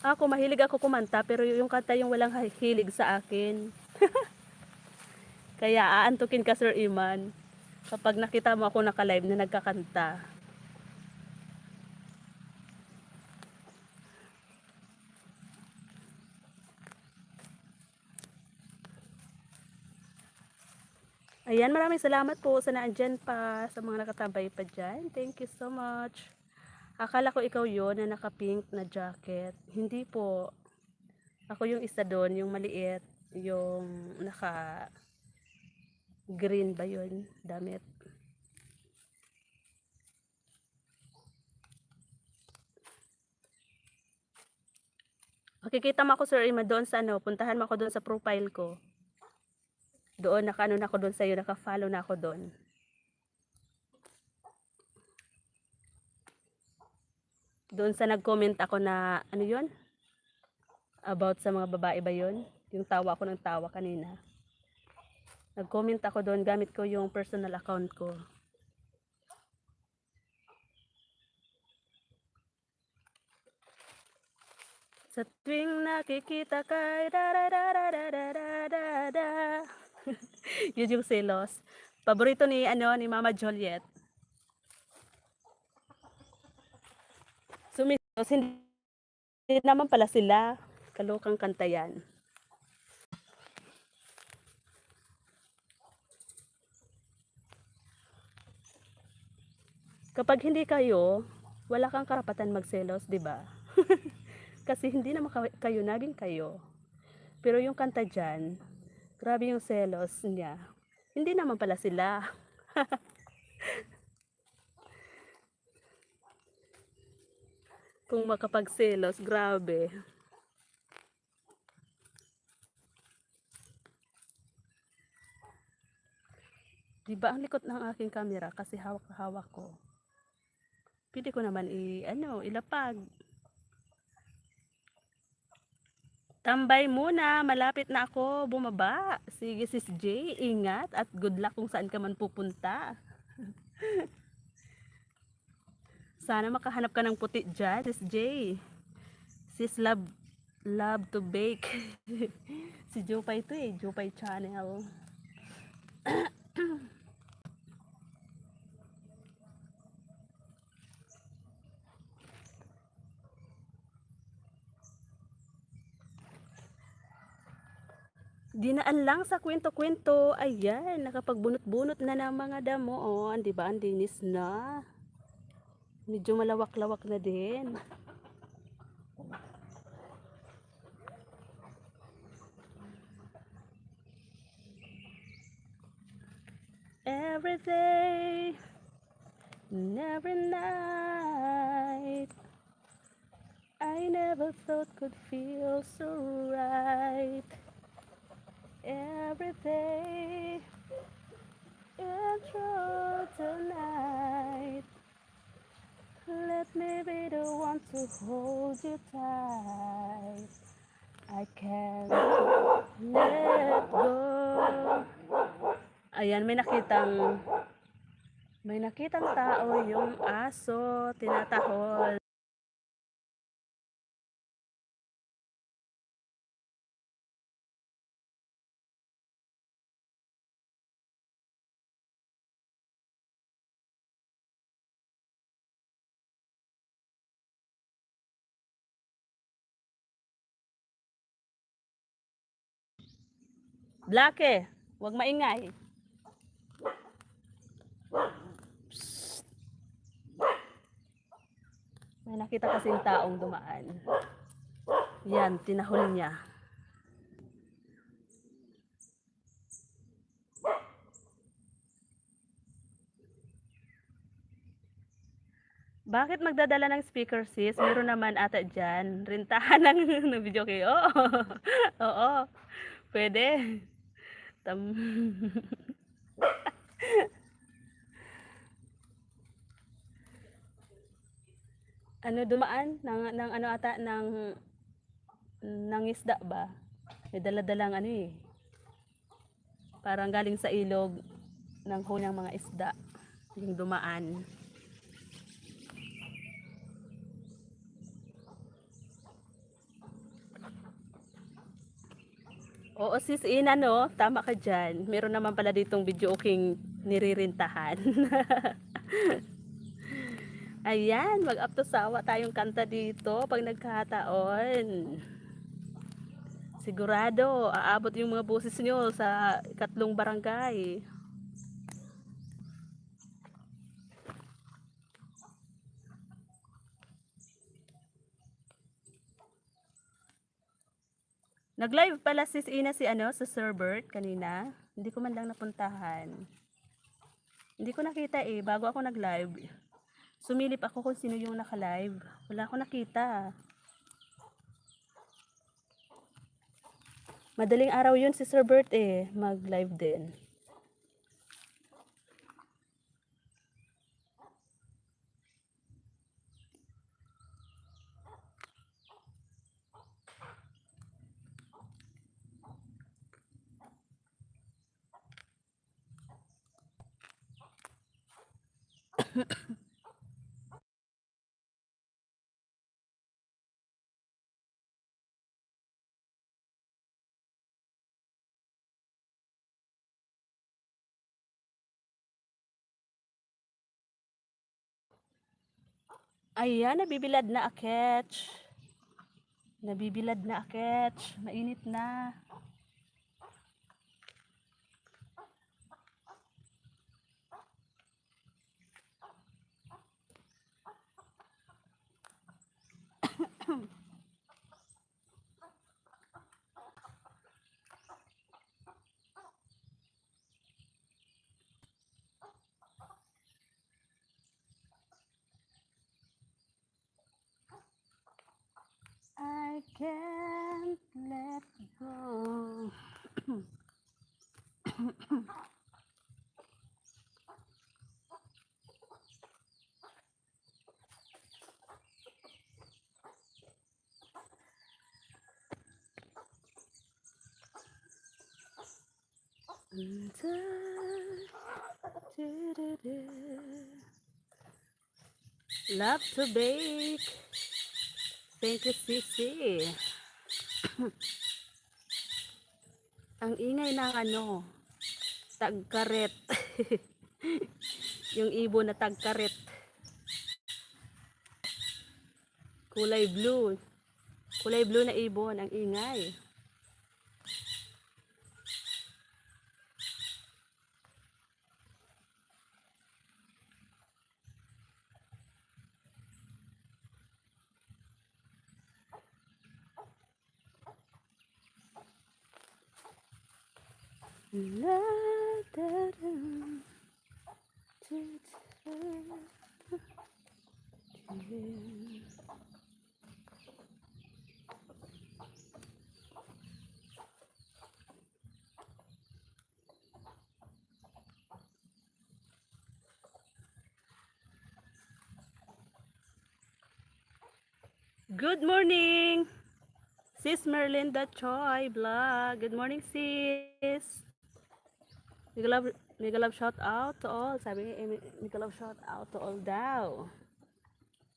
Ako, mahilig ako kumanta, pero yung kanta yung walang hilig sa akin. Kaya aantukin ka, Sir Iman, kapag nakita mo ako naka-live na nagkakanta. Ayan, maraming salamat po sa naandyan pa, sa mga nakatambay pa dyan. Thank you so much. Akala ko ikaw yon na naka-pink na jacket. Hindi po. Ako yung isa doon, yung maliit, yung naka-green ba yun, damit. Makikita mo ako, Sir Ima, doon sa ano, puntahan mo ako doon sa profile ko. Doon, naka-ano na ako doon sa'yo, naka-follow na ako doon. Doon sa nag-comment ako na, ano yun? About sa mga babae ba yun? Yung tawa ko ng tawa kanina. Nag-comment ako doon, gamit ko yung personal account ko. Sa tuwing nakikita kay da da da da da da da da da. Yun yung Selos. Paborito ni ni Mama Juliet. Sumisos, hindi naman pala sila. Kalokang kanta yan. Kapag hindi kayo, wala kang karapatan magselos, di ba? Kasi hindi naman kayo naging kayo. Pero yung kanta dyan, grabe yung selos niya. Hindi naman pala sila. Kung makapagselos, grabe. Diba ang likot ng aking camera kasi hawak-hawak ko. Pwede ko naman ilapag. Tambay muna, malapit na ako bumaba. Sige sis J, ingat at good luck kung saan ka man pupunta. Sana makahanap ka ng puti dyan, sis J. Sis love to bake. Si Jopay to Jopay channel. Dinaan lang sa kwento-kwento. Ayan, nakapagbunot-bunot na ng mga damo. Oh, di ba? Ang dinis na. Medyo malawak-lawak na din. Every day and every night, I never thought could feel so right. Every day and through the night, let me be the one to hold you tight. I can't let go. Ayan, may nakitang May nakitang tao yung aso, tinatahol. Blake, wag maingay. May nakita kasing taong dumaan. Yan, tinahol niya. Bakit magdadala ng speaker sis? Meron naman ata dyan. Rintahan ng video kayo. Oo. Oo. Pwede. Tam ano dumaan ng ano ata ng isda ba? May dala-dalang ano eh. Parang galing sa ilog ng hunyang mga isda. Yung dumaan. Oo sis Ina no, tama ka dyan. Meron naman pala ditong video king niririntahan. Ayan, mag-up to sawa tayong kanta dito pag nagkataon. Sigurado, aabot yung mga boses nyo sa ikatlong barangay. Nag-live pala sis Ina si ano, sa Sir Bert kanina. Hindi ko man lang napuntahan. Hindi ko nakita eh, bago ako nag-live. Sumilip ako kung sino yung naka-live. Wala ako nakita. Madaling araw yun si Sir Bert eh, mag-live din. Ayan, nabibilad na aketch. Nabibilad na aketch. Mainit na. I can't let go. Love to bake. Thank you, Sisi. Ang ingay ng ano, tagkaret. Yung ibon na tagkaret. Kulay blue. Kulay blue na ibon, ang ingay. La, da, da, Good morning, Sis Merlinda Choi Vlog. Good morning, sis. Mega love shout out to all. Sabi ni mega love shout out to all daw.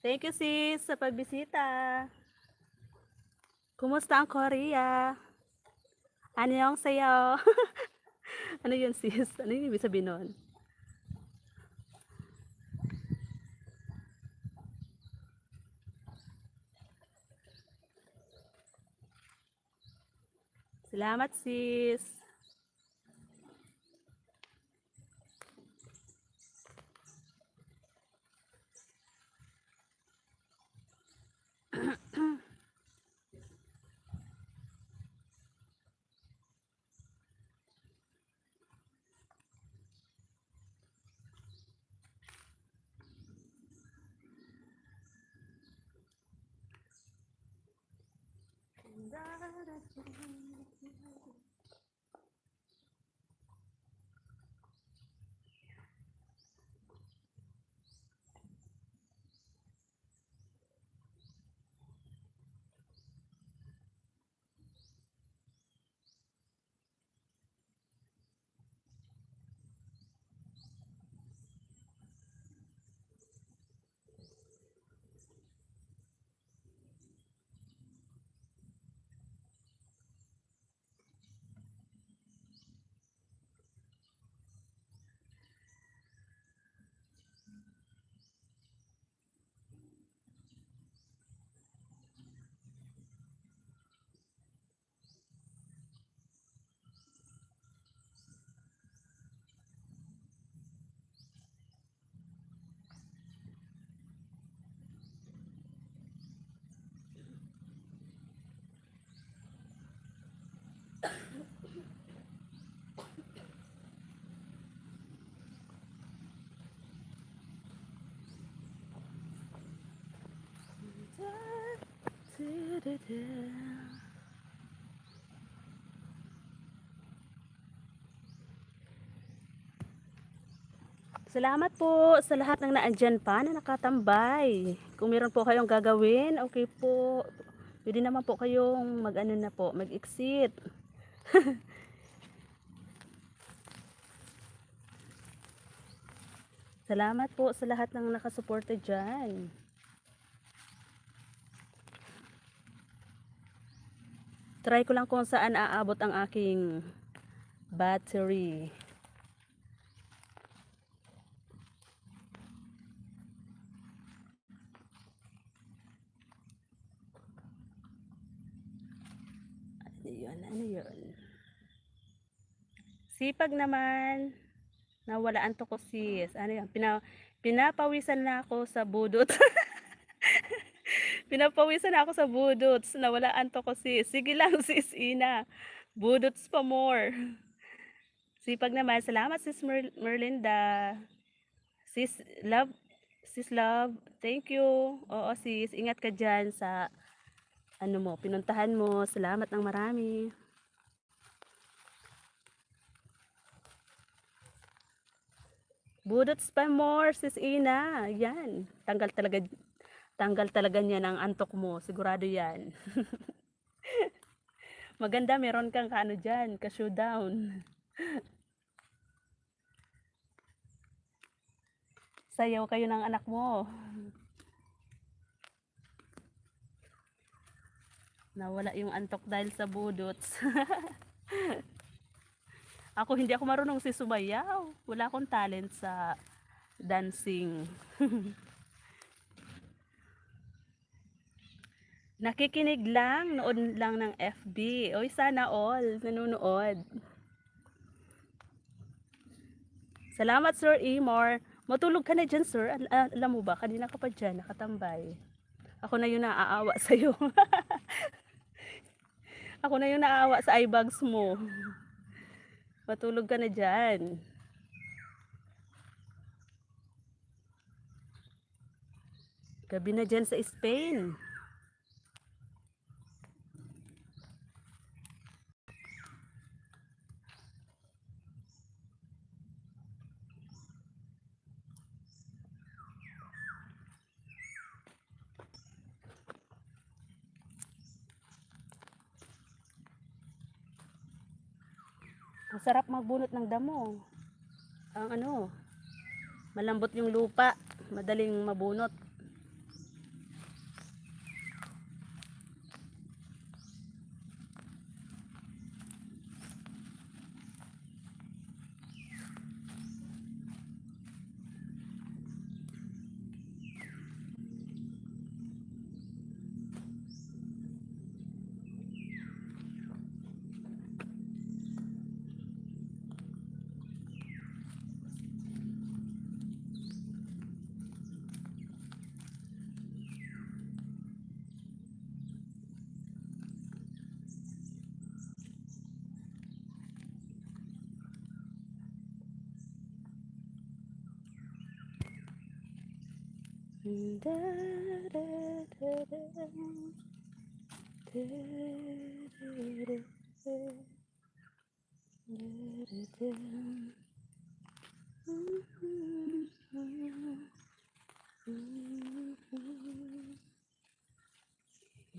Thank you sis sa pagbisita. Kumusta ang Korea? Ano yung sayo? Ano yun sis? Ano yung ibig sabihin nun? Salamat sis. Salamat po sa lahat ng naandyan pa na nakatambay. Kung meron po kayong gagawin, okay po. Pwede naman po kayong mag-ano na po, mag-exit. Salamat po sa lahat ng nakasuporta dyan. Try ko lang kung saan aabot ang aking battery. Ano yun? Sipag naman. Nawalaan to ko sis. Ano yan? Pinapawisan na ako sa budot. Pinapawisan na ako sa budots. Nawalaan to ko sis. Sige lang sis Ina. Budots pa more. Sipag naman. Salamat sis Merlinda. Sis love. Sis love. Thank you. Oo sis. Ingat ka dyan sa ano mo. Pinuntahan mo. Salamat ng marami. Budots pa more sis Ina. Yan. Tanggal talaga niya ng antok mo. Sigurado yan. Maganda, meron kang kaano dyan, ka-showdown. Sayaw kayo ng anak mo. Nawala yung antok dahil sa budots. Hindi ako marunong si sumayaw. Wala akong talent sa dancing. Nakikinig lang, nood lang ng FB. Oy, sana all nanonood. Salamat Sir Emor. Matulog ka na dyan sir. Alam mo ba, kanina ka pa dyan, nakatambay. Ako na yung naaawa sa'yo. Ako na yung naaawa sa eyebags mo. Matulog ka na dyan. Gabi na dyan sa Spain. Masarap magbunot ng damo. ang malambot yung lupa, madaling mabunot.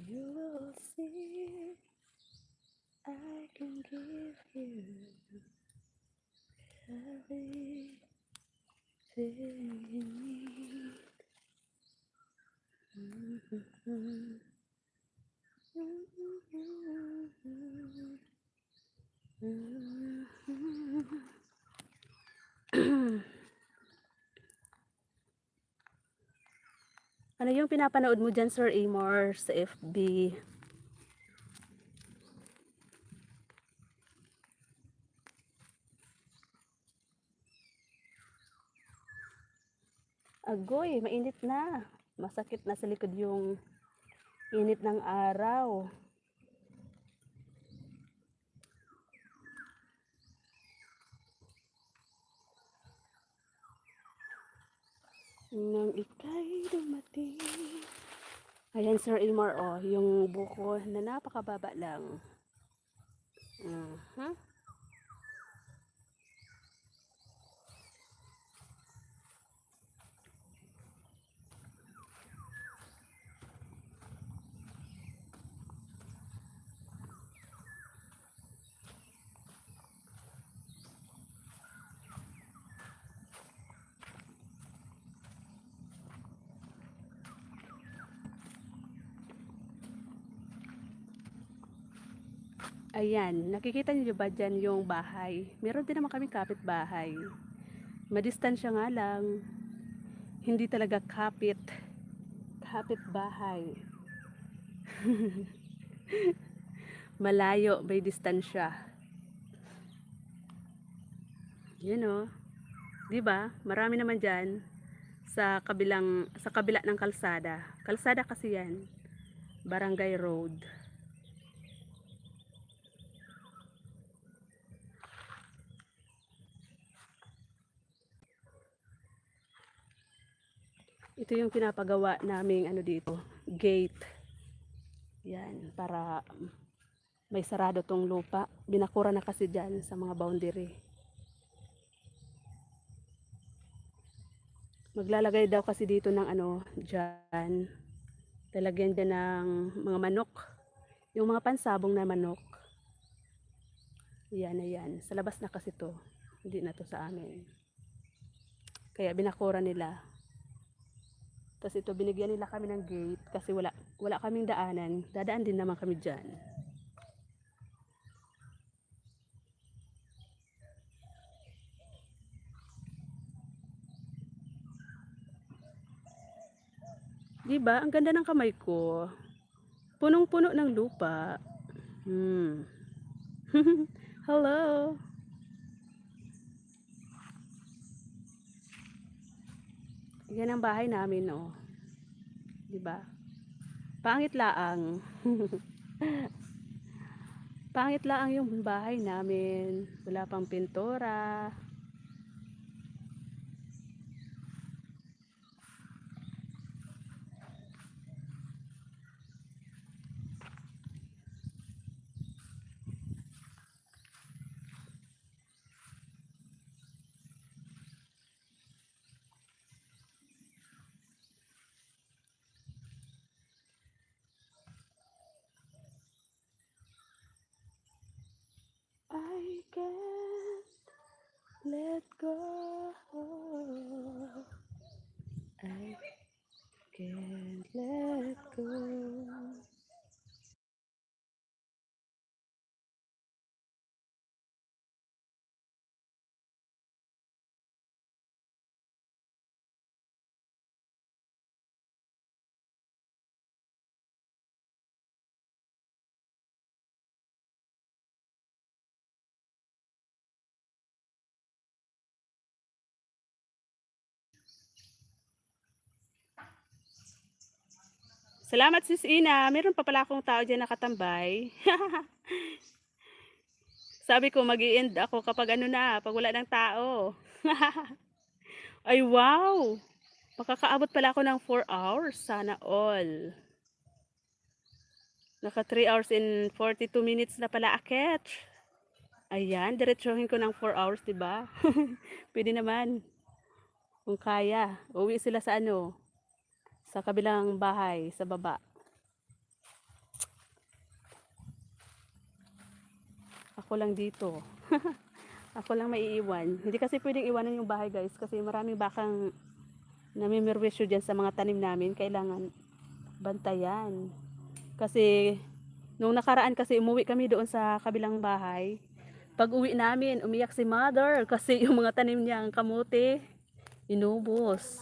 You will see, I can give you everything you need. Ano yung pinapanood mo dyan, Sir Amor, sa FB? Agoy, mainit na. Masakit na sa likod yung init ng araw. Nang ika'y dumating. Ayan, Sir Amor, oh, yung buko na napakababa lang. Ayan, nakikita niyo ba dyan yung bahay? Meron din naman kami kapitbahay. Madistansya nga lang. Hindi talaga kapitbahay. Malayo, may distansya. Yun o. Diba? Marami naman dyan sa kabila ng kalsada. Kalsada kasi yan. Barangay Road. Ito yung pinapagawa naming dito, gate. Yan, para may sarado tong lupa. Binakura na kasi dyan sa mga boundary. Maglalagay daw kasi dito ng dyan. Lalagyan dyan ng mga manok. Yung mga pansabong na manok. Yan na yan. Sa labas na kasi to. Hindi na to sa amin. Kaya binakura nila. Tapos ito, binigyan nila kami ng gate kasi wala kaming daanan. Dadaan din naman kami dyan. Diba? Ang ganda ng kamay ko. Punong-puno ng lupa. Hello. Yan ang bahay namin, oh. Diba? Pangit laang. Pangit laang yung bahay namin. Wala pang pintura. I can't can't let go. Salamat sis Ina. Meron pa pala akong tao dyan nakatambay. Sabi ko mag-i-end ako kapag ano na, pag wala ng tao. Ay wow! Makakaabot pala ako ng 4 hours. Sana all. Naka 3 hours and 42 minutes na pala akit. Ayan, diretsuhin ko ng 4 hours, diba? Pwede naman. Kung kaya. Uwi sila sa ano? Sa kabilang bahay, sa baba. Ako lang dito. Ako lang maiiwan. Hindi kasi pwedeng iwanan yung bahay guys. Kasi maraming bakang namimirwisyo dyan sa mga tanim namin. Kailangan bantayan. Kasi nung nakaraan kasi umuwi kami doon sa kabilang bahay. Pag uwi namin, umiyak si mother. Kasi yung mga tanim niya, ang kamote, inubos.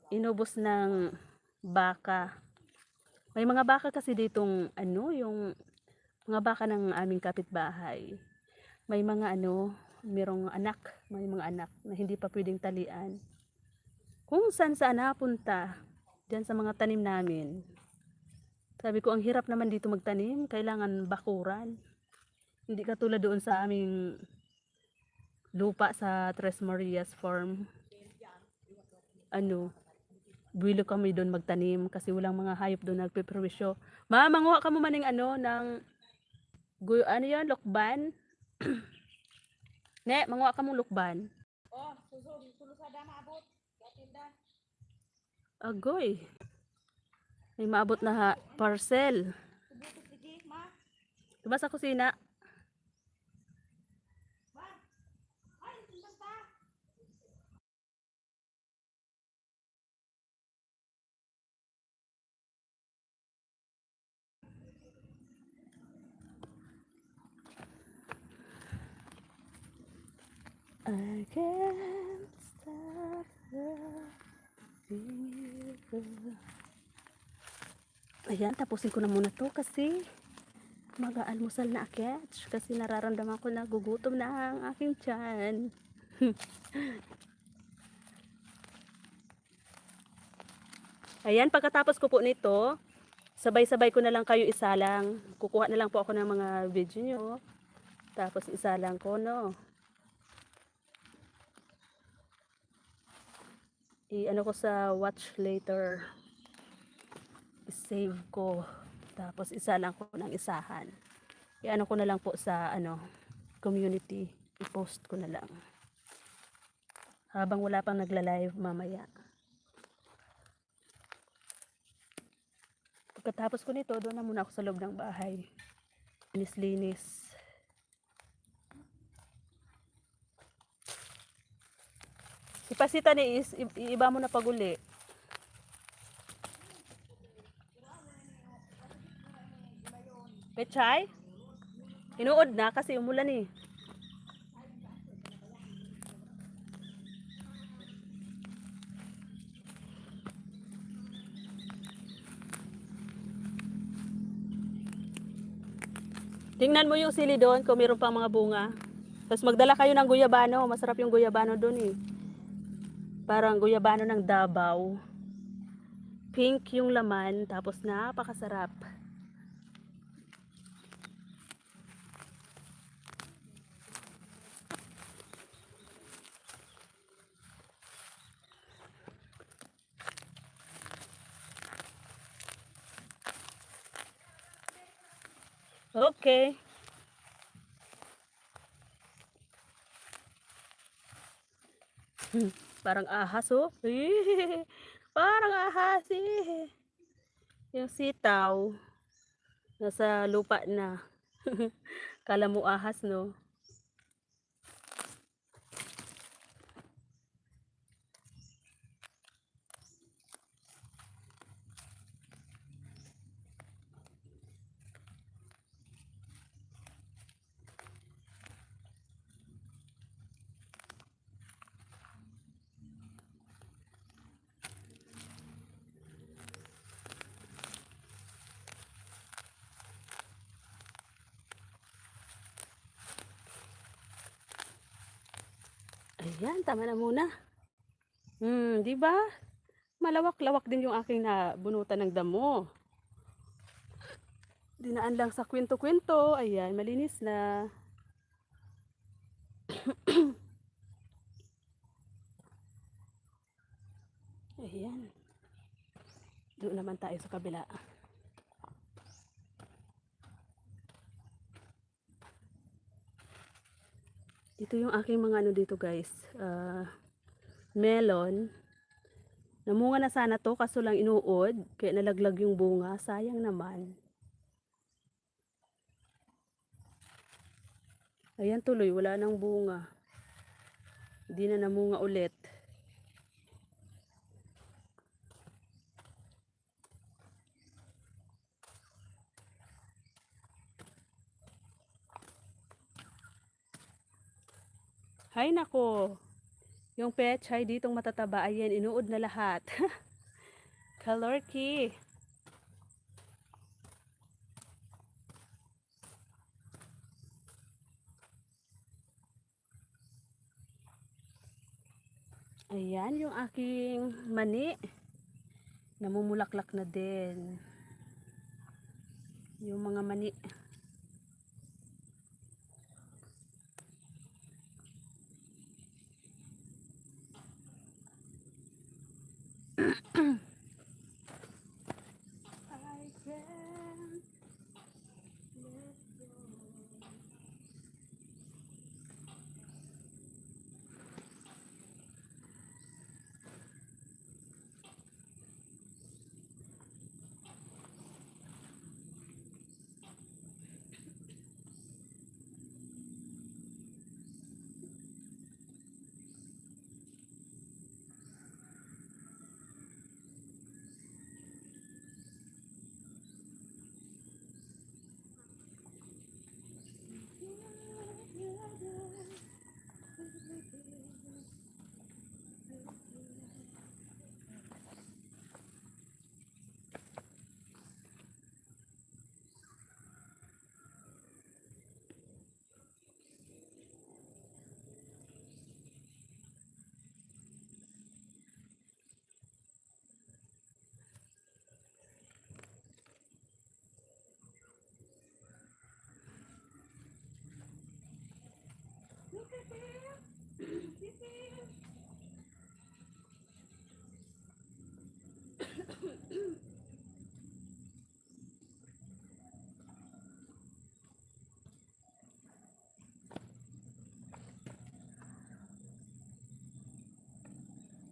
Inubos ng baka. May mga baka kasi ditong ano, yung mga baka ng aming kapitbahay. May mga ano, merong anak, may mga anak na hindi pa pwedeng talian. Kung saan saan napunta, diyan sa mga tanim namin. Sabi ko, ang hirap naman dito magtanim, kailangan bakuran. Hindi katulad doon sa aming lupa sa Tres Marias Farm. Ano, buwilo kami doon magtanim kasi walang mga hayop doon nagpiperwisyo. Manguha ka mo maning ano, ng, ano yan, lokban? Ne, manguha ka mong lukban. Oh, sulusada maabot. Gatinda. Agoy. May maabot na parcel. Subutos lagi, ma. Diba sa kusina? Ma. Ay, tindang pa. I can't stop loving you. Ayan, tapusin ko na muna to kasi mag-aalmusal na akit. Kasi nararamdaman ko na gugutom na ang aking tiyan. Ayan, pagkatapos ko po nito, sabay-sabay ko na lang kayo isalang. Kukuha na lang po ako ng mga video nyo. Tapos isalang ko, no. I-ano ko sa watch later. I-save ko. Tapos isalang ko ng isahan. I-ano ko na lang po sa ano, community. I-post ko na lang. Habang wala pang nagla-live mamaya. Pagkatapos ko nito, doon na muna ako sa loob ng bahay. Linis-linis. Ipasita ni is, iiba mo na paguli. Pechay? Inuod na kasi umulan eh. Tingnan mo yung sili doon kung mayroon pang mga bunga. Tapos magdala kayo ng guyabano. Masarap yung guyabano doon eh. Parang guyabano ng Davao. Pink yung laman. Tapos napakasarap. Okay. Parang ahas oh. Parang ahas eh. Yung sitaw. Nasa lupa na. Kala mo ahas no. Ayan, tama na muna. Di ba? Malawak-lawak din yung aking nabunutan ng damo. Dinaan lang sa kwento-kwento. Ayan, malinis na. Ayan. Doon naman tayo sa kabila. Ito yung aking mga ano dito guys. Melon. Namunga na sana to kaso lang inuod. Kaya nalaglag yung bunga. Sayang naman. Ayan tuloy, wala nang bunga. Hindi na namunga ulit. Hay nako. Yung pechay ditong matataba, ayan, inuod na lahat. Kalorki. Ayan yung aking mani. Namumulaklak na din. Yung mga mani.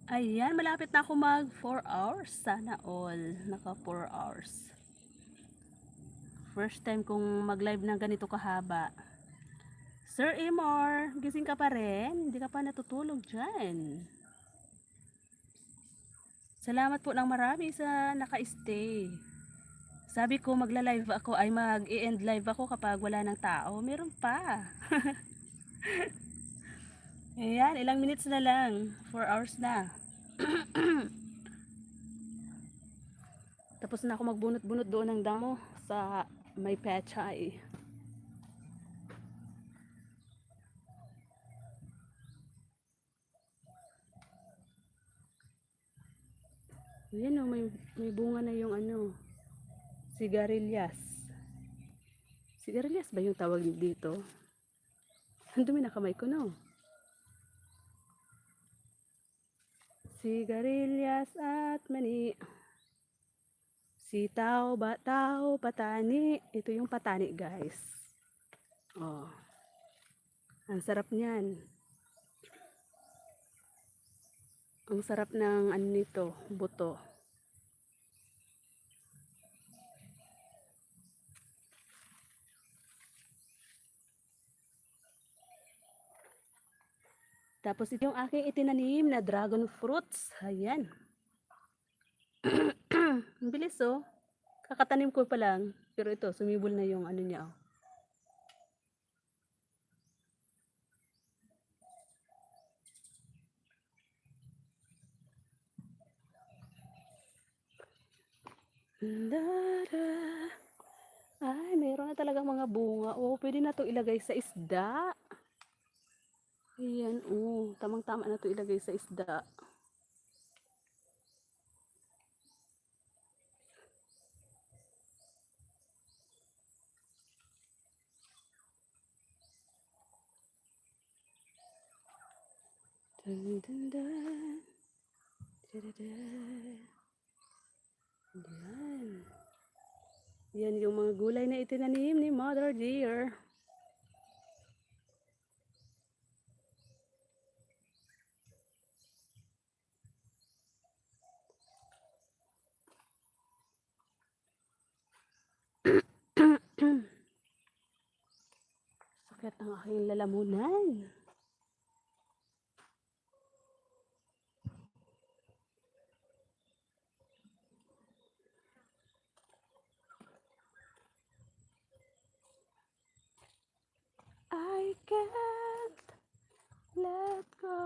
Ayan, malapit na ako mag 4 hours. Sana all. Naka 4 hours. First time kong mag-live ng ganito kahaba. Sir Amor, gising ka pa rin? Hindi ka pa natutulog dyan. Salamat po ng marami sa naka-stay. Sabi ko magla-live ako ay mag-e-end live ako kapag wala ng tao. Meron pa. Ayan, ilang minutes na lang. 4 hours na. Tapos na ako magbunot-bunot doon ng damo sa may pechay. Ayan o, may bunga na yung ano, sigarilyas. Sigarilyas ba yung tawag dito? Ang dumi na kamay ko, no? Sigarilyas at mani. Sitaw, bataw, patani. Ito yung patani, guys. Oh. Ang sarap niyan. Ang sarap ng ano nito, buto. Tapos ito yung aking itinanim na dragon fruits. Ayan. Ang bilis oh. Kakatanim ko pa lang. Pero ito, sumibol na yung ano niya oh. Ay, mayroon na talagang mga bunga. Oh, pwede na to ilagay sa isda. Ayan, oh. Tamang-tama na to ilagay sa isda. Dun, dun, dun. Dun. Yan. Yan yung mga gulay na itinanim ni Mother Dear. Sakit ang aking lalamunan. I can't let go.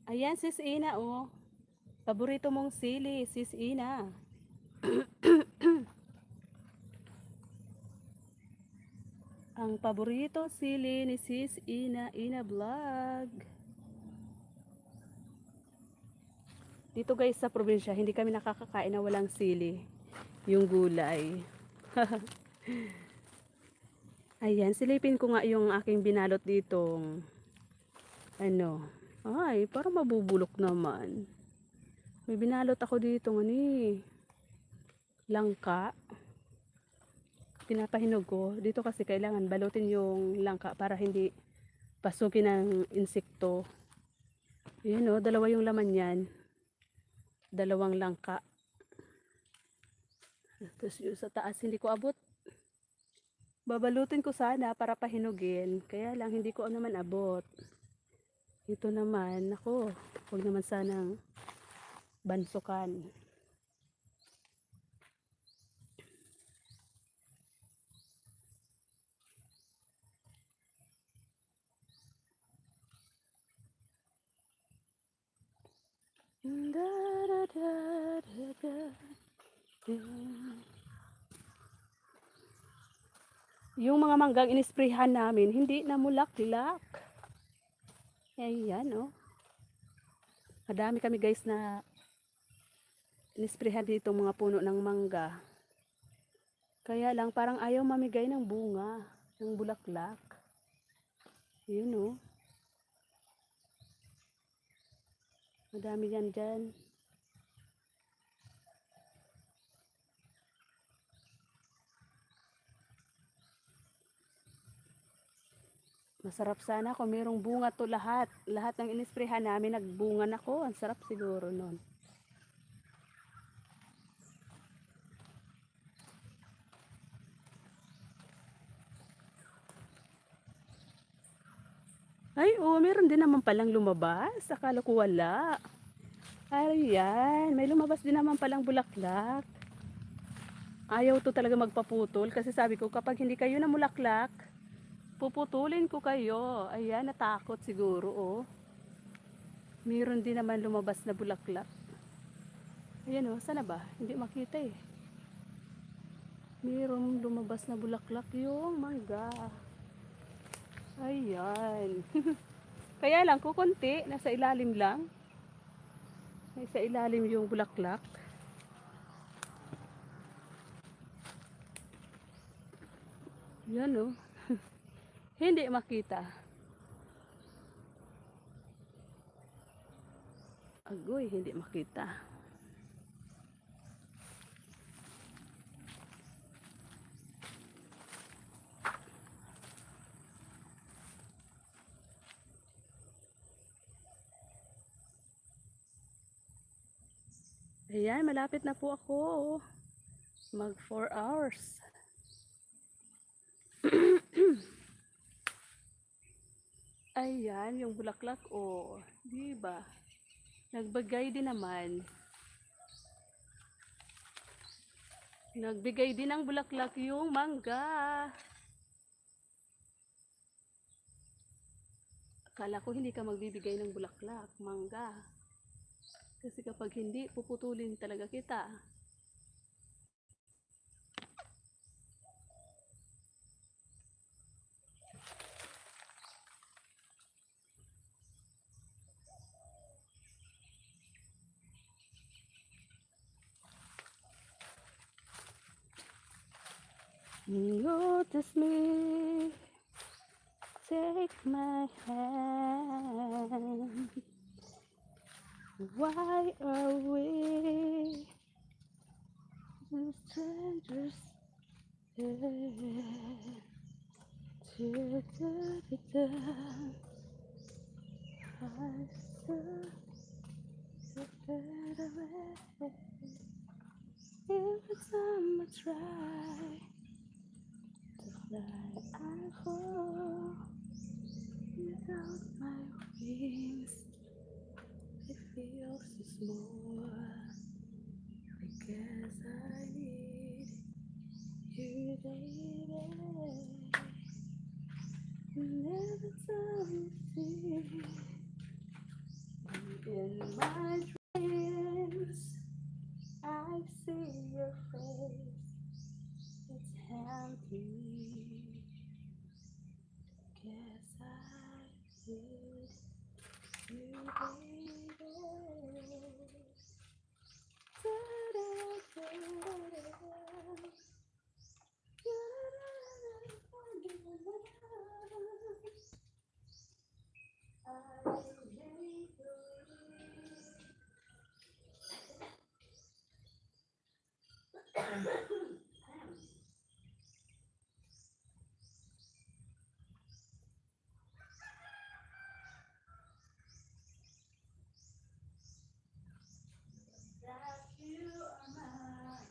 Ayan, sis Ina, oh. Paborito mong sili, sis Ina. Ang paborito sili ni sis Ina, Ina Vlog. Dito guys sa probinsya, hindi kami nakakakain na walang sili. Yung gulay. Ayan, silipin ko nga yung aking binalot ditong ano. Ay, parang mabubulok naman. May binalot ako dito langka. Pinapahinog ko. Dito kasi kailangan balutin yung langka para hindi pasukin ng insekto. Ayan o, dalawa yung laman yan. Dalawang langka. Tapos yung sa taas hindi ko abot. Babalutin ko sana para pahinugin. Kaya lang hindi ko naman abot. Ito naman, ako, huwag naman sanang bansukan. Yung mga manggang inisprehan namin, hindi na mulaklak. Ayan, oh. Madami kami guys na inisprehan dito mga puno ng mangga. Kaya lang parang ayaw mamigay ng bunga, ng bulaklak. Yun, oh. Madami yan dyan. Masarap sana kung mayroong bunga to lahat. Lahat ng inisprehan namin nagbunga na ko. Ang sarap siguro nun. Ay, oh, meron din naman palang lumabas. Akala ko wala. Ayan, may lumabas din naman palang bulaklak. Ayaw to talaga magpaputol kasi sabi ko kapag hindi kayo na mulaklak, puputulin ko kayo. Ayan, natakot siguro, oh. Meron din naman lumabas na bulaklak. Ayan, oh, sana ba? Hindi makita eh. Meron lumabas na bulaklak yung mangga. Ayan. Kaya lang, kukunti. Nasa ilalim lang. Nasa ilalim yung bulaklak. Yan, oh. Hindi makita. Agoy, hindi makita. Ayan, malapit na po ako. Mag 4 hours. Ayan, yung bulaklak, oh. Diba? Nagbigay din naman. Nagbigay din ng bulaklak yung mangga. Kala ko hindi ka magbibigay ng bulaklak, mangga. Kasi kapag hindi, puputulin talaga kita. Notice me, take my hand. Why are we strangers? Every time I try to fly, I fall without my wings. It feels so small because I need you, baby. And every time you see in my dreams, I see your face. It's haunting me. Guess I need you, baby. That you are mine.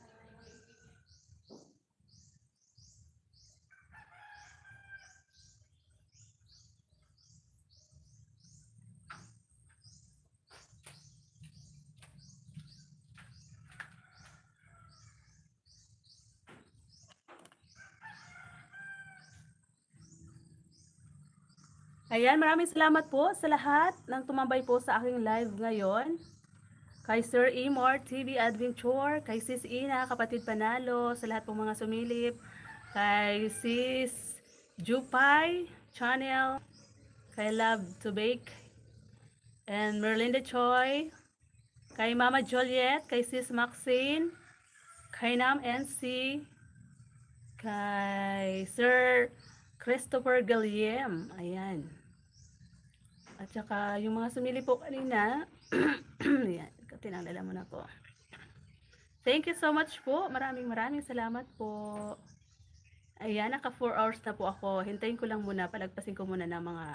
Ayan, maraming salamat po sa lahat ng tumambay po sa aking live ngayon. Kay Sir Imor TV Adventure, kay Sis Ina, Kapatid Panalo, sa lahat pong mga sumilip, kay Sis Jupay Channel, kay Love to Bake, and Merlinda Choi, kay Mama Juliet, kay Sis Maxine, kay Nam NC, kay Sir Christopher Galliem, ayan. At saka yung mga sumili po kanina, ayan, tinanggalan mo na po. Thank you so much po. Maraming salamat po. Ayan, naka 4 hours na po ako. Hintayin ko lang muna, palagpasin ko muna ng mga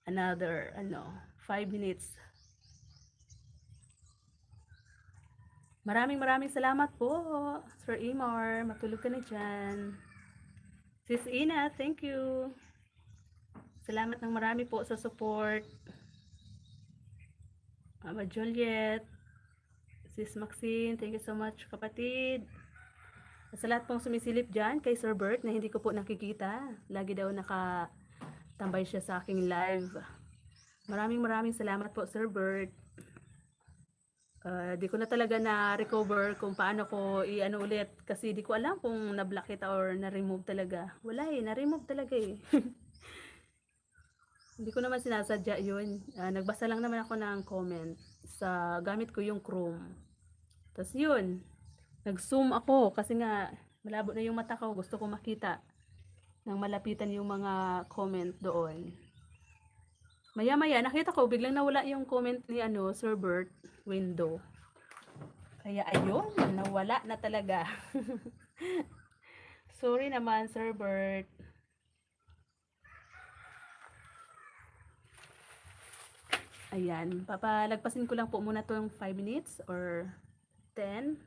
another 5 minutes. Maraming salamat po, Sir Imar. Matulog ka na dyan. Sis Ina, thank you. Salamat ng marami po sa support. Mama Juliet, Sis Maxine, thank you so much kapatid. At sa lahat pong sumisilip dyan, kay Sir Bert na hindi ko po nakikita. Lagi daw nakatambay siya sa aking live. Maraming salamat po Sir Bert. Di ko na talaga na-recover kung paano ko i-ano ulit. Kasi di ko alam kung na-block kita or na-remove talaga. Wala na-remove talaga Hindi ko naman sinasadya yun. Nagbasa lang naman ako ng comment sa gamit ko yung Chrome. Tapos yun, nag-zoom ako kasi nga malabo na yung mata ko. Gusto ko makita nang malapitan yung mga comment doon. Maya-maya, nakita ko, biglang nawala yung comment ni Sir Bert window. Kaya ayun, nawala na talaga. Sorry naman, Sir Bert. Ayan, papalagpasin ko lang po muna itong 5 minutes or 10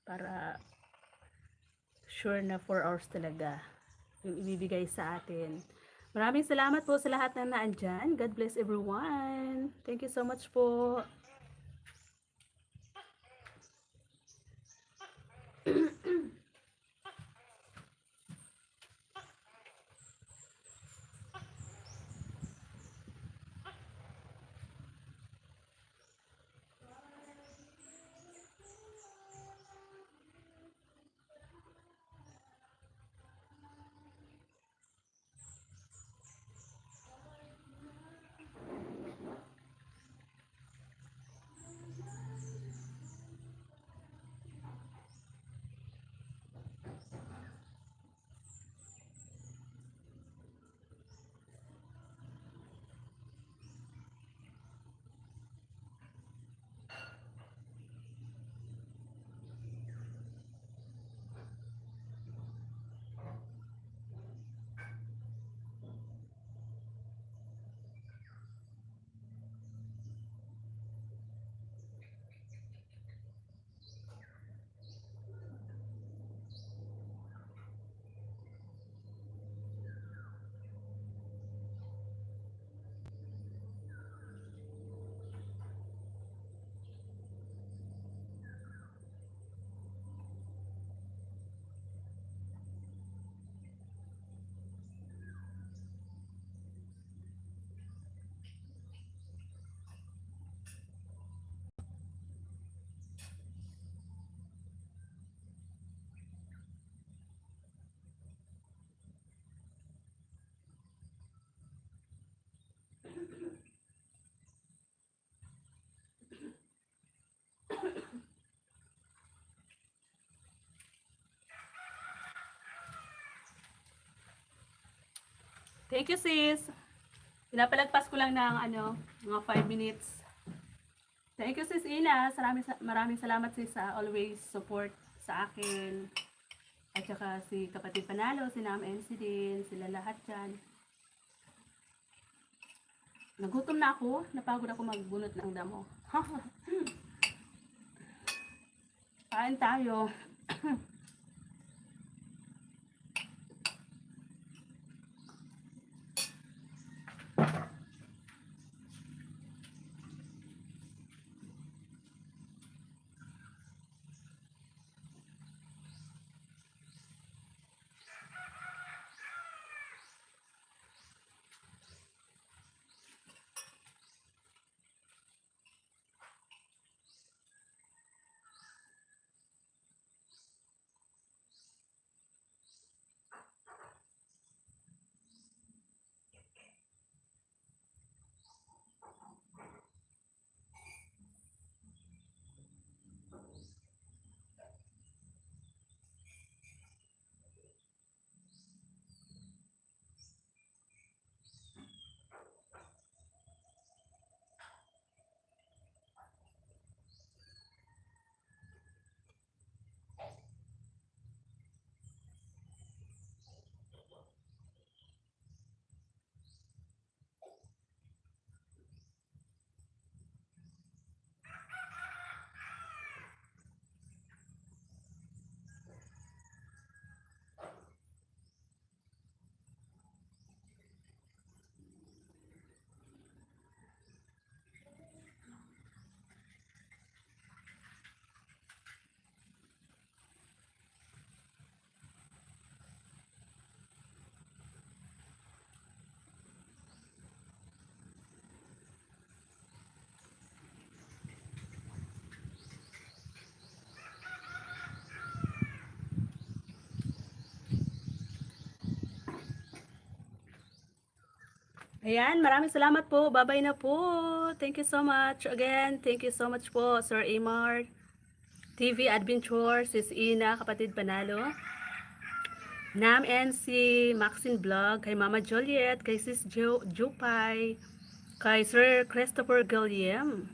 para sure na 4 hours talaga yung ibibigay sa atin. Maraming salamat po sa lahat na naandyan. God bless everyone. Thank you so much po. Thank you, sis. Pinapalagpas ko lang ng mga 5 minutes. Thank you, sis Ina. Maraming salamat, sis, sa always support sa akin. At saka si kapatid Panalo, si Nam NC din, sila lahat dyan. Nagutom na ako. Napagod ako magbunot ng damo. Kain tayo. Ayan, maraming salamat po. Bye-bye na po. Thank you so much. Again, thank you so much po, Sir Amar, TV Adventure, Sis Ina, kapatid Panalo, Nam NC, Maxine Vlog, kay Mama Juliet, kay Sis Jupay, kay Sir Christopher Guillem,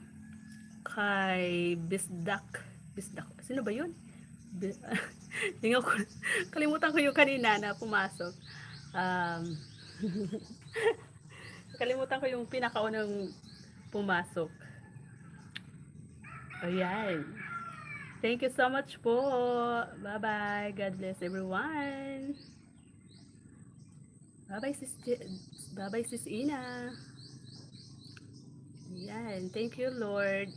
kay Bisdak, sino ba yun? Tingaw ko, kalimutan ko yung kanina na pumasok. Kalimutan ko yung pinakaunang pumasok. Ayan. Thank you so much po. Bye-bye. God bless everyone. Bye-bye, Sis Ina. Ayan. Thank you, Lord.